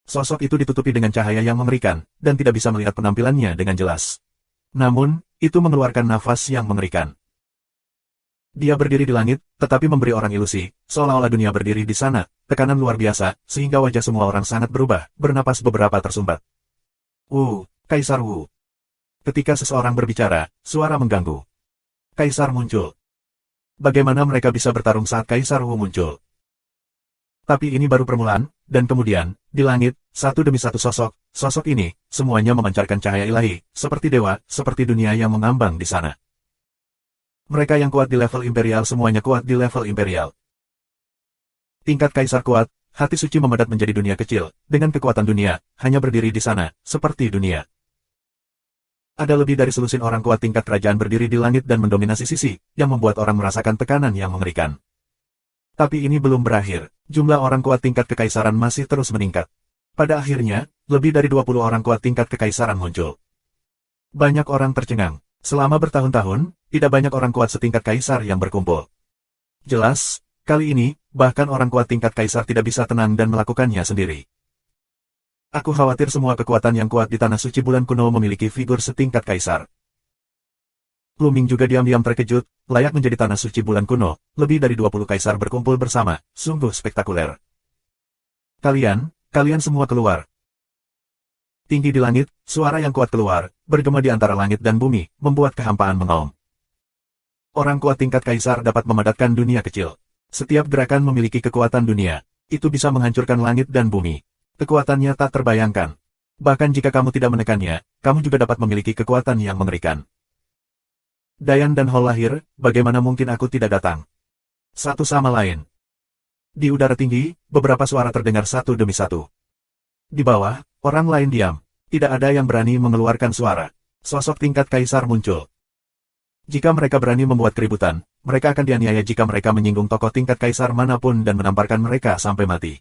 Sosok itu ditutupi dengan cahaya yang mengerikan, dan tidak bisa melihat penampilannya dengan jelas. Namun, itu mengeluarkan nafas yang mengerikan. Dia berdiri di langit, tetapi memberi orang ilusi, seolah-olah dunia berdiri di sana, tekanan luar biasa, sehingga wajah semua orang sangat berubah, bernapas beberapa tersumbat. Kaisar Wu. Ketika seseorang berbicara, suara mengganggu. Kaisar muncul. Bagaimana mereka bisa bertarung saat Kaisar Wu muncul? Tapi ini baru permulaan, dan kemudian, di langit, satu demi satu sosok ini, semuanya memancarkan cahaya ilahi, seperti dewa, seperti dunia yang mengambang di sana. Mereka yang kuat di level imperial semuanya kuat di level imperial. Tingkat kaisar kuat, hati suci memadat menjadi dunia kecil, dengan kekuatan dunia, hanya berdiri di sana, seperti dunia. Ada lebih dari selusin orang kuat tingkat kerajaan berdiri di langit dan mendominasi sisi, yang membuat orang merasakan tekanan yang mengerikan. Tapi ini belum berakhir, jumlah orang kuat tingkat kekaisaran masih terus meningkat. Pada akhirnya, lebih dari 20 orang kuat tingkat kekaisaran muncul. Banyak orang tercengang. Selama bertahun-tahun, tidak banyak orang kuat setingkat kaisar yang berkumpul. Jelas, kali ini, bahkan orang kuat tingkat kaisar tidak bisa tenang dan melakukannya sendiri. Aku khawatir semua kekuatan yang kuat di Tanah Suci Bulan Kuno memiliki figur setingkat kaisar. Lu Ming juga diam-diam terkejut, layak menjadi Tanah Suci Bulan Kuno, lebih dari 20 kaisar berkumpul bersama, sungguh spektakuler. Kalian semua keluar. Tinggi di langit, suara yang kuat keluar, bergema di antara langit dan bumi, membuat kehampaan mengaum. Orang kuat tingkat kaisar dapat memadatkan dunia kecil. Setiap gerakan memiliki kekuatan dunia. Itu bisa menghancurkan langit dan bumi. Kekuatannya tak terbayangkan. Bahkan jika kamu tidak menekannya, kamu juga dapat memiliki kekuatan yang mengerikan. Dayan dan Hall lahir, bagaimana mungkin aku tidak datang? Satu sama lain. Di udara tinggi, beberapa suara terdengar satu demi satu. Di bawah, orang lain diam. Tidak ada yang berani mengeluarkan suara. Sosok tingkat kaisar muncul. Jika mereka berani membuat keributan, mereka akan dianiaya jika mereka menyinggung tokoh tingkat kaisar manapun dan menamparkan mereka sampai mati.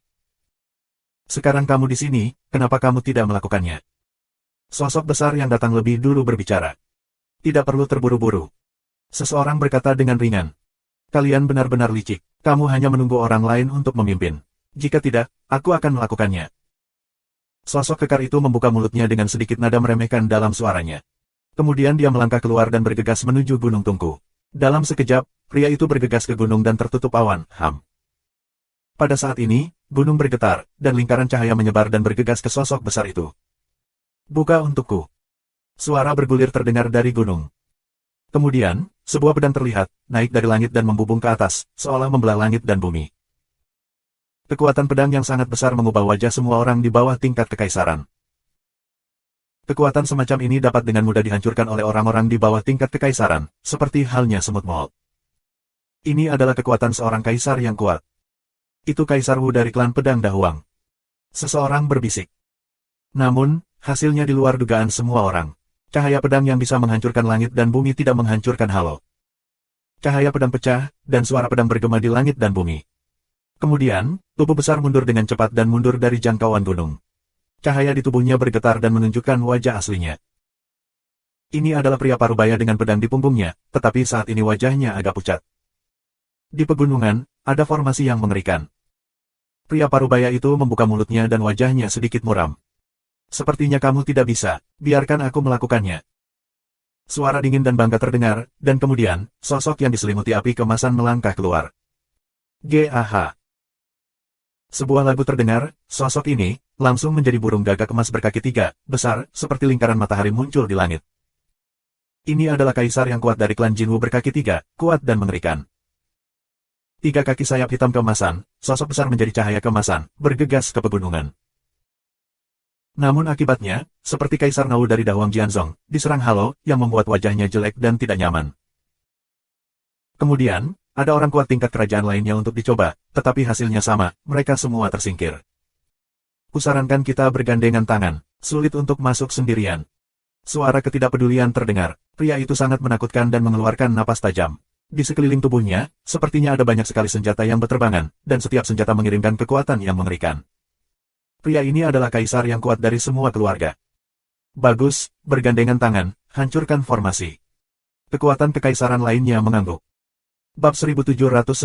Sekarang kamu di sini, kenapa kamu tidak melakukannya? Sosok besar yang datang lebih dulu berbicara. Tidak perlu terburu-buru. Seseorang berkata dengan ringan. Kalian benar-benar licik. Kamu hanya menunggu orang lain untuk memimpin. Jika tidak, aku akan melakukannya. Sosok kekar itu membuka mulutnya dengan sedikit nada meremehkan dalam suaranya. Kemudian dia melangkah keluar dan bergegas menuju Gunung Tungku. Dalam sekejap, pria itu bergegas ke gunung dan tertutup awan. Pada saat ini, gunung bergetar, dan lingkaran cahaya menyebar dan bergegas ke sosok besar itu. Buka untukku. Suara bergulir terdengar dari gunung. Kemudian, sebuah pedang terlihat, naik dari langit dan membubung ke atas, seolah membelah langit dan bumi. Kekuatan pedang yang sangat besar mengubah wajah semua orang di bawah tingkat kekaisaran. Kekuatan semacam ini dapat dengan mudah dihancurkan oleh orang-orang di bawah tingkat kekaisaran, seperti halnya semut Mold. Ini adalah kekuatan seorang kaisar yang kuat. Itu Kaisar Wu dari klan pedang Dahuang. Seseorang berbisik. Namun, hasilnya di luar dugaan semua orang. Cahaya pedang yang bisa menghancurkan langit dan bumi tidak menghancurkan Halo. Cahaya pedang pecah, dan suara pedang bergema di langit dan bumi. Kemudian, tubuh besar mundur dengan cepat dan mundur dari jangkauan gunung. Cahaya di tubuhnya bergetar dan menunjukkan wajah aslinya. Ini adalah pria parubaya dengan pedang di punggungnya, tetapi saat ini wajahnya agak pucat. Di pegunungan, ada formasi yang mengerikan. Pria parubaya itu membuka mulutnya dan wajahnya sedikit muram. Sepertinya kamu tidak bisa, biarkan aku melakukannya. Suara dingin dan bangga terdengar, dan kemudian, sosok yang diselimuti api kemasan melangkah keluar. GAH. Sebuah lagu terdengar, sosok ini, langsung menjadi burung gagak emas berkaki 3, besar, seperti lingkaran matahari muncul di langit. Ini adalah kaisar yang kuat dari klan Jinwu berkaki 3, kuat dan mengerikan. 3 kaki sayap hitam keemasan, sosok besar menjadi cahaya keemasan, bergegas ke pegunungan. Namun akibatnya, seperti Kaisar Nau dari Dahuang Jianzong, diserang Halo, yang membuat wajahnya jelek dan tidak nyaman. Kemudian, ada orang kuat tingkat kerajaan lainnya untuk dicoba, tetapi hasilnya sama, mereka semua tersingkir. Kusarankan kita bergandengan tangan, sulit untuk masuk sendirian. Suara ketidakpedulian terdengar, pria itu sangat menakutkan dan mengeluarkan napas tajam. Di sekeliling tubuhnya, sepertinya ada banyak sekali senjata yang berterbangan, dan setiap senjata mengirimkan kekuatan yang mengerikan. Pria ini adalah kaisar yang kuat dari semua keluarga. Bagus, bergandengan tangan, hancurkan formasi. Kekuatan kekaisaran lainnya mengangguk. Bab 1797.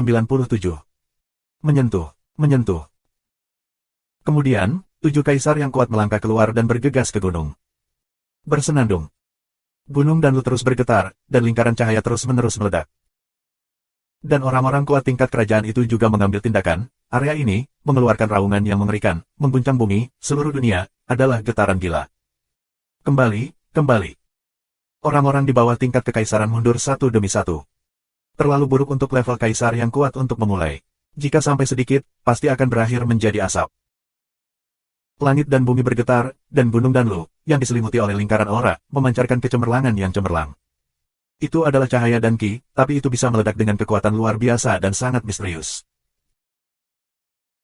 Menyentuh. Kemudian, 7 kaisar yang kuat melangkah keluar dan bergegas ke gunung. Bersenandung. Gunung dan Lu terus bergetar, dan lingkaran cahaya terus-menerus meledak. Dan orang-orang kuat tingkat kerajaan itu juga mengambil tindakan. Area ini, mengeluarkan raungan yang mengerikan, mengguncang bumi, seluruh dunia, adalah getaran gila. Kembali. Orang-orang di bawah tingkat kekaisaran mundur satu demi satu. Terlalu buruk untuk level kaisar yang kuat untuk memulai. Jika sampai sedikit, pasti akan berakhir menjadi asap. Langit dan bumi bergetar, dan gunung dan Lu, yang diselimuti oleh lingkaran aura, memancarkan kecemerlangan yang cemerlang. Itu adalah cahaya dan Qi, tapi itu bisa meledak dengan kekuatan luar biasa dan sangat misterius.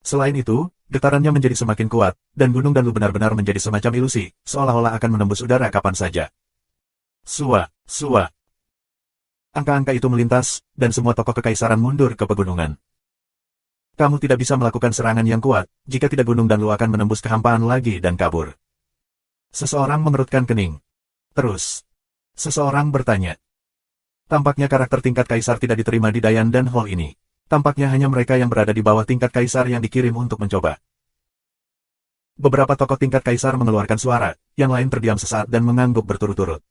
Selain itu, getarannya menjadi semakin kuat, dan gunung dan Lu benar-benar menjadi semacam ilusi, seolah-olah akan menembus udara kapan saja. Sua. Angka-angka itu melintas, dan semua tokoh kekaisaran mundur ke pegunungan. Kamu tidak bisa melakukan serangan yang kuat, jika tidak gunung dan Lu akan menembus kehampaan lagi dan kabur. Seseorang mengerutkan kening. Terus, seseorang bertanya. Tampaknya karakter tingkat kaisar tidak diterima di Dayan dan Hall ini. Tampaknya hanya mereka yang berada di bawah tingkat kaisar yang dikirim untuk mencoba. Beberapa tokoh tingkat kaisar mengeluarkan suara, yang lain terdiam sesaat dan mengangguk berturut-turut.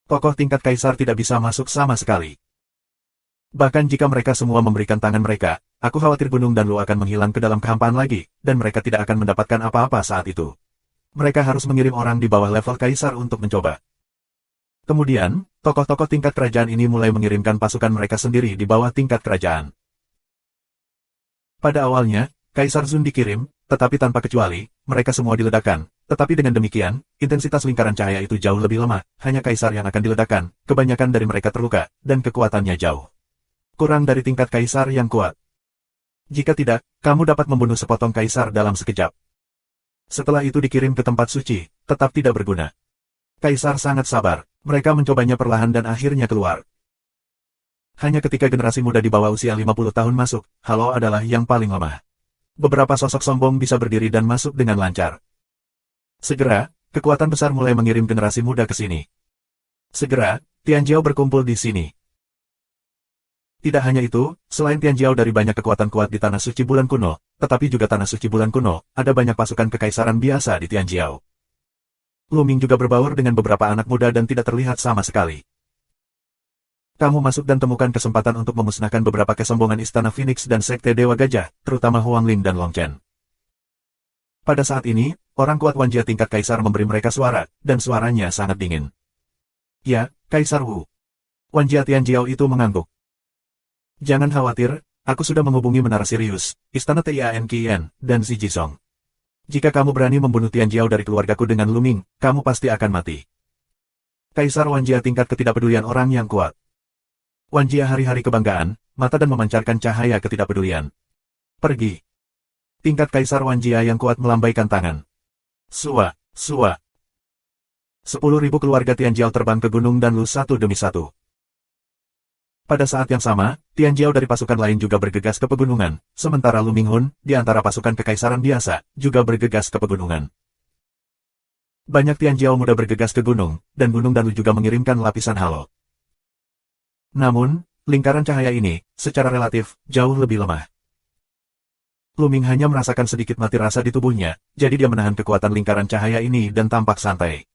Tokoh tingkat kaisar tidak bisa masuk sama sekali. Bahkan jika mereka semua memberikan tangan mereka, aku khawatir gunung dan Lu akan menghilang ke dalam kehampaan lagi, dan mereka tidak akan mendapatkan apa-apa saat itu. Mereka harus mengirim orang di bawah level kaisar untuk mencoba. Kemudian, tokoh-tokoh tingkat kerajaan ini mulai mengirimkan pasukan mereka sendiri di bawah tingkat kerajaan. Pada awalnya, Kaisar Zun dikirim, tetapi tanpa kecuali, mereka semua diledakkan. Tetapi dengan demikian, intensitas lingkaran cahaya itu jauh lebih lemah, hanya Kaisar yang akan diledakkan, kebanyakan dari mereka terluka, dan kekuatannya jauh kurang dari tingkat Kaisar yang kuat. Jika tidak, kamu dapat membunuh sepotong Kaisar dalam sekejap. Setelah itu dikirim ke tempat suci, tetap tidak berguna. Kaisar sangat sabar. Mereka mencobanya perlahan dan akhirnya keluar. Hanya ketika generasi muda di bawah usia 50 tahun masuk, Halo adalah yang paling lemah. Beberapa sosok sombong bisa berdiri dan masuk dengan lancar. Segera, kekuatan besar mulai mengirim generasi muda ke sini. Segera, Tianjiao berkumpul di sini. Tidak hanya itu, selain Tianjiao dari banyak kekuatan kuat di Tanah Suci Bulan Kuno, tetapi juga Tanah Suci Bulan Kuno, ada banyak pasukan kekaisaran biasa di Tianjiao. Lu Ming juga berbaur dengan beberapa anak muda dan tidak terlihat sama sekali. Kamu masuk dan temukan kesempatan untuk memusnahkan beberapa kesombongan Istana Phoenix dan Sekte Dewa Gajah, terutama Huang Ling dan Long Chen. Pada saat ini, orang kuat Wanjia tingkat kaisar memberi mereka suara, dan suaranya sangat dingin. Ya, Kaisar Wu. Wanjia Tianjiao itu mengangguk. Jangan khawatir, aku sudah menghubungi Menara Sirius, Istana Tian Qian, dan Zijisong. Jika kamu berani membunuh Tianjiao dari keluargaku dengan Lu Ming, kamu pasti akan mati. Kaisar Wanjia tingkat ketidakpedulian orang yang kuat. Wanjia hari-hari kebanggaan, mata dan memancarkan cahaya ketidakpedulian. Pergi. Tingkat Kaisar Wanjia yang kuat melambaikan tangan. Sua, sua. 10.000 keluarga Tianjiao terbang ke gunung dan Lu satu demi satu. Pada saat yang sama, Tianjiao dari pasukan lain juga bergegas ke pegunungan, sementara Lu Minghun, di antara pasukan kekaisaran biasa, juga bergegas ke pegunungan. Banyak Tianjiao muda bergegas ke gunung, dan Gunung Danlu juga mengirimkan lapisan halo. Namun, lingkaran cahaya ini, secara relatif, jauh lebih lemah. Lu Ming hanya merasakan sedikit mati rasa di tubuhnya, jadi dia menahan kekuatan lingkaran cahaya ini dan tampak santai.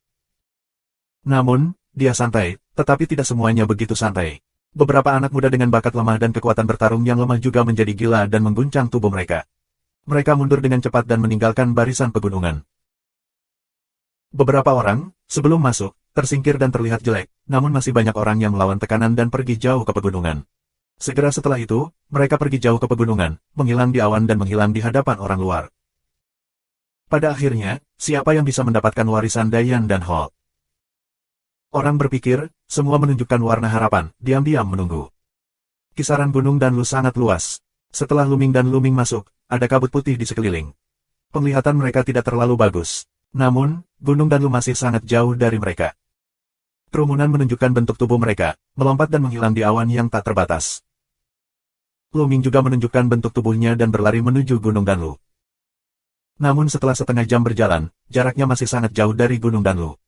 Namun, dia santai, tetapi tidak semuanya begitu santai. Beberapa anak muda dengan bakat lemah dan kekuatan bertarung yang lemah juga menjadi gila dan mengguncang tubuh mereka. Mereka mundur dengan cepat dan meninggalkan barisan pegunungan. Beberapa orang, sebelum masuk, tersingkir dan terlihat jelek, namun masih banyak orang yang melawan tekanan dan pergi jauh ke pegunungan. Segera setelah itu, mereka pergi jauh ke pegunungan, menghilang di awan dan menghilang di hadapan orang luar. Pada akhirnya, siapa yang bisa mendapatkan warisan Dayan dan Hall? Orang berpikir, semua menunjukkan warna harapan, diam-diam menunggu. Kisaran gunung dan Lu sangat luas. Setelah Lu Ming dan Lu Ming masuk, ada kabut putih di sekeliling. Penglihatan mereka tidak terlalu bagus. Namun, gunung dan Lu masih sangat jauh dari mereka. Kerumunan menunjukkan bentuk tubuh mereka, melompat dan menghilang di awan yang tak terbatas. Lu Ming juga menunjukkan bentuk tubuhnya dan berlari menuju Gunung Danlu. Namun setelah setengah jam berjalan, jaraknya masih sangat jauh dari Gunung Danlu.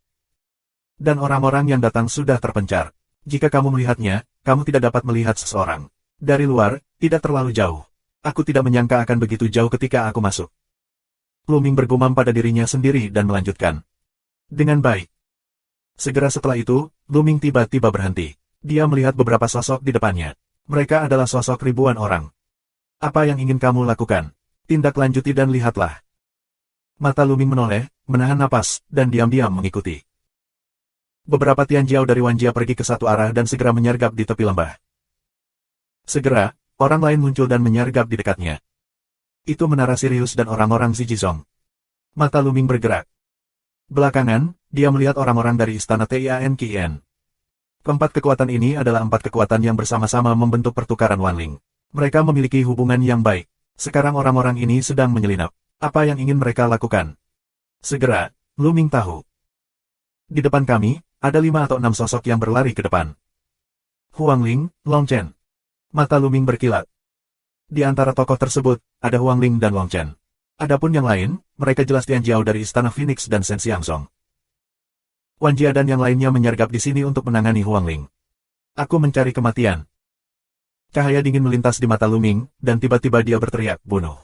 Dan orang-orang yang datang sudah terpencar. Jika kamu melihatnya, kamu tidak dapat melihat seseorang. Dari luar, tidak terlalu jauh. Aku tidak menyangka akan begitu jauh ketika aku masuk. Lu Ming bergumam pada dirinya sendiri dan melanjutkan. Dengan baik. Segera setelah itu, Lu Ming tiba-tiba berhenti. Dia melihat beberapa sosok di depannya. Mereka adalah sosok ribuan orang. Apa yang ingin kamu lakukan? Tindak lanjuti dan lihatlah. Mata Lu Ming menoleh, menahan napas, dan diam-diam mengikuti. Beberapa Tianjiao dari Wanjia pergi ke satu arah dan segera menyergap di tepi lembah. Segera, orang lain muncul dan menyergap di dekatnya. Itu Menara Sirius dan orang-orang Zijisong. Mata Lu Ming bergerak. Belakangan, dia melihat orang-orang dari Istana Tian Qian. Keempat kekuatan ini adalah empat kekuatan yang bersama-sama membentuk pertukaran Wanling. Mereka memiliki hubungan yang baik. Sekarang orang-orang ini sedang menyelinap. Apa yang ingin mereka lakukan? Segera, Lu Ming tahu. Di depan kami, ada 5 atau 6 sosok yang berlari ke depan. Huang Ling, Long Chen. Mata Lu Ming berkilat. Di antara tokoh tersebut, ada Huang Ling dan Long Chen. Adapun yang lain, mereka jelas Tianjiao dari Istana Phoenix dan Shen Xiangzong. Wanjia dan yang lainnya menyergap di sini untuk menangani Huang Ling. Aku mencari kematian. Cahaya dingin melintas di mata Lu Ming, dan tiba-tiba dia berteriak, bunuh.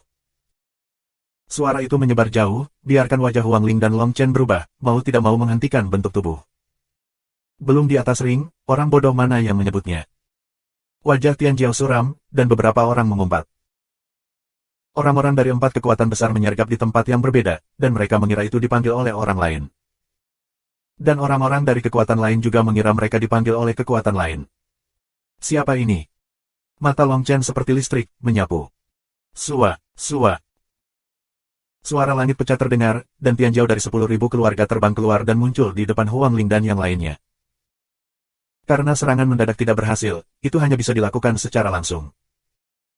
Suara itu menyebar jauh, biarkan wajah Huang Ling dan Long Chen berubah, mau tidak mau menghentikan bentuk tubuh. Belum di atas ring, orang bodoh mana yang menyebutnya. Wajah Tianjiao suram, dan beberapa orang mengumpat. Orang-orang dari empat kekuatan besar menyergap di tempat yang berbeda, dan mereka mengira itu dipanggil oleh orang lain. Dan orang-orang dari kekuatan lain juga mengira mereka dipanggil oleh kekuatan lain. Siapa ini? Mata Long Chen seperti listrik, menyapu. Sua, sua. Suara langit pecah terdengar, dan Tianjiao dari 10.000 keluarga terbang keluar dan muncul di depan Huang Ling dan yang lainnya. Karena serangan mendadak tidak berhasil, itu hanya bisa dilakukan secara langsung.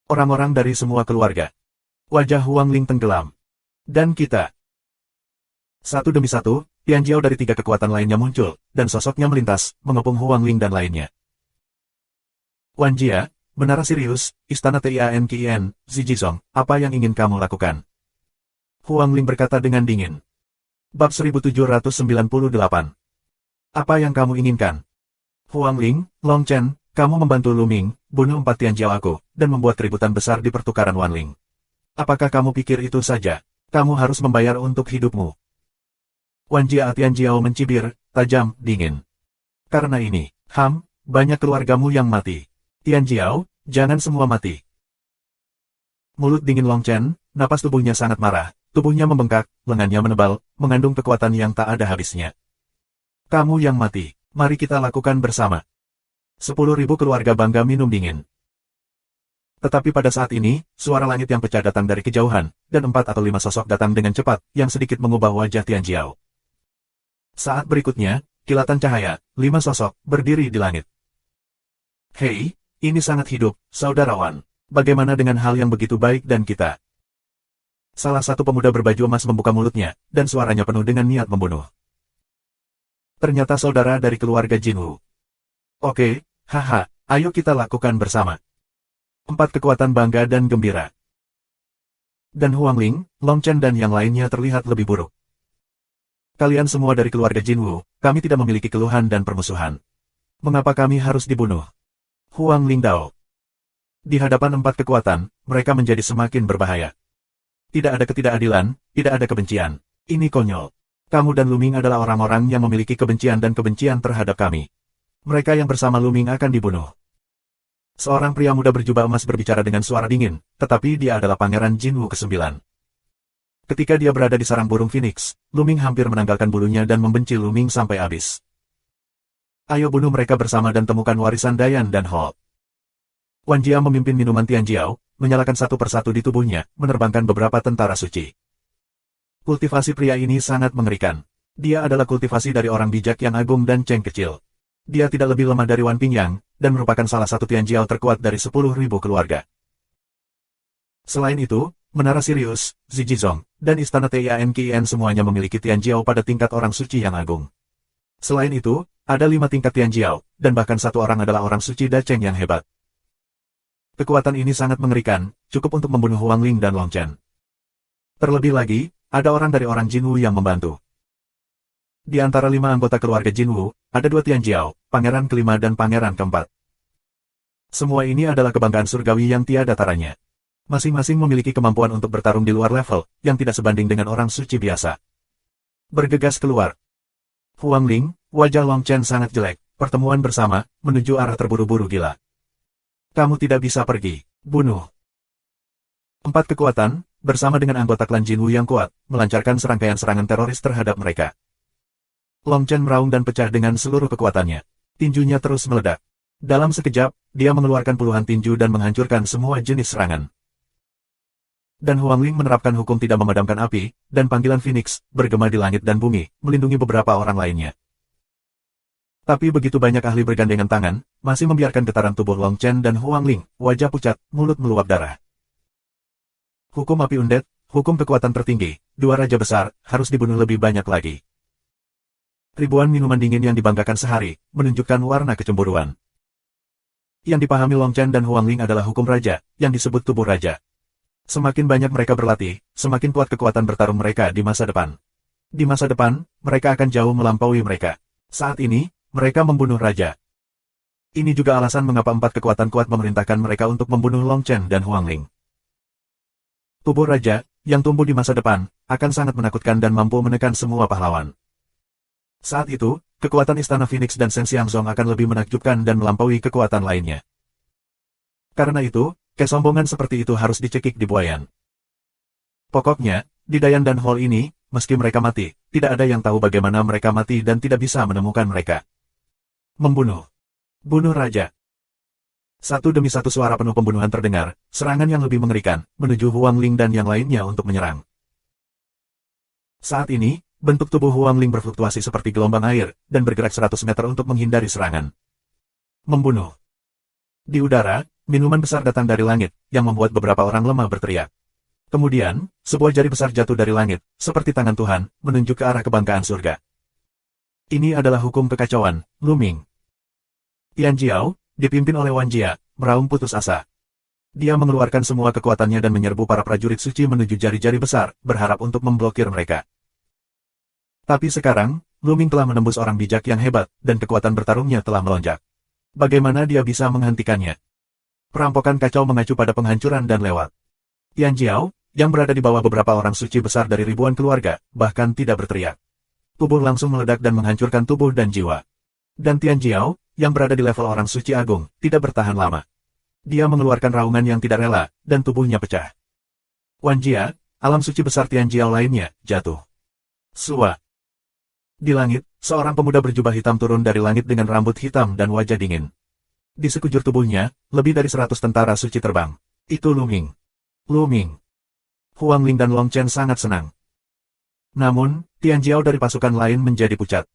Orang-orang dari semua keluarga. Wajah Huang Ling tenggelam. Dan kita. Satu demi satu, Tian Jiao dari 3 kekuatan lainnya muncul, dan sosoknya melintas, mengepung Huang Ling dan lainnya. Wan Jia, menara Sirius, Istana Tian Qian, Zijizong, apa yang ingin kamu lakukan? Huang Ling berkata dengan dingin. Bab 1798. Apa yang kamu inginkan? Huang Ling, Long Chen, kamu membantu Lu Ming, bunuh 4 Tian Jiao aku, dan membuat keributan besar di pertukaran Wanling. Apakah kamu pikir itu saja? Kamu harus membayar untuk hidupmu. Wan Jia Tian Jiao mencibir, tajam, dingin. Karena ini, banyak keluargamu yang mati. Tian Jiao, jangan semua mati. Mulut dingin Long Chen, napas tubuhnya sangat marah, tubuhnya membengkak, lengannya menebal, mengandung kekuatan yang tak ada habisnya. Kamu yang mati, mari kita lakukan bersama. 10.000 keluarga bangga minum dingin. Tetapi pada saat ini, suara langit yang pecah datang dari kejauhan, dan 4 atau 5 sosok datang dengan cepat, yang sedikit mengubah wajah Tian Jiao. Saat berikutnya, kilatan cahaya, 5 sosok, berdiri di langit. Hei, ini sangat hidup, saudarawan. Bagaimana dengan hal yang begitu baik dan kita? Salah satu pemuda berbaju emas membuka mulutnya, dan suaranya penuh dengan niat membunuh. Ternyata saudara dari keluarga Jinwu. Oke, haha, ayo kita lakukan bersama. 4 kekuatan bangga dan gembira. Dan Huang Ling, Long Chen dan yang lainnya terlihat lebih buruk. Kalian semua dari keluarga Jinwu, kami tidak memiliki keluhan dan permusuhan. Mengapa kami harus dibunuh? Huang Ling Dao. Di hadapan 4 kekuatan, mereka menjadi semakin berbahaya. Tidak ada ketidakadilan, tidak ada kebencian. Ini konyol. Kamu dan Lu Ming adalah orang-orang yang memiliki kebencian dan kebencian terhadap kami. Mereka yang bersama Lu Ming akan dibunuh. Seorang pria muda berjubah emas berbicara dengan suara dingin, tetapi dia adalah Pangeran Jinwu ke-9. Ketika dia berada di sarang burung Phoenix, Lu Ming hampir menanggalkan bulunya dan membenci Lu Ming sampai habis. Ayo bunuh mereka bersama dan temukan warisan Dayan dan Hall. Wan Jia memimpin minuman Tian Jiao, menyalakan satu persatu di tubuhnya, menerbangkan beberapa tentara suci. Kultivasi pria ini sangat mengerikan. Dia adalah kultivasi dari orang bijak yang agung dan Cheng kecil. Dia tidak lebih lemah dari Wan Pingyang, dan merupakan salah satu Tian Jiao terkuat dari 10.000 keluarga. Selain itu, Menara Sirius, Zijizong, dan Istana Tian Qian semuanya memiliki Tian Jiao pada tingkat orang suci yang agung. Selain itu, ada 5 tingkat Tian Jiao, dan bahkan 1 orang adalah orang suci Da Cheng yang hebat. Kekuatan ini sangat mengerikan, cukup untuk membunuh Huang Ling dan Long Chen. Terlebih lagi, ada orang dari orang Jinwu yang membantu. Di antara 5 anggota keluarga Jinwu, ada 2 Tian Jiao, Pangeran kelima dan Pangeran keempat. Semua ini adalah kebanggaan surgawi yang tiada taranya. Masing-masing memiliki kemampuan untuk bertarung di luar level, yang tidak sebanding dengan orang suci biasa. Bergegas keluar. Huang Ling, wajah Long Chen sangat jelek, pertemuan bersama, menuju arah terburu-buru gila. Kamu tidak bisa pergi, bunuh. 4 kekuatan, bersama dengan anggota klan Jinwu yang kuat, melancarkan serangkaian serangan teroris terhadap mereka. Long Chen meraung dan pecah dengan seluruh kekuatannya. Tinjunya terus meledak. Dalam sekejap, dia mengeluarkan puluhan tinju dan menghancurkan semua jenis serangan. Dan Huang Ling menerapkan hukum tidak memadamkan api, dan panggilan Phoenix, bergema di langit dan bumi, melindungi beberapa orang lainnya. Tapi begitu banyak ahli bergandengan tangan, masih membiarkan getaran tubuh Long Chen dan Huang Ling, wajah pucat, mulut meluap darah. Hukum api undet, hukum kekuatan tertinggi, 2 raja besar, harus dibunuh lebih banyak lagi. Ribuan minuman dingin yang dibanggakan sehari, menunjukkan warna kecemburuan. Yang dipahami Long Chen dan Huang Ling adalah hukum raja, yang disebut tubuh raja. Semakin banyak mereka berlatih, semakin kuat kekuatan bertarung mereka di masa depan. Di masa depan, mereka akan jauh melampaui mereka. Saat ini, mereka membunuh raja. Ini juga alasan mengapa 4 kekuatan kuat memerintahkan mereka untuk membunuh Long Chen dan Huang Ling. Tubuh raja, yang tumbuh di masa depan, akan sangat menakutkan dan mampu menekan semua pahlawan. Saat itu, kekuatan Istana Phoenix dan Shen Xiangzong akan lebih menakjubkan dan melampaui kekuatan lainnya. Karena itu, kesombongan seperti itu harus dicekik di buayan. Pokoknya, di Dayan dan Hall ini, meski mereka mati, tidak ada yang tahu bagaimana mereka mati dan tidak bisa menemukan mereka. Membunuh. Bunuh raja. Satu demi satu suara penuh pembunuhan terdengar, serangan yang lebih mengerikan, menuju Huang Ling dan yang lainnya untuk menyerang. Saat ini, bentuk tubuh Huang Ling berfluktuasi seperti gelombang air, dan bergerak 100 meter untuk menghindari serangan. Membunuh. Di udara, minuman besar datang dari langit, yang membuat beberapa orang lemah berteriak. Kemudian, sebuah jari besar jatuh dari langit, seperti tangan Tuhan, menunjuk ke arah kebanggaan surga. Ini adalah hukum kekacauan, Luming. Tian Jiao, dipimpin oleh Wan Jia, meraung putus asa. Dia mengeluarkan semua kekuatannya dan menyerbu para prajurit suci menuju jari-jari besar, berharap untuk memblokir mereka. Tapi sekarang, Luming telah menembus orang bijak yang hebat, dan kekuatan bertarungnya telah melonjak. Bagaimana dia bisa menghentikannya? Perampokan kacau mengacu pada penghancuran dan lewat. Tian Jiao, yang berada di bawah beberapa orang suci besar dari ribuan keluarga, bahkan tidak berteriak. Tubuh langsung meledak dan menghancurkan tubuh dan jiwa. Dan Tian Jiao, yang berada di level orang suci agung, tidak bertahan lama. Dia mengeluarkan raungan yang tidak rela, dan tubuhnya pecah. Wan Jia, alam suci besar Tian Jiao lainnya, jatuh. Sua. Di langit, seorang pemuda berjubah hitam turun dari langit dengan rambut hitam dan wajah dingin. Di sekujur tubuhnya, lebih dari 100 tentara suci terbang. Itu Luming. Luming. Huang Ling dan Long Chen sangat senang. Namun, Tian Jiao dari pasukan lain menjadi pucat.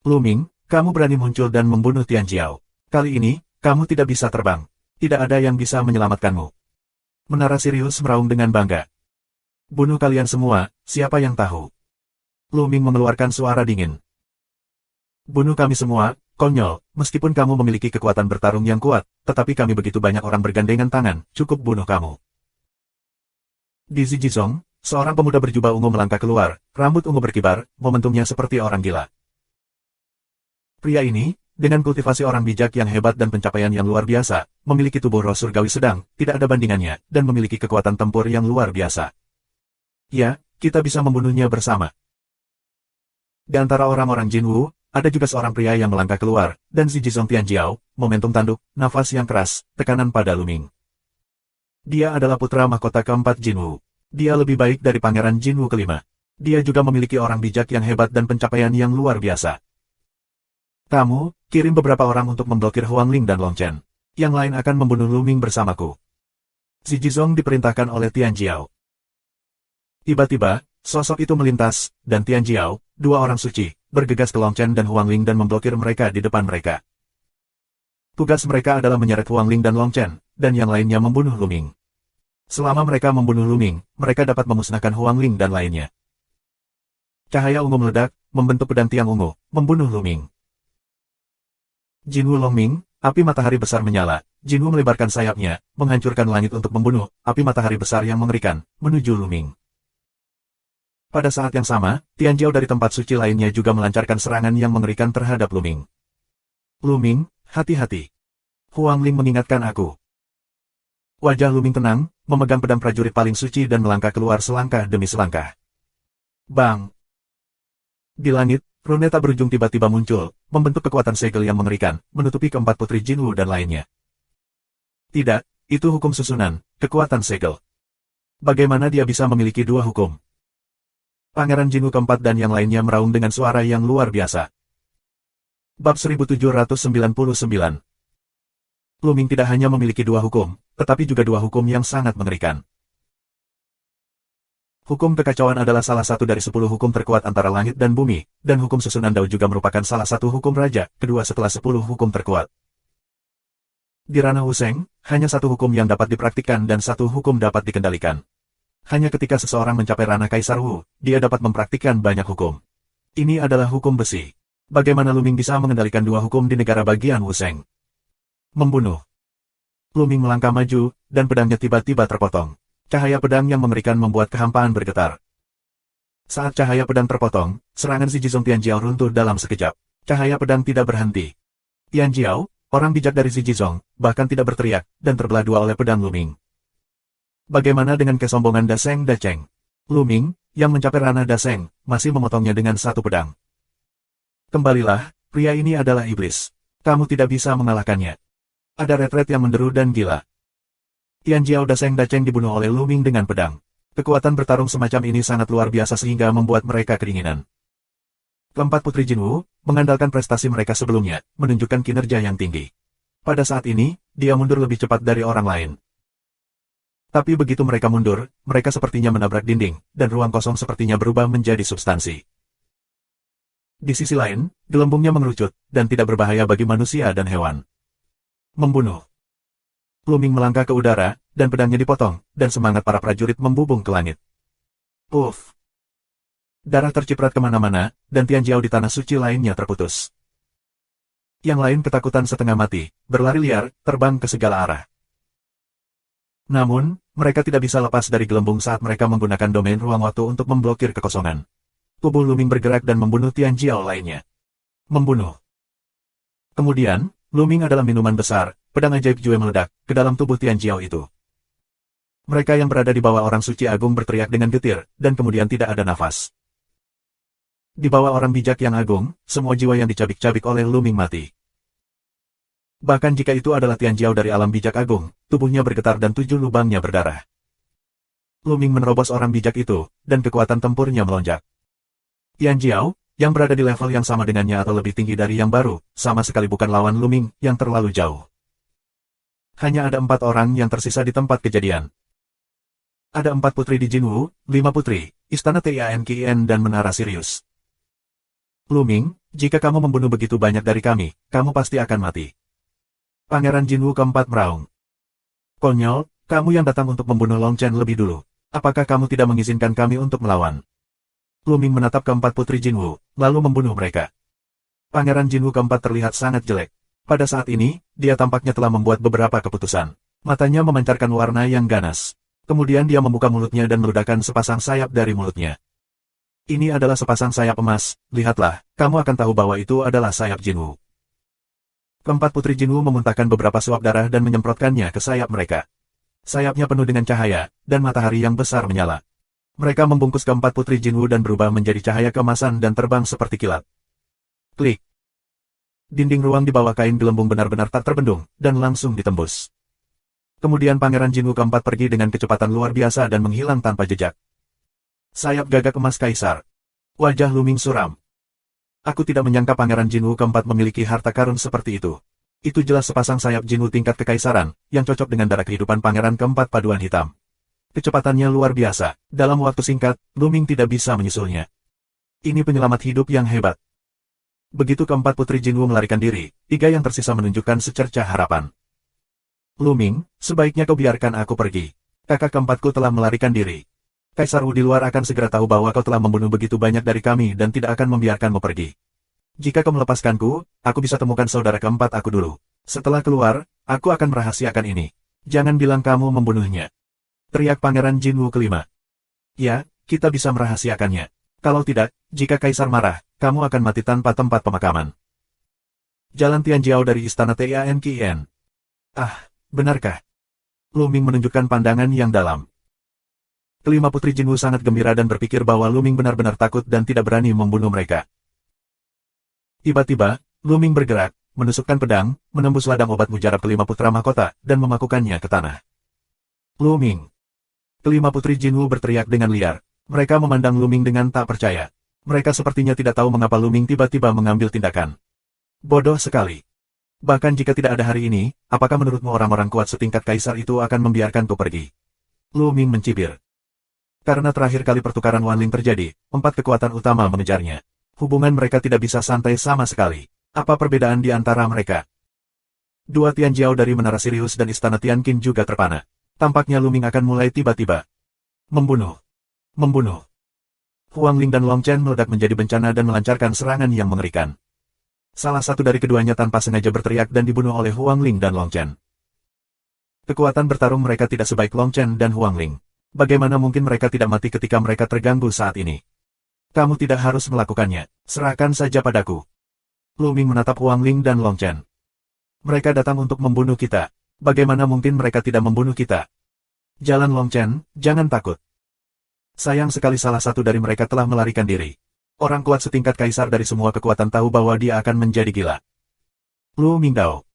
Luming, kamu berani muncul dan membunuh Tian Jiao. Kali ini, kamu tidak bisa terbang. Tidak ada yang bisa menyelamatkanmu. Menara Sirius meraung dengan bangga. Bunuh kalian semua, siapa yang tahu? Luming mengeluarkan suara dingin. Bunuh kami semua, konyol, meskipun kamu memiliki kekuatan bertarung yang kuat, tetapi kami begitu banyak orang bergandengan tangan, cukup bunuh kamu. Di Zijizong, seorang pemuda berjubah ungu melangkah keluar, rambut ungu berkibar, momentumnya seperti orang gila. Pria ini, dengan kultivasi orang bijak yang hebat dan pencapaian yang luar biasa, memiliki tubuh roh surgawi sedang, tidak ada bandingannya, dan memiliki kekuatan tempur yang luar biasa. Ya, kita bisa membunuhnya bersama. Di antara orang-orang Jinwu, ada juga seorang pria yang melangkah keluar, dan Zijizong Tian Jiao, momentum tanduk, nafas yang keras, tekanan pada Luming. Dia adalah putra mahkota keempat Jinwu. Dia lebih baik dari Pangeran Jinwu kelima. Dia juga memiliki orang bijak yang hebat dan pencapaian yang luar biasa. Kamu, kirim beberapa orang untuk memblokir Huang Ling dan Long Chen. Yang lain akan membunuh Luming bersamaku. Zijizong diperintahkan oleh Tian Jiao. Tiba-tiba, sosok itu melintas, dan Tian Jiao, dua orang suci, bergegas ke Long Chen dan Huang Ling dan memblokir mereka di depan mereka. Tugas mereka adalah menyeret Huang Ling dan Long Chen, dan yang lainnya membunuh Luming. Selama mereka membunuh Luming, mereka dapat memusnahkan Huang Ling dan lainnya. Cahaya ungu meledak, membentuk pedang tiang ungu, membunuh Luming. Jinwu Longming, api matahari besar menyala. Jinwu melebarkan sayapnya, menghancurkan langit untuk membunuh, api matahari besar yang mengerikan, menuju Luming. Pada saat yang sama, Tian Jiao dari tempat suci lainnya juga melancarkan serangan yang mengerikan terhadap Luming. Luming, hati-hati. Huang Ling mengingatkan aku. Wajah Luming tenang, memegang pedang prajurit paling suci dan melangkah keluar selangkah demi selangkah. Bang! Di langit, rune tak berujung tiba-tiba muncul, membentuk kekuatan segel yang mengerikan, menutupi keempat putri Jinwu dan lainnya. Tidak, itu hukum susunan, kekuatan segel. Bagaimana dia bisa memiliki dua hukum? Pangeran Jinwu keempat dan yang lainnya meraung dengan suara yang luar biasa. Bab 1799. Luming tidak hanya memiliki dua hukum, tetapi juga dua hukum yang sangat mengerikan. Hukum kekacauan adalah salah satu dari 10 hukum terkuat antara langit dan bumi, dan hukum susunan Dao juga merupakan salah satu hukum raja, kedua setelah 10 hukum terkuat. Di ranah Wuseng, hanya satu hukum yang dapat dipraktikkan dan satu hukum dapat dikendalikan. Hanya ketika seseorang mencapai ranah Kaisar Wu, dia dapat mempraktikkan banyak hukum. Ini adalah hukum besi. Bagaimana Luming bisa mengendalikan dua hukum di negara bagian Wuseng? Membunuh. Luming melangkah maju, dan pedangnya tiba-tiba terpotong. Cahaya pedang yang mengerikan membuat kehampaan bergetar. Saat cahaya pedang terpotong, serangan Zijizong Tian Jiao runtuh dalam sekejap. Cahaya pedang tidak berhenti. Tian Jiao, orang bijak dari Zijizong, bahkan tidak berteriak, dan terbelah dua oleh pedang Luming. Bagaimana dengan kesombongan Daseng Dacheng? Luming, yang mencapai ranah Daseng, masih memotongnya dengan satu pedang. Kembalilah, pria ini adalah iblis. Kamu tidak bisa mengalahkannya. Ada retret yang menderu dan gila. Tian Jiao Daseng Dacheng dibunuh oleh Luming dengan pedang. Kekuatan bertarung semacam ini sangat luar biasa sehingga membuat mereka kedinginan. Keempat putri Jinwu, mengandalkan prestasi mereka sebelumnya, menunjukkan kinerja yang tinggi. Pada saat ini, dia mundur lebih cepat dari orang lain. Tapi begitu mereka mundur, mereka sepertinya menabrak dinding, dan ruang kosong sepertinya berubah menjadi substansi. Di sisi lain, gelembungnya mengerucut, dan tidak berbahaya bagi manusia dan hewan. Membunuh. Luming melangkah ke udara, dan pedangnya dipotong, dan semangat para prajurit membubung ke langit. Uff! Darah terciprat kemana-mana, dan Tianjiao di tanah suci lainnya terputus. Yang lain ketakutan setengah mati, berlari liar, terbang ke segala arah. Namun, mereka tidak bisa lepas dari gelembung saat mereka menggunakan domain ruang waktu untuk memblokir kekosongan. Tubuh Luming bergerak dan membunuh Tianjiao lainnya. Membunuh. Kemudian, Luming adalah minuman besar, pedang ajaib Jue meledak, ke dalam tubuh Tianjiao itu. Mereka yang berada di bawah orang suci agung berteriak dengan getir, dan kemudian tidak ada nafas. Di bawah orang bijak yang agung, semua jiwa yang dicabik-cabik oleh Luming mati. Bahkan jika itu adalah Tianjiao dari alam bijak agung, tubuhnya bergetar dan 7 lubangnya berdarah. Luming menerobos orang bijak itu, dan kekuatan tempurnya melonjak. Tianjiao, yang berada di level yang sama dengannya atau lebih tinggi dari yang baru, sama sekali bukan lawan Luming yang terlalu jauh. Hanya ada 4 orang yang tersisa di tempat kejadian. Ada 4 putri di Jinwu, 5 putri, Istana Tianqian dan Menara Sirius. Luming, jika kamu membunuh begitu banyak dari kami, kamu pasti akan mati. Pangeran Jinwu keempat meraung. Konyol, kamu yang datang untuk membunuh Long Chen lebih dulu. Apakah kamu tidak mengizinkan kami untuk melawan? Luming menatap keempat putri Jinwu, lalu membunuh mereka. Pangeran Jinwu keempat terlihat sangat jelek. Pada saat ini, dia tampaknya telah membuat beberapa keputusan. Matanya memancarkan warna yang ganas. Kemudian dia membuka mulutnya dan meledakkan sepasang sayap dari mulutnya. Ini adalah sepasang sayap emas, lihatlah, kamu akan tahu bahwa itu adalah sayap Jinwu. Keempat putri Jinwu memuntahkan beberapa suap darah dan menyemprotkannya ke sayap mereka. Sayapnya penuh dengan cahaya, dan matahari yang besar menyala. Mereka membungkus keempat putri Jinwu dan berubah menjadi cahaya keemasan dan terbang seperti kilat. Klik. Dinding ruang di bawah kain gelembung benar-benar tak terbendung, dan langsung ditembus. Kemudian Pangeran Jinwu keempat pergi dengan kecepatan luar biasa dan menghilang tanpa jejak. Sayap gagak emas kaisar. Wajah Luming suram. Aku tidak menyangka Pangeran Jinwu keempat memiliki harta karun seperti itu. Itu jelas sepasang sayap Jinwu tingkat kekaisaran, yang cocok dengan darah kehidupan Pangeran keempat paduan hitam. Kecepatannya luar biasa, dalam waktu singkat, Luming tidak bisa menyusulnya. Ini penyelamat hidup yang hebat. Begitu keempat putri Jinwu melarikan diri, 3 yang tersisa menunjukkan secercah harapan. Luming, sebaiknya kau biarkan aku pergi. Kakak keempatku telah melarikan diri. Kaisar Wu di luar akan segera tahu bahwa kau telah membunuh begitu banyak dari kami dan tidak akan membiarkanmu pergi. Jika kau melepaskanku, aku bisa temukan saudara keempat aku dulu. Setelah keluar, aku akan merahasiakan ini. Jangan bilang kamu membunuhnya. Teriak Pangeran Jinwu kelima. Ya, kita bisa merahasiakannya. Kalau tidak, jika Kaisar marah, kamu akan mati tanpa tempat pemakaman. Jalan Tianjiao dari Istana Tianqian. Ah, benarkah? Luming menunjukkan pandangan yang dalam. Kelima putri Jinwu sangat gembira dan berpikir bahwa Luming benar-benar takut dan tidak berani membunuh mereka. Tiba-tiba, Luming bergerak, menusukkan pedang, menembus ladang obat mujarab kelima putra mahkota, dan memakukannya ke tanah. Luming. Kelima putri Jinwu berteriak dengan liar. Mereka memandang Luming dengan tak percaya. Mereka sepertinya tidak tahu mengapa Luming tiba-tiba mengambil tindakan. Bodoh sekali. Bahkan jika tidak ada hari ini, apakah menurutmu orang-orang kuat setingkat kaisar itu akan membiarkanku pergi? Luming mencibir. Karena terakhir kali pertukaran Wanling terjadi, 4 kekuatan utama mengejarnya. Hubungan mereka tidak bisa santai sama sekali. Apa perbedaan di antara mereka? 2 Tianjiao dari Menara Sirius dan Istana Tianqin juga terpana. Tampaknya Luming akan mulai tiba-tiba. Membunuh. Membunuh. Huang Ling dan Long Chen meledak menjadi bencana dan melancarkan serangan yang mengerikan. Salah satu dari keduanya tanpa sengaja berteriak dan dibunuh oleh Huang Ling dan Long Chen. Kekuatan bertarung mereka tidak sebaik Long Chen dan Huang Ling. Bagaimana mungkin mereka tidak mati ketika mereka terganggu saat ini? Kamu tidak harus melakukannya. Serahkan saja padaku. Luming menatap Huang Ling dan Long Chen. Mereka datang untuk membunuh kita. Bagaimana mungkin mereka tidak membunuh kita? Jalan Long Chen, jangan takut. Sayang sekali salah satu dari mereka telah melarikan diri. Orang kuat setingkat kaisar dari semua kekuatan tahu bahwa dia akan menjadi gila. Lu Mingdao.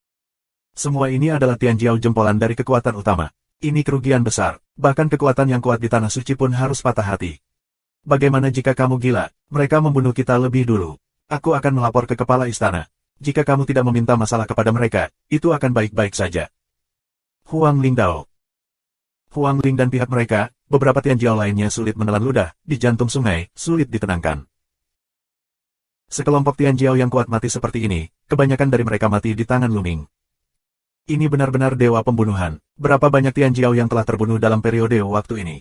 Semua ini adalah Tianjiao jempolan dari kekuatan utama. Ini kerugian besar. Bahkan kekuatan yang kuat di Tanah Suci pun harus patah hati. Bagaimana jika kamu gila? Mereka membunuh kita lebih dulu. Aku akan melapor ke kepala istana. Jika kamu tidak meminta masalah kepada mereka, itu akan baik-baik saja. Huang Lingdao. Huang Ling dan pihak mereka, beberapa Tianjiao lainnya sulit menelan ludah, di jantung sungai, sulit ditenangkan. Sekelompok Tianjiao yang kuat mati seperti ini, kebanyakan dari mereka mati di tangan Luming. Ini benar-benar dewa pembunuhan. Berapa banyak Tianjiao yang telah terbunuh dalam periode waktu ini?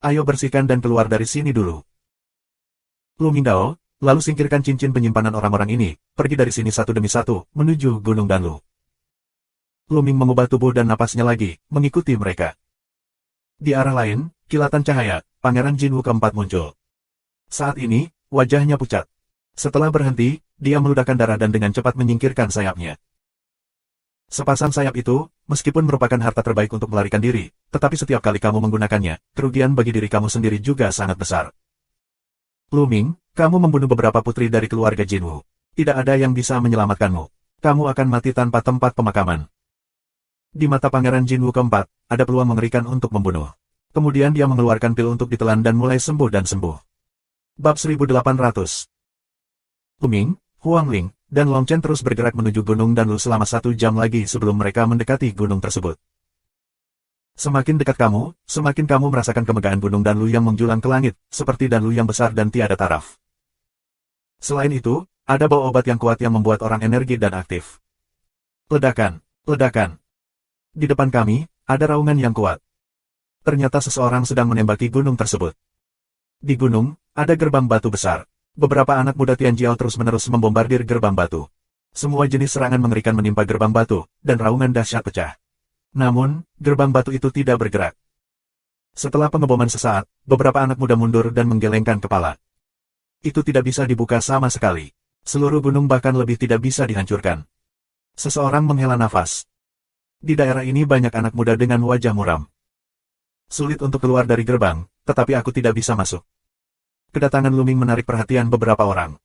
Ayo bersihkan dan keluar dari sini dulu. Lu Mingdao, lalu singkirkan cincin penyimpanan orang-orang ini, pergi dari sini satu demi satu, menuju Gunung Danlu. Lu Ming mengubah tubuh dan napasnya lagi, mengikuti mereka. Di arah lain, kilatan cahaya, Pangeran Jinwu keempat muncul. Saat ini, wajahnya pucat. Setelah berhenti, dia meludahkan darah dan dengan cepat menyingkirkan sayapnya. Sepasang sayap itu, meskipun merupakan harta terbaik untuk melarikan diri, tetapi setiap kali kamu menggunakannya, kerugian bagi diri kamu sendiri juga sangat besar. Lu Ming, kamu membunuh beberapa putri dari keluarga Jinwu. Tidak ada yang bisa menyelamatkanmu. Kamu akan mati tanpa tempat pemakaman. Di mata Pangeran Jinwu keempat, ada peluang mengerikan untuk membunuh. Kemudian dia mengeluarkan pil untuk ditelan dan mulai sembuh dan sembuh. Bab 1800. Lu Ming, Huang Ling, dan Long Chen terus bergerak menuju Gunung Danlu selama 1 jam lagi sebelum mereka mendekati gunung tersebut. Semakin dekat kamu, semakin kamu merasakan kemegahan Gunung Danlu yang menjulang ke langit, seperti Danlu yang besar dan tiada taraf. Selain itu, ada bau obat yang kuat yang membuat orang energi dan aktif. Ledakan, ledakan. Di depan kami, ada raungan yang kuat. Ternyata seseorang sedang menembaki gunung tersebut. Di gunung, ada gerbang batu besar. Beberapa anak muda Tianjiao terus-menerus membombardir gerbang batu. Semua jenis serangan mengerikan menimpa gerbang batu, dan raungan dahsyat pecah. Namun, gerbang batu itu tidak bergerak. Setelah pengeboman sesaat, beberapa anak muda mundur dan menggelengkan kepala. Itu tidak bisa dibuka sama sekali. Seluruh gunung bahkan lebih tidak bisa dihancurkan. Seseorang menghela nafas. Di daerah ini banyak anak muda dengan wajah muram. Sulit untuk keluar dari gerbang, tetapi aku tidak bisa masuk. Kedatangan Lu Ming menarik perhatian beberapa orang.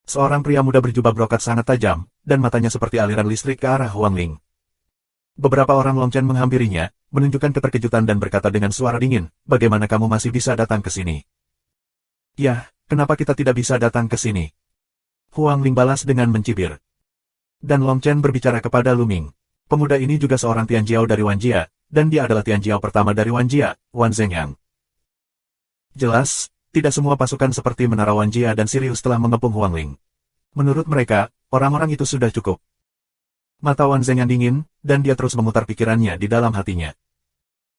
Seorang pria muda berjubah brokat sangat tajam, dan matanya seperti aliran listrik ke arah Huang Ling. Beberapa orang Long Chen menghampirinya, menunjukkan keterkejutan dan berkata dengan suara dingin, bagaimana kamu masih bisa datang ke sini? Ya, kenapa kita tidak bisa datang ke sini? Huang Ling balas dengan mencibir. Dan Long Chen berbicara kepada Lu Ming. Pemuda ini juga seorang Tianjiao dari Wanjia, dan dia adalah Tianjiao pertama dari Wanjia, Wan Zhengyang. Jelas, tidak semua pasukan seperti Menara Wanjia dan Sirius telah mengepung Huang Ling. Menurut mereka, orang-orang itu sudah cukup. Mata Wan Zhengyang dingin, dan dia terus memutar pikirannya di dalam hatinya.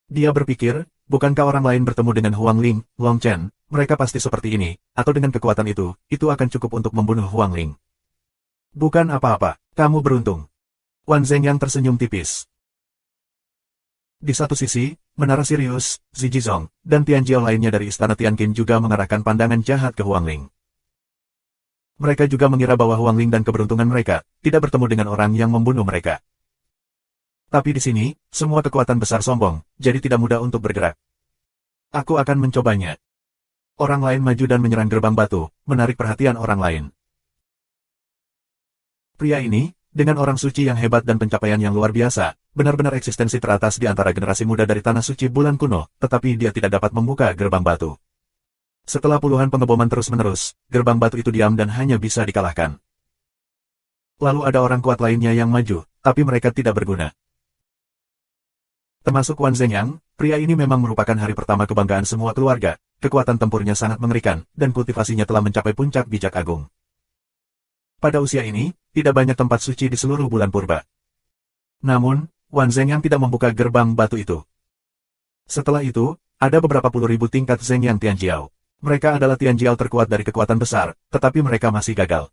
Dia berpikir, bukankah orang lain bertemu dengan Huang Ling, Long Chen, mereka pasti seperti ini, atau dengan kekuatan itu akan cukup untuk membunuh Huang Ling. Bukan apa-apa, kamu beruntung. Wan Zhengyang tersenyum tipis. Di satu sisi, Menara Sirius, Zijizong, dan Tianjiao lainnya dari Istana Tianqin juga mengarahkan pandangan jahat ke Huang Ling. Mereka juga mengira bahwa Huang Ling dan keberuntungan mereka tidak bertemu dengan orang yang membunuh mereka. Tapi di sini, semua kekuatan besar sombong, jadi tidak mudah untuk bergerak. Aku akan mencobanya. Orang lain maju dan menyerang gerbang batu, menarik perhatian orang lain. Pria ini, dengan orang suci yang hebat dan pencapaian yang luar biasa, benar-benar eksistensi teratas di antara generasi muda dari Tanah Suci Bulan Kuno, tetapi dia tidak dapat membuka gerbang batu. Setelah puluhan pengeboman terus-menerus, gerbang batu itu diam dan hanya bisa dikalahkan. Lalu ada orang kuat lainnya yang maju, tapi mereka tidak berguna. Termasuk Wan Zhengyang, pria ini memang merupakan hari pertama kebanggaan semua keluarga, kekuatan tempurnya sangat mengerikan, dan kultivasinya telah mencapai puncak bijak agung. Pada usia ini, tidak banyak tempat suci di seluruh bulan purba. Namun, Wan Zhengyang tidak membuka gerbang batu itu. Setelah itu, ada beberapa puluh ribu tingkat Zhengyang Tianjiao. Mereka adalah Tianjiao terkuat dari kekuatan besar, tetapi mereka masih gagal.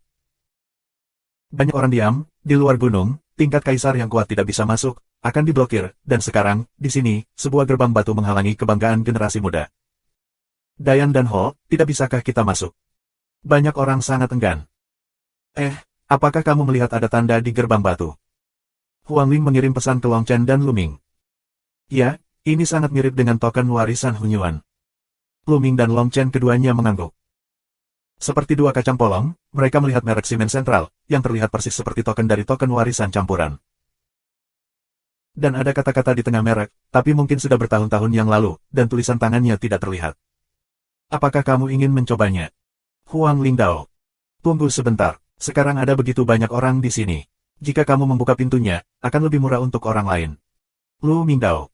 Banyak orang diam, di luar gunung, tingkat kaisar yang kuat tidak bisa masuk, akan diblokir, dan sekarang, di sini, sebuah gerbang batu menghalangi kebanggaan generasi muda. Dayan dan Ho, tidak bisakah kita masuk? Banyak orang sangat enggan. Apakah kamu melihat ada tanda di gerbang batu? Huang Ling mengirim pesan ke Long Chen dan Lu Ming. Ya, ini sangat mirip dengan token warisan Hunyuan. Lu Ming dan Long Chen keduanya mengangguk. Seperti dua kacang polong, mereka melihat merek simen sentral, yang terlihat persis seperti token dari token warisan campuran. Dan ada kata-kata di tengah merek, tapi mungkin sudah bertahun-tahun yang lalu, dan tulisan tangannya tidak terlihat. Apakah kamu ingin mencobanya? Huang Lingdao. Tunggu sebentar, sekarang ada begitu banyak orang di sini. Jika kamu membuka pintunya, akan lebih murah untuk orang lain. Lu Mingdao.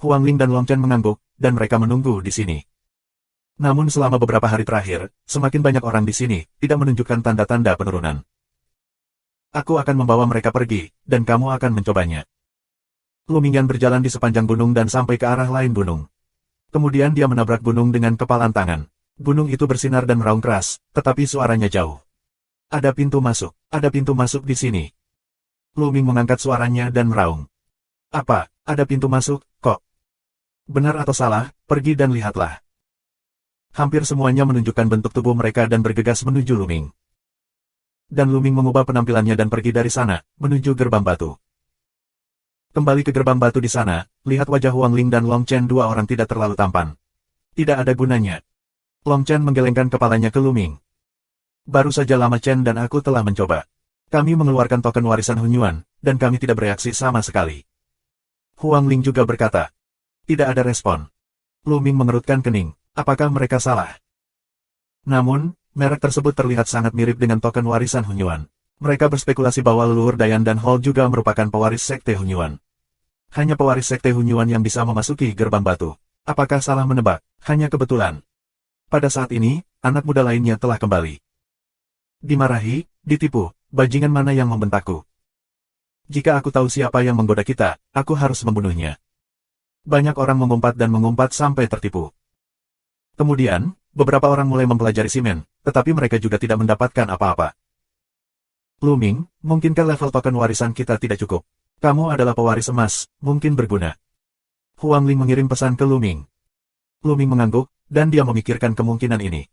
Huang Ling dan Long Chen mengangguk, dan mereka menunggu di sini. Namun selama beberapa hari terakhir, semakin banyak orang di sini tidak menunjukkan tanda-tanda penurunan. Aku akan membawa mereka pergi, dan kamu akan mencobanya. Lu Mingyan berjalan di sepanjang gunung dan sampai ke arah lain gunung. Kemudian dia menabrak gunung dengan kepalan tangan. Gunung itu bersinar dan meraung keras, tetapi suaranya jauh. Ada pintu masuk di sini. Lu Ming mengangkat suaranya dan meraung. Apa, ada pintu masuk, kok? Benar atau salah, pergi dan lihatlah. Hampir semuanya menunjukkan bentuk tubuh mereka dan bergegas menuju Lu Ming. Dan Lu Ming mengubah penampilannya dan pergi dari sana, menuju gerbang batu. Kembali ke gerbang batu di sana, lihat wajah Huang Ling dan Long Chen, dua orang tidak terlalu tampan. Tidak ada gunanya. Long Chen menggelengkan kepalanya ke Lu Ming. Baru saja Lama Chen dan aku telah mencoba. Kami mengeluarkan token warisan Hunyuan, dan kami tidak bereaksi sama sekali. Huang Ling juga berkata. Tidak ada respon. Lu Ming mengerutkan kening. Apakah mereka salah? Namun, merek tersebut terlihat sangat mirip dengan token warisan Hunyuan. Mereka berspekulasi bahwa leluhur Dayan dan Hall juga merupakan pewaris sekte Hunyuan. Hanya pewaris sekte Hunyuan yang bisa memasuki gerbang batu. Apakah salah menebak? Hanya kebetulan. Pada saat ini, anak muda lainnya telah kembali. Dimarahi, ditipu, bajingan mana yang membentakku? Jika aku tahu siapa yang menggoda kita, aku harus membunuhnya. Banyak orang mengumpat sampai tertipu. Kemudian, beberapa orang mulai mempelajari simen, tetapi mereka juga tidak mendapatkan apa-apa. Lu Ming, mungkinkah level token warisan kita tidak cukup? Kamu adalah pewaris emas, mungkin berguna. Huang Ling mengirim pesan ke Lu Ming. Lu Ming mengangguk, dan dia memikirkan kemungkinan ini.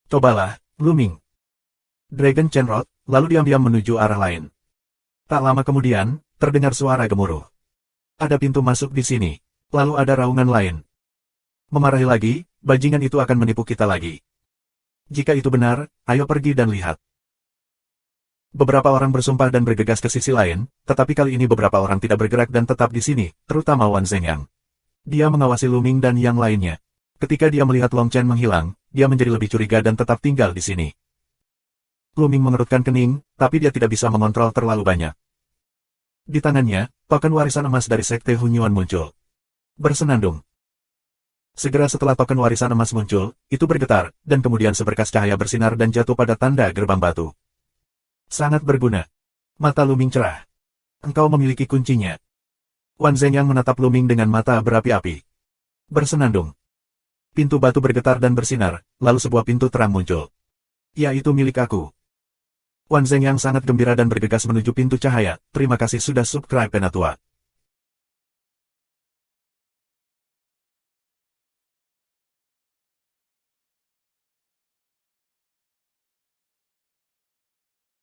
Cobalah, Lu Ming. Dragon Chenrot, lalu diam-diam menuju arah lain. Tak lama kemudian, terdengar suara gemuruh. Ada pintu masuk di sini. Lalu ada raungan lain. Memarahi lagi, bajingan itu akan menipu kita lagi. Jika itu benar, ayo pergi dan lihat. Beberapa orang bersumpah dan bergegas ke sisi lain, tetapi kali ini beberapa orang tidak bergerak dan tetap di sini, terutama Wan Zhengyang. Dia mengawasi Lu Ming dan yang lainnya. Ketika dia melihat Long Chen menghilang, dia menjadi lebih curiga dan tetap tinggal di sini. Lu Ming mengerutkan kening, tapi dia tidak bisa mengontrol terlalu banyak. Di tangannya, token warisan emas dari sekte Hunyuan muncul. Bersenandung. Segera setelah token warisan emas muncul, itu bergetar, dan kemudian seberkas cahaya bersinar dan jatuh pada tanda gerbang batu. Sangat berguna. Mata Lu Ming cerah. Engkau memiliki kuncinya. Wan Zhengyang menatap Lu Ming dengan mata berapi-api. Bersenandung. Pintu batu bergetar dan bersinar, lalu sebuah pintu terang muncul. Ya, itu milik aku. Wan Zhengyang sangat gembira dan bergegas menuju pintu cahaya. Terima kasih sudah subscribe Penatua.